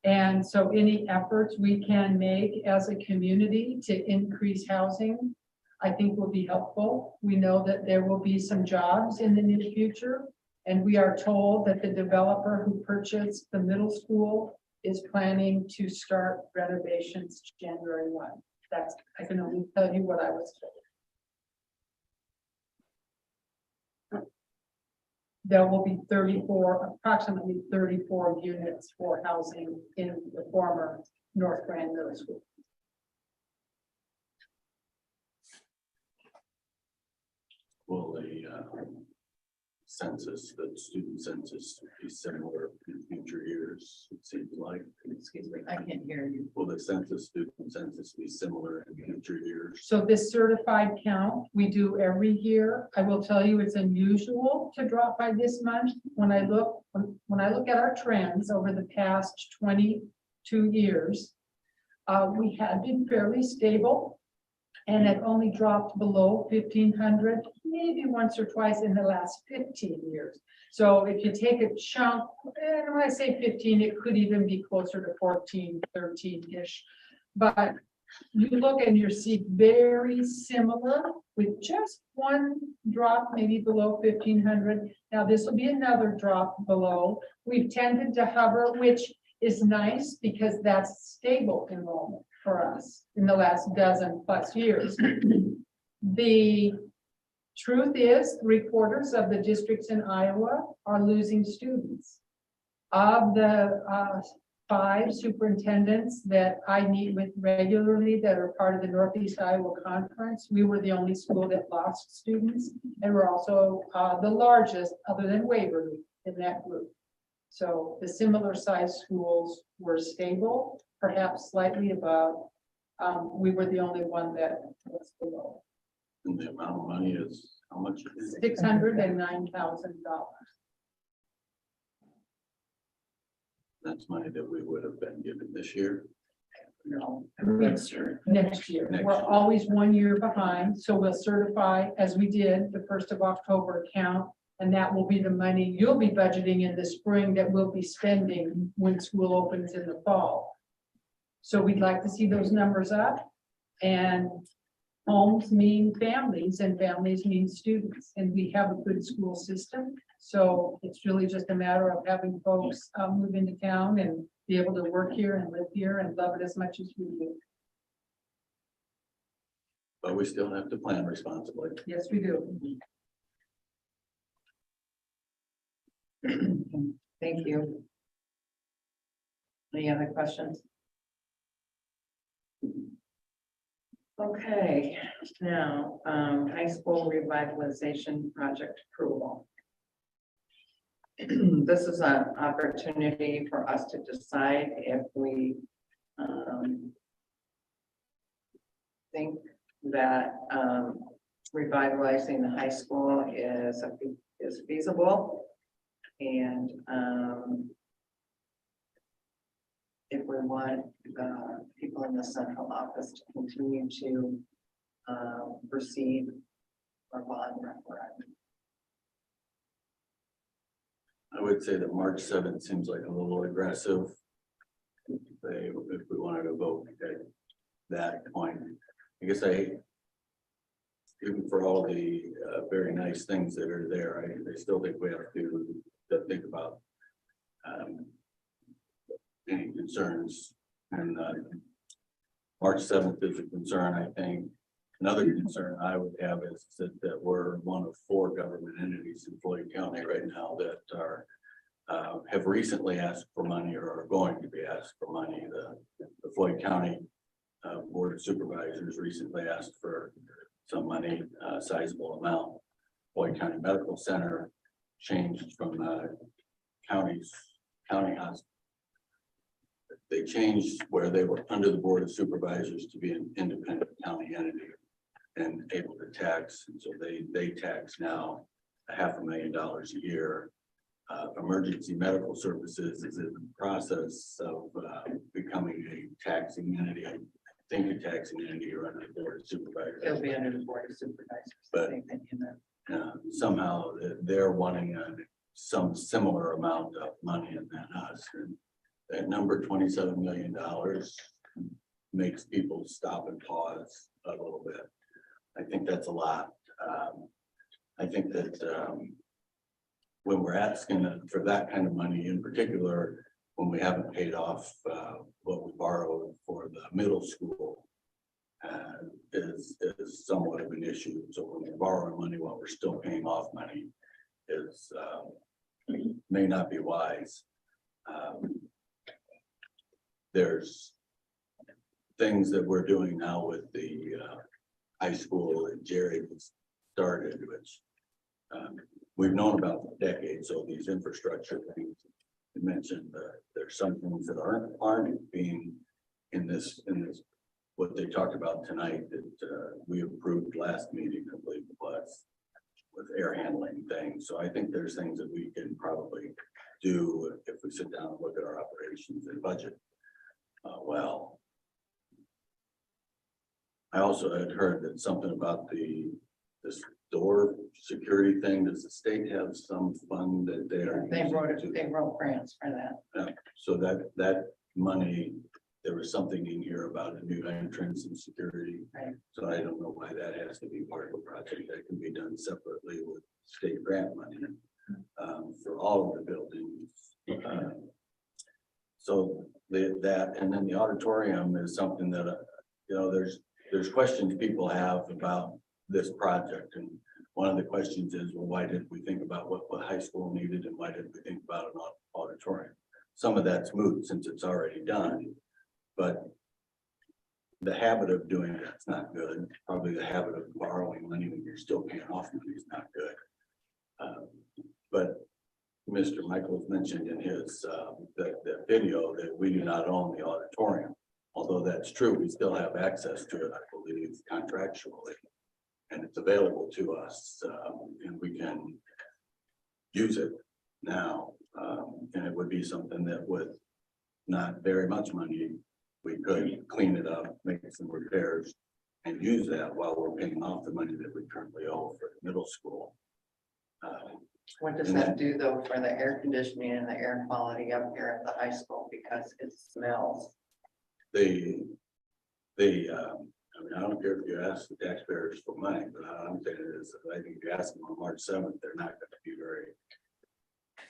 And so any efforts we can make as a community to increase housing, I think will be helpful. We know that there will be some jobs in the near future. And we are told that the developer who purchased the middle school is planning to start renovations January 1. That's, I can only tell you what I was told. There will be approximately 34 units for housing in the former North Grand Middle School. census, that student census would be similar in future years, it seems like. Excuse me, I can't hear you. Will the census, student census be similar in future years? So this certified count we do every year. I will tell you, it's unusual to drop by this much. When I look at our trends over the past 22 years, we had been fairly stable. And it only dropped below 1,500, maybe once or twice in the last 15 years. So if you take a chunk, and when I say 15, it could even be closer to 14, 13-ish. But you look and you see very similar with just one drop, maybe below 1,500. Now this will be another drop below. We've tended to hover, which is nice because that's stable enrollment for us in the last dozen plus years. The truth is 3/4 of the districts in Iowa are losing students. Of the 5 superintendents that I meet with regularly that are part of the Northeast Iowa Conference, we were the only school that lost students, and we're also the largest, other than Waverly, in that group. So the similar sized schools were stable, perhaps slightly above. We were the only one that was below. And the amount of money is, how much? $609,000. That's money that we would have been given this year. No, Next year. next year. Next We're year. always 1 year behind, so we'll certify, as we did, the 1st of October account. And that will be the money you'll be budgeting in the spring that we'll be spending when school opens in the fall. So we'd like to see those numbers up. And homes mean families and families mean students. And we have a good school system. So it's really just a matter of having folks move into town and be able to work here and live here and love it as much as we do. But we still have to plan responsibly. Yes, we do. Thank you. Any other questions? Okay, now, high school revitalization project approval. This is an opportunity for us to decide if we think that revitalizing the high school is feasible. And if we want people in the central office to continue to receive our bond referendum. I would say that March 7th seems like a little aggressive. If we wanted to vote at that point, I guess even for all the very nice things that are there, I still think we have to think about any concerns. And March 7th is a concern, I think. Another concern I would have is that we're one of 4 government entities in Floyd County right now that are have recently asked for money or are going to be asked for money. The Floyd County Board of Supervisors recently asked for some money, sizable amount. Floyd County Medical Center changed from county hospital. They changed where they were under the Board of Supervisors to be an independent county entity and able to tax. And so they tax now $500,000 a year. Emergency medical services is in the process of becoming a taxing entity. I think a taxing entity or under the Board of Supervisors. It'll be under the Board of Supervisors. But somehow they're wanting some similar amount of money in that us. And that number, $27 million, makes people stop and pause a little bit. I think that's a lot. I think that when we're asking for that kind of money, in particular, when we haven't paid off what we borrowed for the middle school, is somewhat of an issue. So when we're borrowing money while we're still paying off money is may not be wise. There's things that we're doing now with the high school that Jerry started, which We've known about for decades, so these infrastructure things, you mentioned, there's some things that aren't being in this, what they talked about tonight that we approved last meeting, I believe it was, with air handling things. So I think there's things that we can probably do if we sit down and look at our operations and budget. Well, I also had heard that something about this door security thing. Does the state have some fund that they are? They wrote grants for that. So that money, there was something in here about a new entrance and security. Right. So I don't know why that has to be part of the project. That can be done separately with state grant money for all of the buildings. So that, and then the auditorium is something that, you know, there's questions people have about this project. And one of the questions is, well, why didn't we think about what high school needed and why didn't we think about an auditorium? Some of that's moot since it's already done, but the habit of doing that's not good. Probably the habit of borrowing money when you're still paying off money is not good. But Mr. Michaels mentioned in his the video that we do not own the auditorium. Although that's true, we still have access to it, I believe, contractually. And it's available to us, and we can use it now. And it would be something that with not very much money, we could clean it up, make some repairs, and use that while we're paying off the money that we currently owe for the middle school. What does that do though for the air conditioning and the air quality up here at the high school, because it smells? I mean, I don't care if you ask the taxpayers for money, but I'm saying is, I think if you ask them on March 7th, they're not going to be very.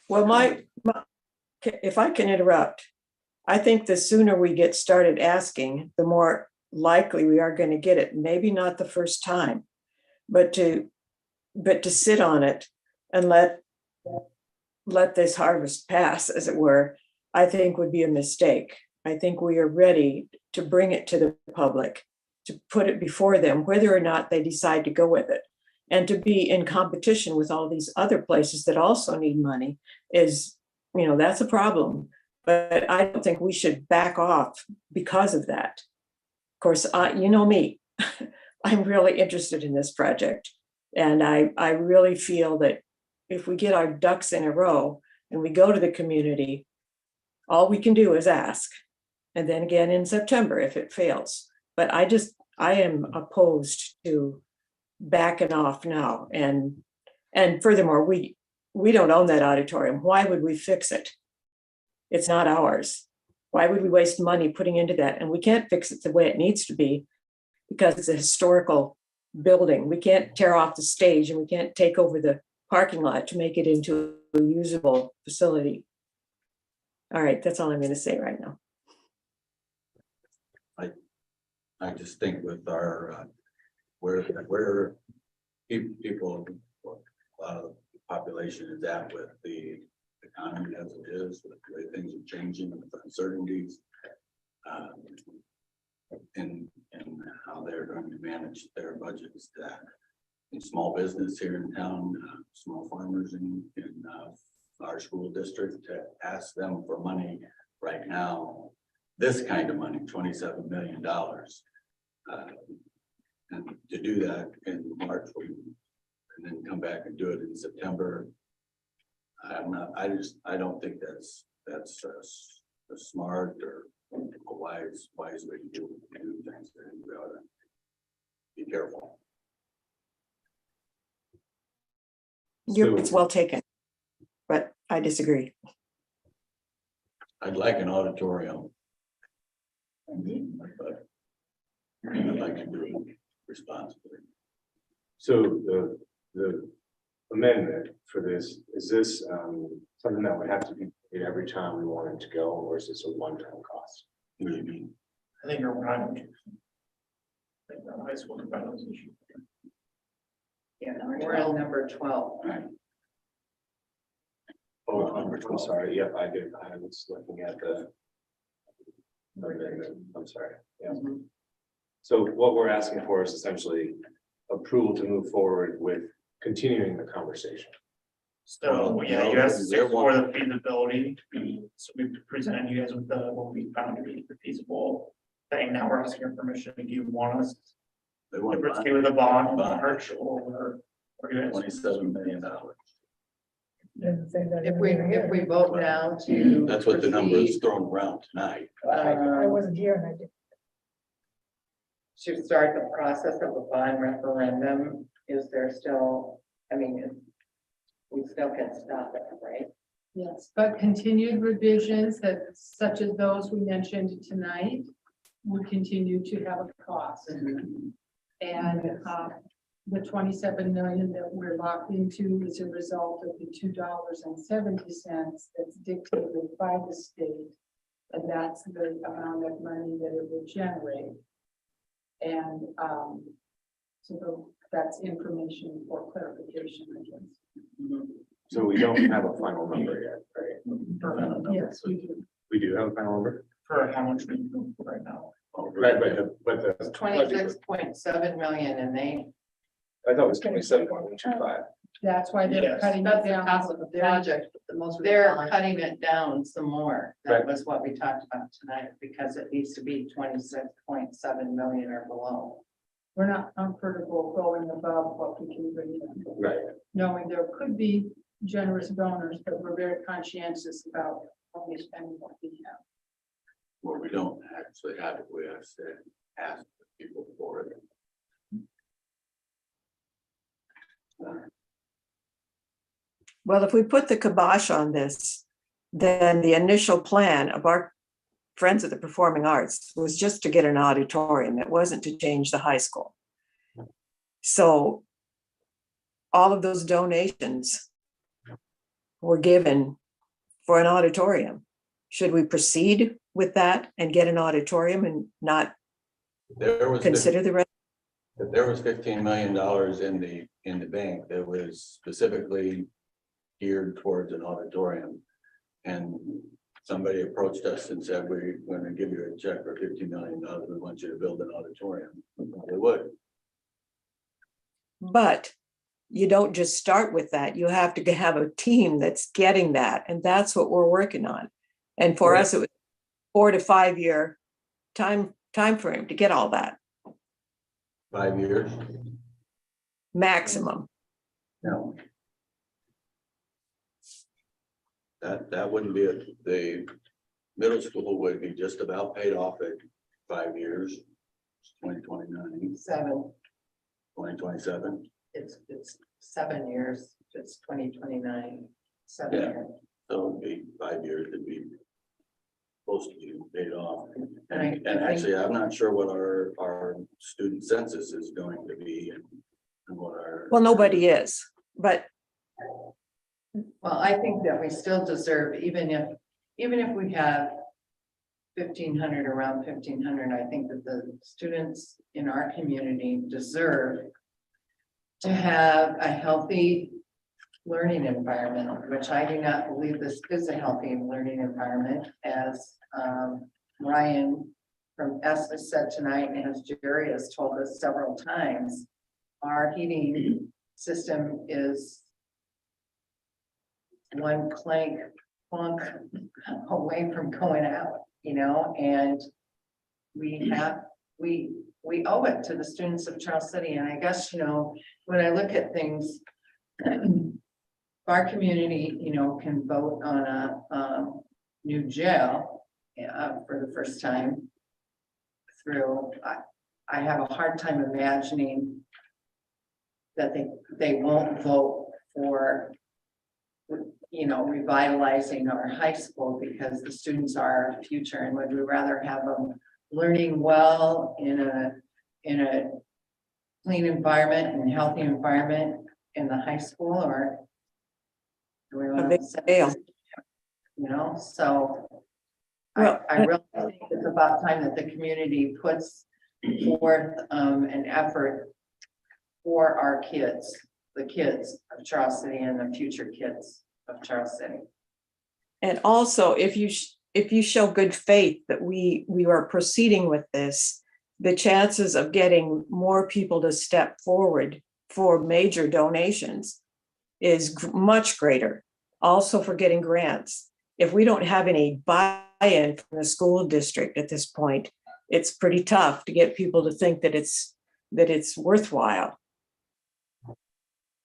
Well, if I can interrupt, I think the sooner we get started asking, the more likely we are going to get it. Maybe not the first time, but to sit on it and let this harvest pass, as it were, I think would be a mistake. I think we are ready to bring it to the public, to put it before them, whether or not they decide to go with it. And to be in competition with all these other places that also need money is, you know, that's a problem. But I don't think we should back off because of that. Of course, you know me, I'm really interested in this project. And I really feel that if we get our ducks in a row and we go to the community, all we can do is ask. And then again in September if it fails. But I am opposed to backing off now. And furthermore, we don't own that auditorium. Why would we fix it? It's not ours. Why would we waste money putting into that? And we can't fix it the way it needs to be because it's a historical building. We can't tear off the stage and we can't take over the parking lot to make it into a usable facility. All right, that's all I'm going to say right now. I just think with our where people, a lot of the population is at with the economy as it is, with the way things are changing, with uncertainties, and how they're going to manage their budgets. That in small business here in town, small farmers in our school district, to ask them for money right now, this kind of money, $27 million. And to do that in March and then come back and do it in September, I don't think that's a smart or a wise way to do things. We ought to be careful. It's well taken, but I disagree. I'd like an auditorium. But I'd like to do it responsibly. So the amendment for this, is this something that would have to be paid every time we wanted to go, or is this a one-time cost? What do you mean? I think you're right. I think the high school issue. Yeah, we're on number 12. Oh, I'm sorry, yep, I did, I was looking at the. I'm sorry, yeah. So what we're asking for is essentially approval to move forward with continuing the conversation. So, yeah, you asked for the feasibility, so we presented you guys with what we found to be the feasible thing. Now we're asking your permission. Do you want us They to want proceed with a bond, March, or you guys? $27 million. If we vote now to. That's what the number is proceed, thrown around tonight. Here and I did. to start the process of a bond referendum, is there still, I mean, we still can stop it, right? Yes, but continued revisions that such as those we mentioned tonight would continue to have a cost. And the 27 million that we're locked into is a result of the $2.70 that's dictated by the state. And that's the amount of money that it will generate. And that's information for clarification, I guess. So we don't have a final number yet, right? Yes, we do. We do have a final number? For how much we do right now. Right, but the. 26.7 million, and I thought it was 27.125. That's why they're Yes. cutting it That's the down. cost of the project, but the most. they're cutting it down some more. That Right. was what we talked about tonight, because it needs to be 26.7 million or below. We're not comfortable going above what we can bring in, Right. knowing there could be generous donors, but we're very conscientious about only spending what we have. Where we don't actually have it, we have to ask people for it. Well, if we put the kibosh on this, then the initial plan of our Friends of the Performing Arts was just to get an auditorium. It wasn't to change the high school. So all of those donations were given for an auditorium. Should we proceed with that and get an auditorium and not There was, consider the rest? there was $15 million in the bank that was specifically geared towards an auditorium. And somebody approached us and said, we're going to give you a check for $50 million. We want you to build an auditorium. They would. But you don't just start with that. You have to have a team that's getting that. And that's what we're working on. And for us, it was 4 to 5 year time frame to get all that 5 years. maximum. No. That wouldn't be it. The middle school would be just about paid off at 5 years. 2029, 2027. It's 7 years, it's 2029, 7 Yeah. years. So it'd be 5 years to be supposed to be paid off. And I And think- actually, I'm not sure what our student census is going to be and what our. Well, nobody is, but Well, I think that we still deserve, even if we have 1,500, around 1,500, I think that the students in our community deserve to have a healthy learning environment, which I do not believe this is a healthy learning environment, as Ryan from ESSA said tonight, and as Jerry has told us several times, our heating system is one clunk away from going out, and we owe it to the students of Charles City. And I guess, when I look at things, our community, can vote on a new jail for the first time through, I have a hard time imagining that they won't vote for revitalizing our high school, because the students are our future, and would we rather have them learning well in a clean environment and healthy environment in the high school, or do we want big to jail. So Well, I really think it's about time that the community puts forth an effort for our kids, the kids of Charles City and the future kids of Charles City. And also, if you show good faith that we are proceeding with this, the chances of getting more people to step forward for major donations is much greater. Also for getting grants. If we don't have any buy-in from the school district at this point, it's pretty tough to get people to think that it's worthwhile.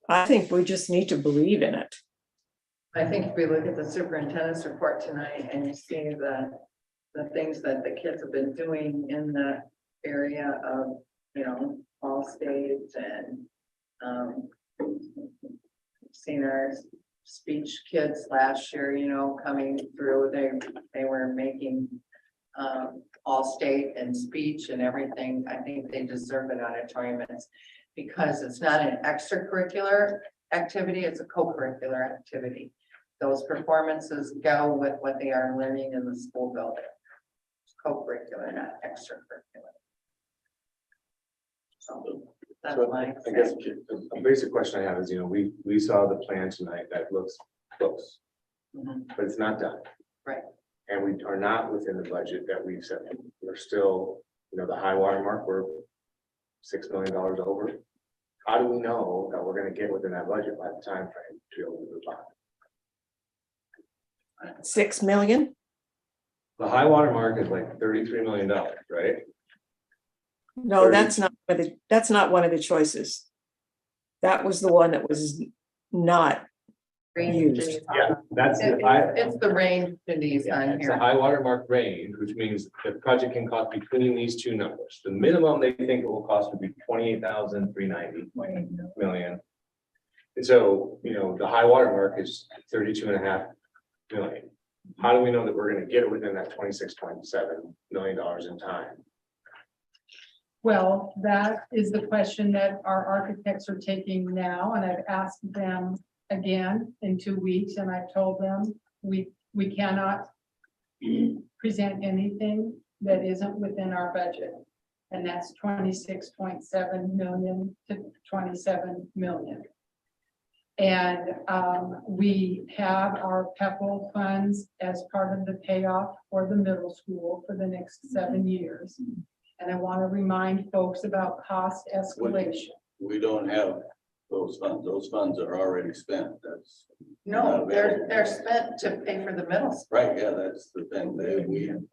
I think we just need to believe in it. I think if we look at the superintendent's report tonight and you see the things that the kids have been doing in the area of, all states and seen our speech kids last year, coming through, they were making all state and speech and everything. I think they deserve an auditorium. It's because it's not an extracurricular activity, it's a co-curricular activity. Those performances go with what they are learning in the school building. It's co-curricular, not extracurricular. So that's my. I guess a basic question I have is, we saw the plan tonight that looks close, but it's not done. Right. And we are not within the budget that we've set. We're still, the high water mark, we're $6 million over. How do we know that we're gonna get within that budget by the time frame to be able to move on? 6 million? The high water mark is like $33 million, right? No, that's not one of the choices. That was the one that was not used. Yeah, that's It's the range Denise on it's a here. high water mark range, which means the project can cost between these two numbers. The minimum they think it will cost would be 28,390 million. And so, the high water mark is 32.5 million. How do we know that we're gonna get it within that $26.7 million in time? Well, that is the question that our architects are taking now, and I've asked them again in 2 weeks, and I've told them we cannot present anything that isn't within our budget. And that's 26.7 million to 27 million. And we have our PEPAL funds as part of the payoff for the middle school for the next 7 years. And I want to remind folks about cost escalation. We don't have those funds. Those funds are already spent. That's. No, they're spent to pay for the middle school. Right, yeah, that's the thing.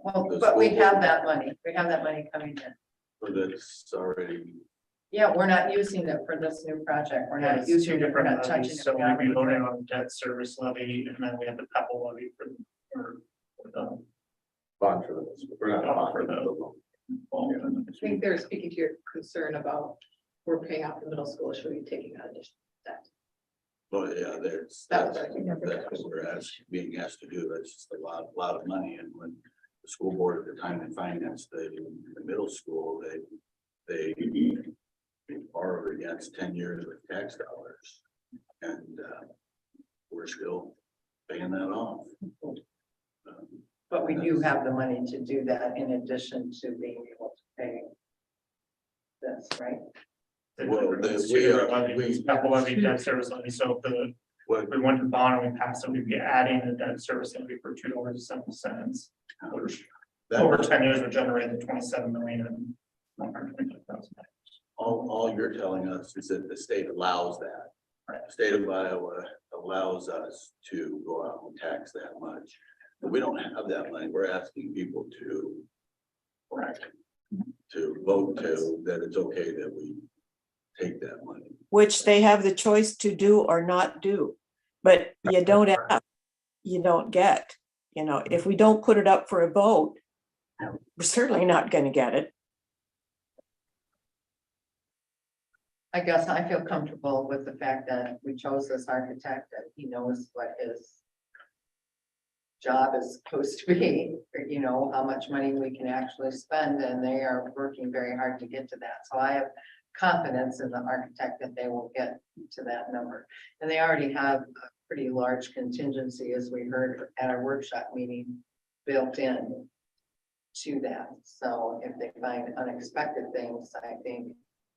Well, but we have that money. We have that money coming in. But it's already. Yeah, we're not using it for this new project. We're not It's using two it, we're different not touching levies, it. so Yeah. we voted on debt service levy, and then we have the PEPAL levy for the. Bond for this, we're not bond for the. I think they're speaking to your concern about we're paying off the middle school, should we be taking out additional debt? Well, yeah, that's That was what we're being asked to do. That's just a lot of money. And when the school board at the time they financed the middle school, they borrowed against 10 years of tax dollars. And we're still paying that off. But we do have the money to do that in addition to being able to pay this, right? Well, PEPAL levy, debt service levy, so if we went to bond and we passed it, we'd be adding the debt service levy for $2.07. Which over 10 years would generate the 27 million and 125,000. All you're telling us is that the state allows that. Right. The state of Iowa allows us to go out and tax that much. But we don't have that money. We're asking people to. Correct. To vote that it's okay that we take that money. Which they have the choice to do or not do. But you don't have, you don't get, if we don't put it up for a vote, we're certainly not going to get it. I guess I feel comfortable with the fact that we chose this architect, that he knows what his job is supposed to be, how much money we can actually spend, and they are working very hard to get to that. So I have confidence in the architect that they will get to that number. And they already have a pretty large contingency, as we heard at our workshop meeting, built in to that. So if they find unexpected things, I think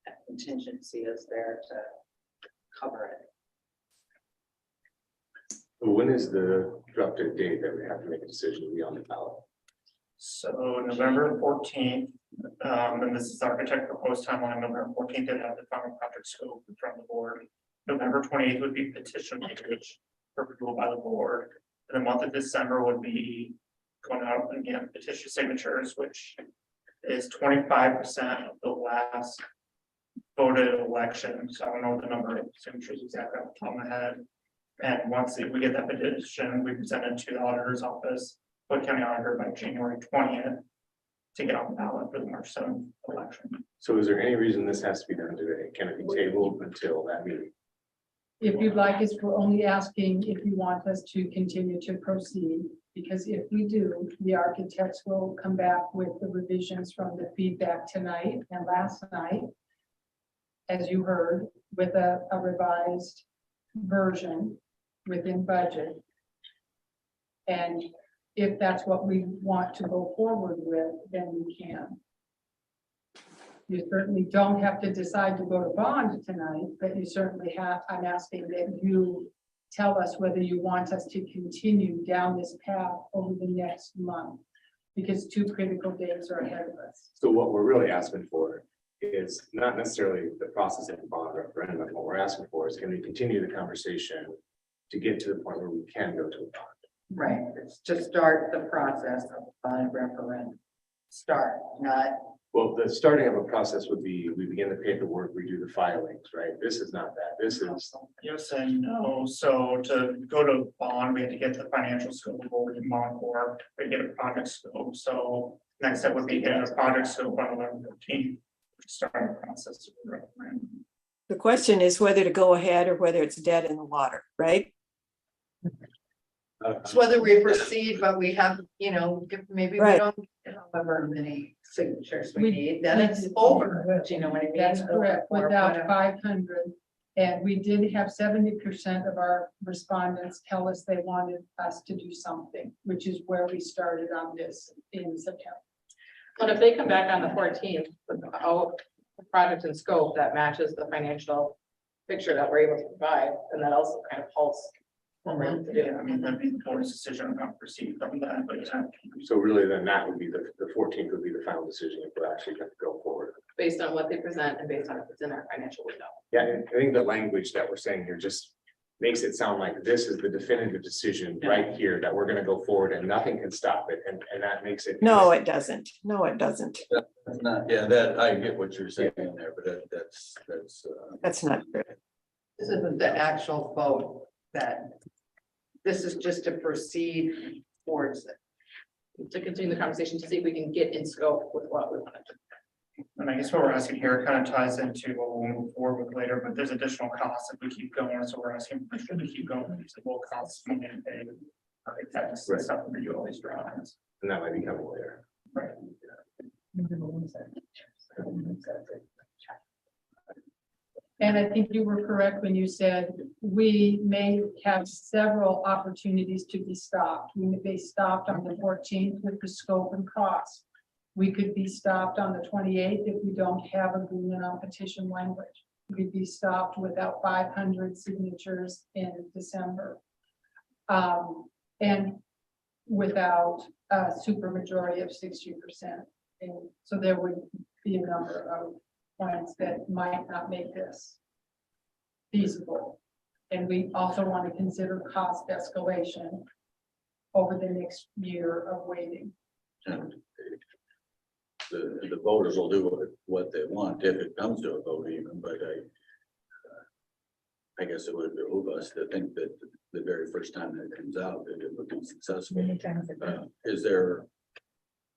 that contingency is there to cover it. When is the drop dead date that we have to make a decision to be on the ballot? So November 14th And this is architect proposed timeline, November 14th, and have the final project scope in front of the board. November 28th would be petition language for approval by the board. And the month of December would be going out and again petition signatures, which is 25% of the last voted election. So I don't know what the number of signatures exactly off the top of my head. And once we get that petition, we present it to the auditor's office, Floyd County Auditor, by January 20th to get on the ballot for the March 7th election. So is there any reason this has to be done today? Can it be tabled until that meeting? If you'd like us, we're only asking if you want us to continue to proceed, because if we do, the architects will come back with the revisions from the feedback tonight and last night. As you heard, with a revised version within budget. And if that's what we want to go forward with, then we can. You certainly don't have to decide to go to bond tonight, but you certainly have, I'm asking that you tell us whether you want us to continue down this path over the next month, because 2 critical days are ahead of us. So what we're really asking for is not necessarily the process of the bond referendum. What we're asking for is, can we continue the conversation to get to the point where we can go to a bond? Right, it's to start the process of bond referendum. Start, not, Well, the starting of a process would be, we begin the paperwork, we do the filings, right? This is not that. This is, Yes and no. So to go to bond, we had to get the financial scope over in Moncor, we get a project scope. So next step would be getting a project scope on November 15th. Start the process. of the referendum. The question is whether to go ahead or whether it's dead in the water, right? it's whether we proceed, but we have, you know, if maybe we Right. don't get however many signatures we We- need, then it's over. Do you know what I mean? That's correct, Or without whatever. 500. And we did have 70% of our respondents tell us they wanted us to do something, which is where we started on this in September. But if they come back on the 14th with the project and scope that matches the financial picture that we're able to provide, and that also kind of helps. Yeah, I mean, that'd be the board's decision on how to proceed from that, but so really then that would be the 14th would be the final decision if we're actually going to go forward. Based on what they present and based on if it's in our financial window. Yeah, and I think the language that we're saying here just makes it sound like this is the definitive decision right here that we're gonna go forward and nothing can stop it. And that makes it. No, it doesn't. No, it doesn't. That's not, yeah, that, I get what you're saying there, but that's. That's not true. This isn't the actual vote that, this is just to proceed towards it. To continue the conversation to see if we can get in scope with what we want to do. and I guess what we're asking here kind of ties into what we'll move forward with later, but there's additional costs if we keep going, so we're asking, should we keep going, these will cost money and pay. Architects and stuff for you always drawings. And that might be coming later. Right. And I think you were correct when you said we may have several opportunities to be stopped. We may be stopped on the 14th with the scope and cost. We could be stopped on the 28th if we don't have agreement on petition language. We'd be stopped without 500 signatures in December. And without a supermajority of 60%. And so there would be a number of points that might not make this feasible. And we also want to consider cost escalation over the next year of waiting. The voters will do what they want if it comes to a vote even, but I guess it would behoove us to think that the very first time that it comes out, that it would be successful.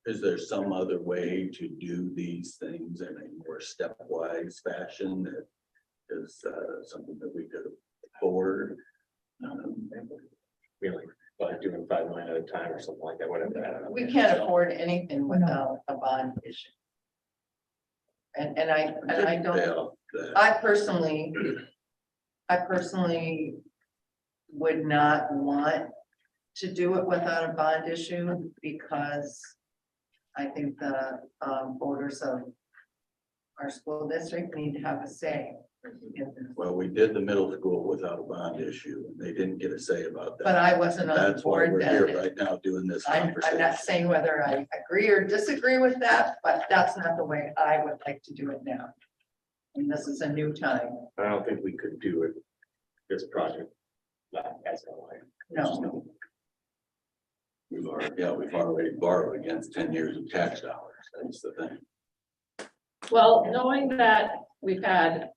Is there some other way to do these things in a more stepwise fashion that is something that we could afford? Really, like doing 5 million at a time or something like that, whatever. I don't know. We can't afford anything without a bond issue. And I don't, I personally would not want to do it without a bond issue because I think the voters of our school district need to have a say Well, we did the middle school without a bond issue, and they didn't get a say about But that. I wasn't on the That's why board we're here then. right now doing this I'm not conversation. saying whether I agree or disagree with that, but that's not the way I would like to do it now. And this is a new time. I don't think we could do it, this project. As a line. No, We've already borrowed against 10 years of tax dollars. That's the thing. Well, knowing that we've had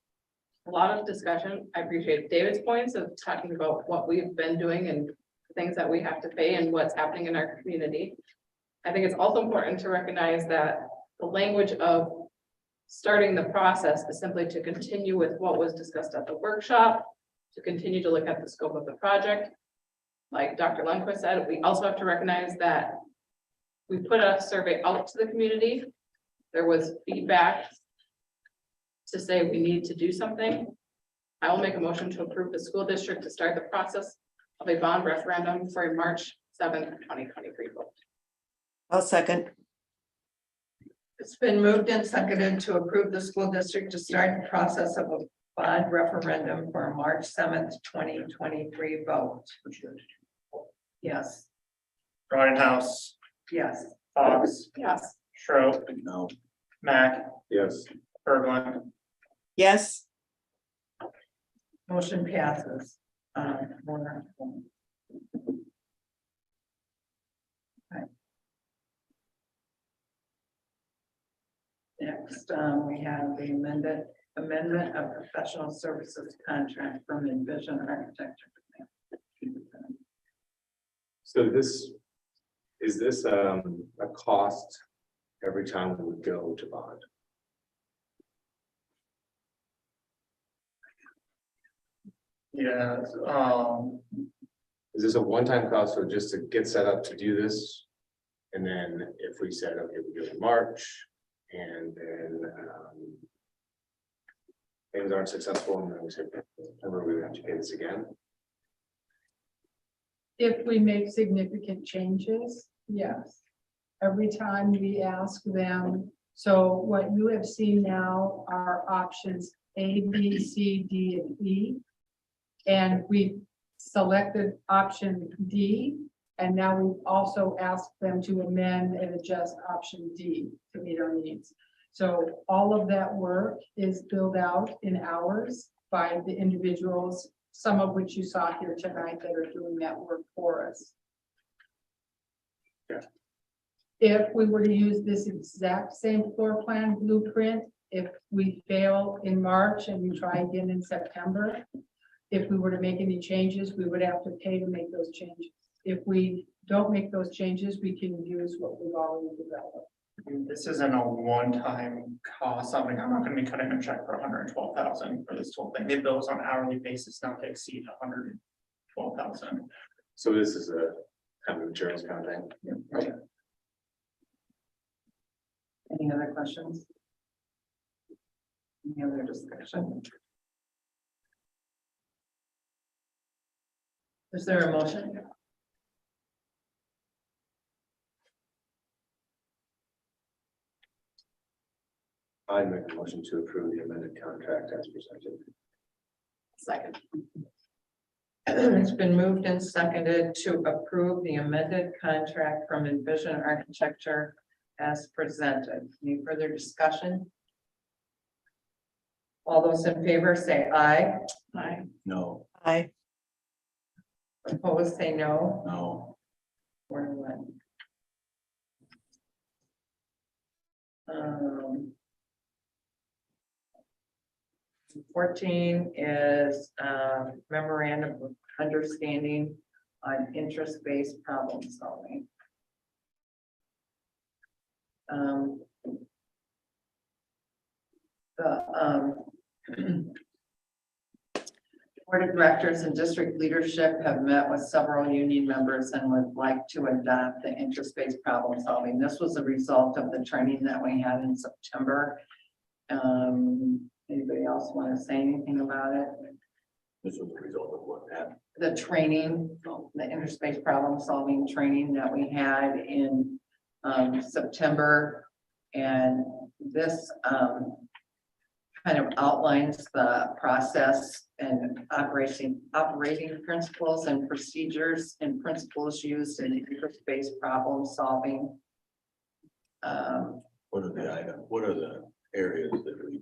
a lot of discussion, I appreciate David's points of talking about what we've been doing and things that we have to pay and what's happening in our community. I think it's also important to recognize that the language of starting the process is simply to continue with what was discussed at the workshop, to continue to look at the scope of the project. Like Dr. Lundquist said, we also have to recognize that we put a survey out to the community. There was feedback to say we need to do something. I will make a motion to approve the school district to start the process of a bond referendum for a March 7th, 2023 vote. I'll second. it's been moved and seconded to approve the school district to start the process of a bond referendum for a March 7th, 2023 vote. Yes, Ryan House, yes. Fox, Yes. Schroep, No, Mac, Yes. Berglund, Yes, Motion passes. Okay. Next, we have the amendment of professional services contract from Envision Architecture. So is this a cost every time we would go to bond? yes, Is this a one-time cost or just to get set up to do this? And then if we said, okay, we do it in March and then things aren't successful and then we say, remember, we would have to pay this again? If we make significant changes, yes. Every time we ask them, so what you have seen now are options A, B, C, D, and E. And we selected option D, and now we've also asked them to amend and adjust option D to meet our needs. So all of that work is billed out in hours by the individuals, some of which you saw here tonight that are doing that work for us. Yeah. If we were to use this exact same floor plan blueprint, if we fail in March and we try again in September, if we were to make any changes, we would have to pay to make those changes. If we don't make those changes, we can use what we've already developed. this isn't a one-time cost, something, I'm not gonna be cutting a check for 112,000 for this whole thing, they bill us on an hourly basis, not to exceed 112,000. So this is a kind of materials kind of thing. Right. Any other questions? Any other discussion? Is there a motion? I make a motion to approve the amended contract as presented. Second. It's been moved and seconded to approve the amended contract from Envision Architecture as presented. Any further discussion? All those in favor say aye. Aye. no, aye. Opposed, say no. no. 4-1. 14 is memorandum of understanding on interest-based problem solving. Board of Directors and district leadership have met with several union members and would like to adopt the interest-based problem solving. This was a result of the training that we had in September. Anybody else want to say anything about it? This was the result of what happened. The training, the interest-based problem solving training that we had in September. And this kind of outlines the process and operating principles and procedures and principles used in interest-based problem solving. What are the items, what are the areas that we?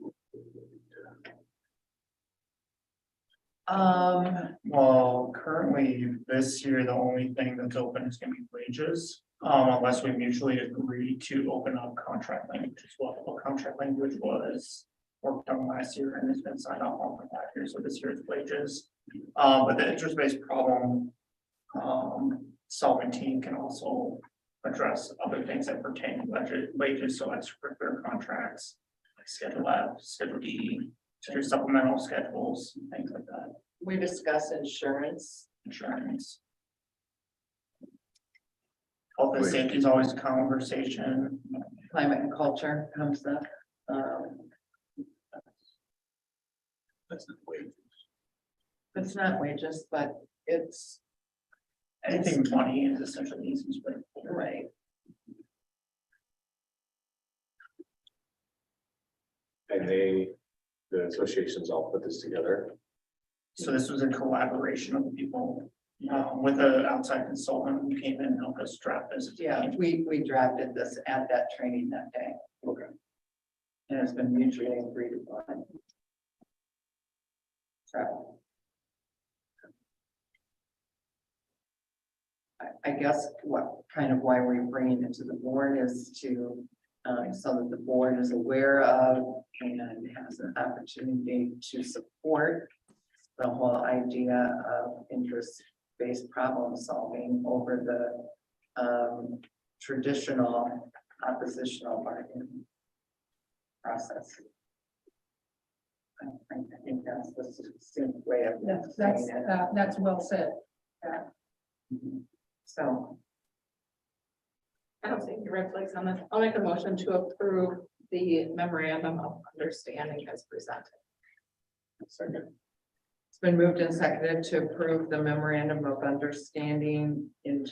Well, currently this year, the only thing that's open is gonna be wages. Unless we mutually agree to open up contract language as well. Well, contract language was worked on last year and has been signed off on for that year. So this year's wages. But the interest-based problem solving team can also address other things that pertain to budget wages, so extracurricular contracts, like Schedule F, Schedule D, to supplemental schedules, things like that, We discuss insurance. insurance. Health and safety is always a conversation. Climate and culture comes up. That's not wages. It's not wages, but it's Anything money is essentially easy, but right. And the associations all put this together. so this was a collaboration of people with an outside consultant who came in and helped us draft this. Yeah, we drafted this at that training that day. Okay. And it's been mutually agreed upon. So. I guess why we're bringing it to the board is to, so that the board is aware of and has an opportunity to support the whole idea of interest-based problem solving over the traditional oppositional bargaining process. I think that's the succinct way of saying it. That's well said. So, I don't see any red flags on this. I'll make a motion to approve the memorandum of understanding as presented. Second. it's been moved and seconded to approve the memorandum of understanding in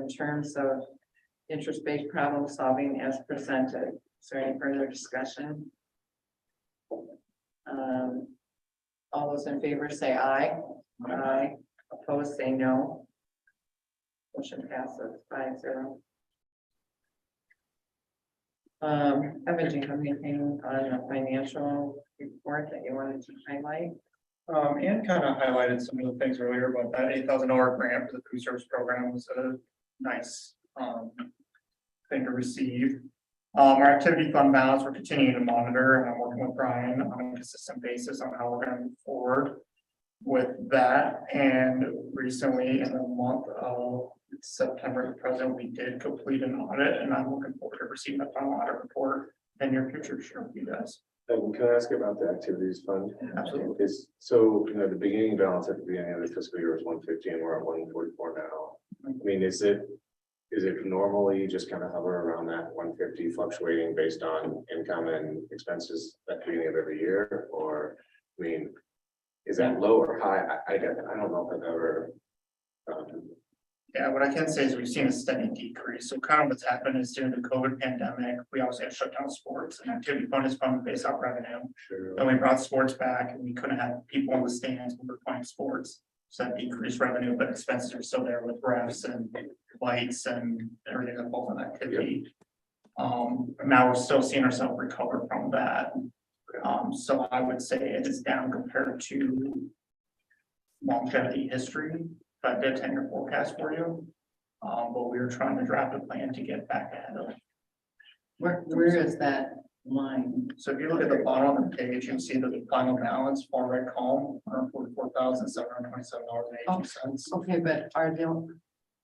terms of interest-based problem solving as presented. Is there any further discussion? All those in favor say aye. Aye. Opposed, say no. Motion passes 5-0. Evan, do you have anything on the financial report that you wanted to highlight? Ann kind of highlighted some of the things earlier, but that $8,000 grant for the food service program was a nice thing to receive. Our activity fund balance, we're continuing to monitor, and I'm working with Brian on a consistent basis on how we're going to move forward with that. And recently, in the month of September, the president, we did complete an audit, and I'm looking forward to receiving the final audit report in your future to share with you guys. Can I ask about the activities fund? Absolutely. So, the beginning balance at the beginning of the fiscal year was 150 and we're at 144 now. I mean, is it normally just kind of hover around that 150 fluctuating based on income and expenses at the beginning of every year? Or, I mean, is that low or high? I don't know if I've ever. Yeah, what I can say is we've seen a steady decrease. So kind of what's happened is during the COVID pandemic, we also had shut down sports, and activity fund is funded based off revenue. Sure. And we brought sports back, and we couldn't have people in the stands when we were playing sports. So that decreased revenue, but expenses are still there with refs and lights and everything that falls on activity. Now we're still seeing ourselves recover from that. So I would say it is down compared to longevity history. If I did a 10-year forecast for you. But we were trying to draft a plan to get back ahead of it. Where is that line? So if you look at the bottom of the page, you'll see that the final balance, far right column, $144,727.82. Okay, but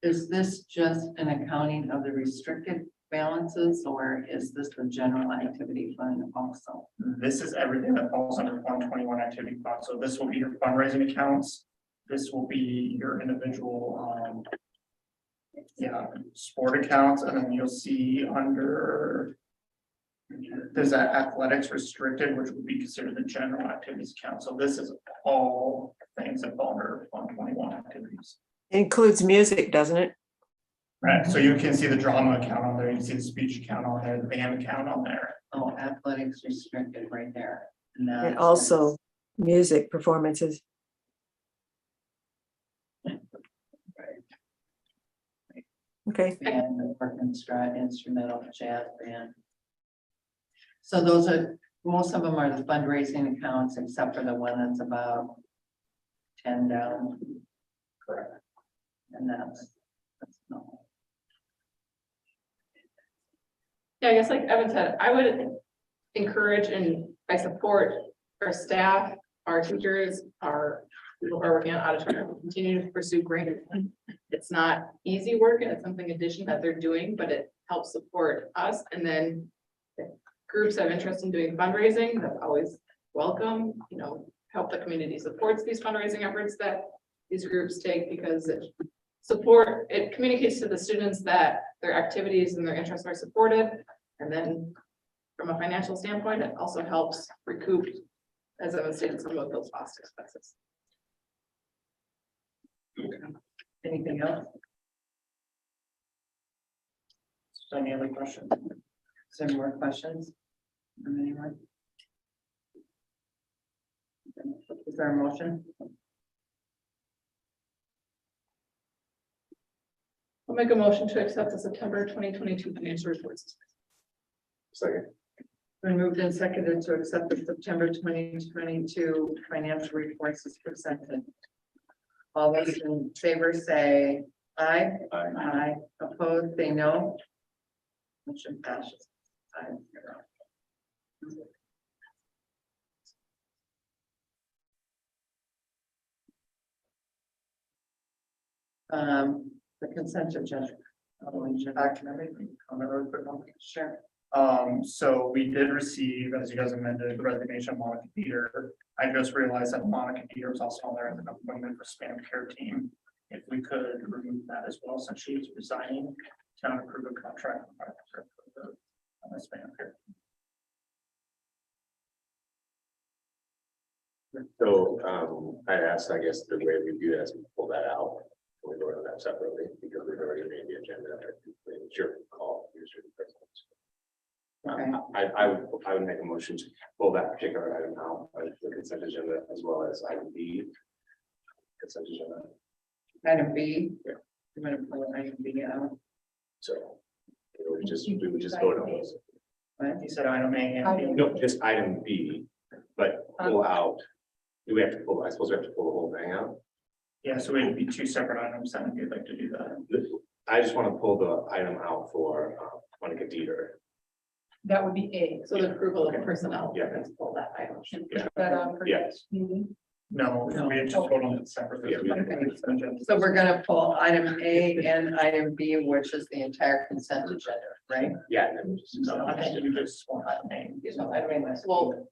is this just an accounting of the restricted balances, or is this the general activity fund also? This is everything that falls under 121 activity fund. So this will be your fundraising accounts. This will be your individual, sport accounts, and then you'll see under, there's that athletics restricted, which would be considered the general activities account. So this is all things that fall under 121 activities. It includes music, doesn't it? Right, so you can see the drama account on there, you can see the speech account on there, the band account on there. Oh, athletics restricted right there. And also music performances. Okay, And orchestra, instrumental, jazz band. So those are, most of them are the fundraising accounts, except for the one that's about 10 down. Correct. And that's no. Yeah, I guess like Evan said, I would encourage and I support our staff, our teachers, our people who are working on auditorium, to continue to pursue greater. It's not easy work and it's something addition that they're doing, but it helps support us. And then if groups have interest in doing fundraising, that's always welcome, you know, help the community supports these fundraising efforts that these groups take, because it communicates to the students that their activities and their interests are supported. And then from a financial standpoint, it also helps recoup, as I was stating, some of those past expenses. Anything else? Any other questions? Is there more questions from anyone? Is there a motion? I'll make a motion to accept the September 2022 financial reports. Second. Been moved and seconded to accept the September 2022 financial reports as presented. All those in favor say aye. Aye. Aye. Opposed, say no. Motion passes. 5-0. The consent agenda. Comment really quick on it. Sure. So we did receive, as you guys amended, the resignation of Monica Peter. I just realized that Monica Peter was also on there as an appointment for Spam Care Team. If we could remove that as well, since she is resigning, town approve a contract. For the Spam Care. So, I'd ask, I guess, the way we do that is we pull that out. We vote on that separately because we've already made the agenda. It's your call. Here's your preference. I would make a motion to pull that particular item out of the consent agenda as well as item B. Consent agenda. Item B. I'm gonna pull item B out. So we would just vote on those. You said item A and B. No, just item B, but pull out. Do we have to pull? I suppose we have to pull the whole thing out. Yeah, so it'd be two separate items, and if you'd like to do that. I just want to pull the item out for Monica Dieter. That would be A. So the approval of personnel. Yeah. Let's pull that item. Yeah. That on for Yes. next meeting. No, we had just voted on it separately. Yeah, we- Okay. So we're gonna pull item A and item B, which is the entire consent agenda, right? Yeah. and then we just- So I think you just want item A. Yes, no, I mean, well.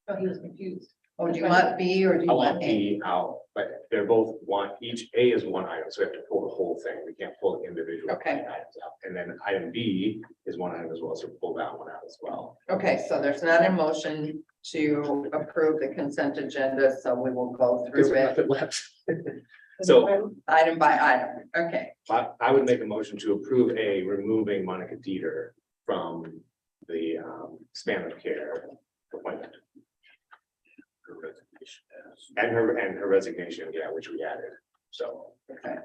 Oh, he was confused. Oh, do you want B or do I you want want A? B out, but they're both one, each A is one item, so we have to pull the whole thing. We can't pull individual Okay. items out. And then item B is one item as well, so pull that one out as well. Okay, so there's not a motion to approve the consent agenda, so we will go Because through we have it it left. So item by item. Okay, I would make a motion to approve A, removing Monica Dieter from the span of care appointment. And her resignation, yeah, which we added, so. okay.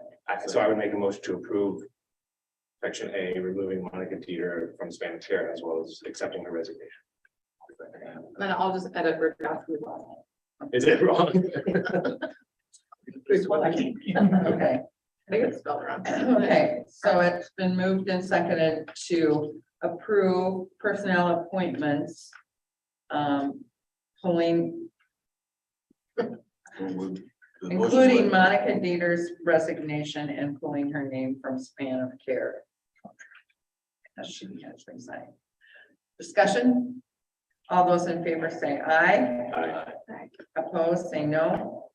So I would make a motion to approve. Section A, removing Monica Dieter from span of care as well as accepting her resignation. Then I'll just edit Rudkowski. Is it wrong? Okay, I think it's spelled wrong. okay, so it's been moved and seconded to approve personnel appointments. Pulling, including Monica Dieter's resignation and pulling her name from span of care. As she has resigned. Discussion? All those in favor say aye. Aye. Opposed, say no.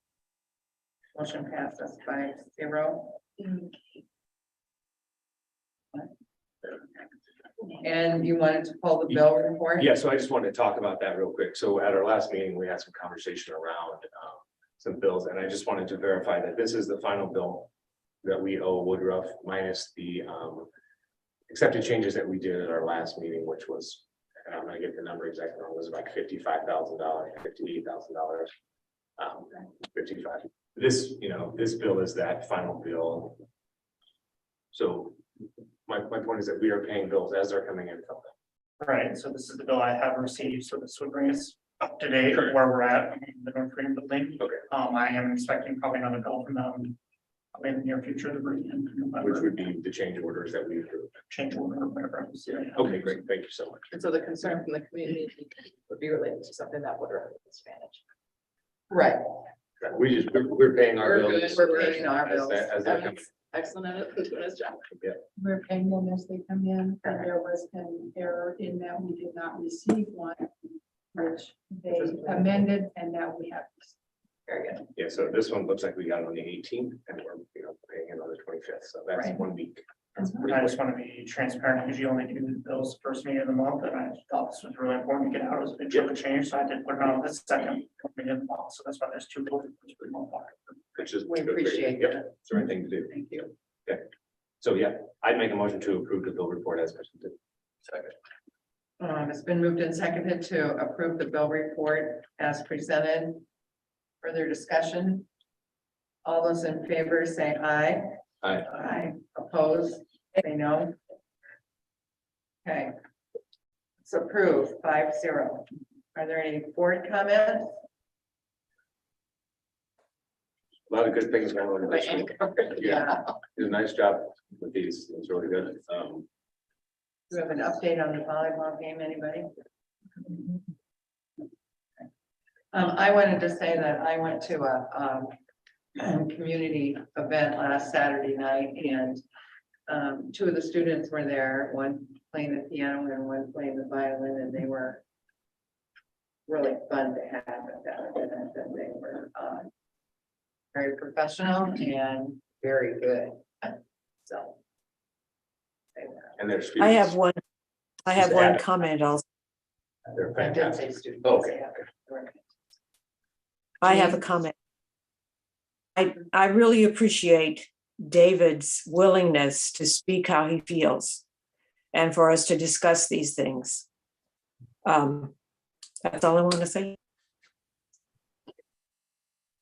Motion passes 5-0. And you wanted to pull the bill report? Yeah, so I just wanted to talk about that real quick. So at our last meeting, we had some conversation around some bills, and I just wanted to verify that this is the final bill that we owe Woodruff minus the accepted changes that we did at our last meeting, which was and I'm gonna get the number exactly wrong, it was like $55,000, $58,000. 55. This, you know, this bill is that final bill. So my point is that we are paying bills as they're coming in from them. Right, so this is the bill I have received, so this would bring us up to date where we're at in the North Green building. Okay. I am expecting probably another bill from them probably in the near future to bring in. Which would be the change orders that we approved. Change order or whatever. Yeah. Okay, great, thank you so much. And so the concern from the community would be related to something that would hurt Spanish. Right. We just, we're paying our We're bills. good, we're paying our as bills. they- As they're coming. Evan's excellent at it, who's doing his job. We're paying them as they come in, and there was an error in that we did not receive one, which they amended, and now we have. Very good. Yeah, so this one looks like we got it on the 18th and we're, paying it on the 25th, so that's Right. 1 week. I just want to be transparent because you only do the bills first meeting of the month, and I thought this was really important to get out. It was a big chunk of change, so I did put it on the second meeting of the month, so that's why there's two. bills. Which is. We appreciate Yep, that. It's the right thing to do. Thank you. So yeah, I'd make a motion to approve the bill report as presented. It's been moved and seconded to approve the bill report as presented. Further discussion? All those in favor say aye. Aye. Aye. Opposed, say no. Okay. It's approved 5-0. Are there any board comments? A lot of good things going on. this week. Yeah. Did a nice job with these. It was really good. Do we have an update on the volleyball game, anybody? I wanted to say that I went to a community event last Saturday night, and two of the students were there, one playing the piano and one playing the violin, and they were really fun to have at that event, and they were very professional and very good. So. And their I have students, one comment also. they're I did fantastic. say students. Okay. Yeah. I have a comment. I really appreciate David's willingness to speak how he feels and for us to discuss these things. That's all I want to say.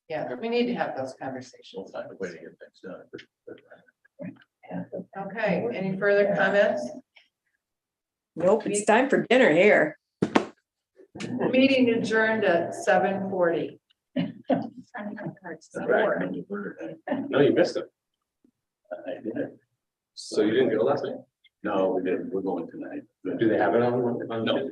Yeah, we need to have those conversations. Find a way to get things done. Okay, any further comments? Nope, it's time for dinner here. Meeting adjourned at 7:40. No, you missed it. I did. So you didn't go last night? No, we didn't. We're going tonight. Do they have it on? No.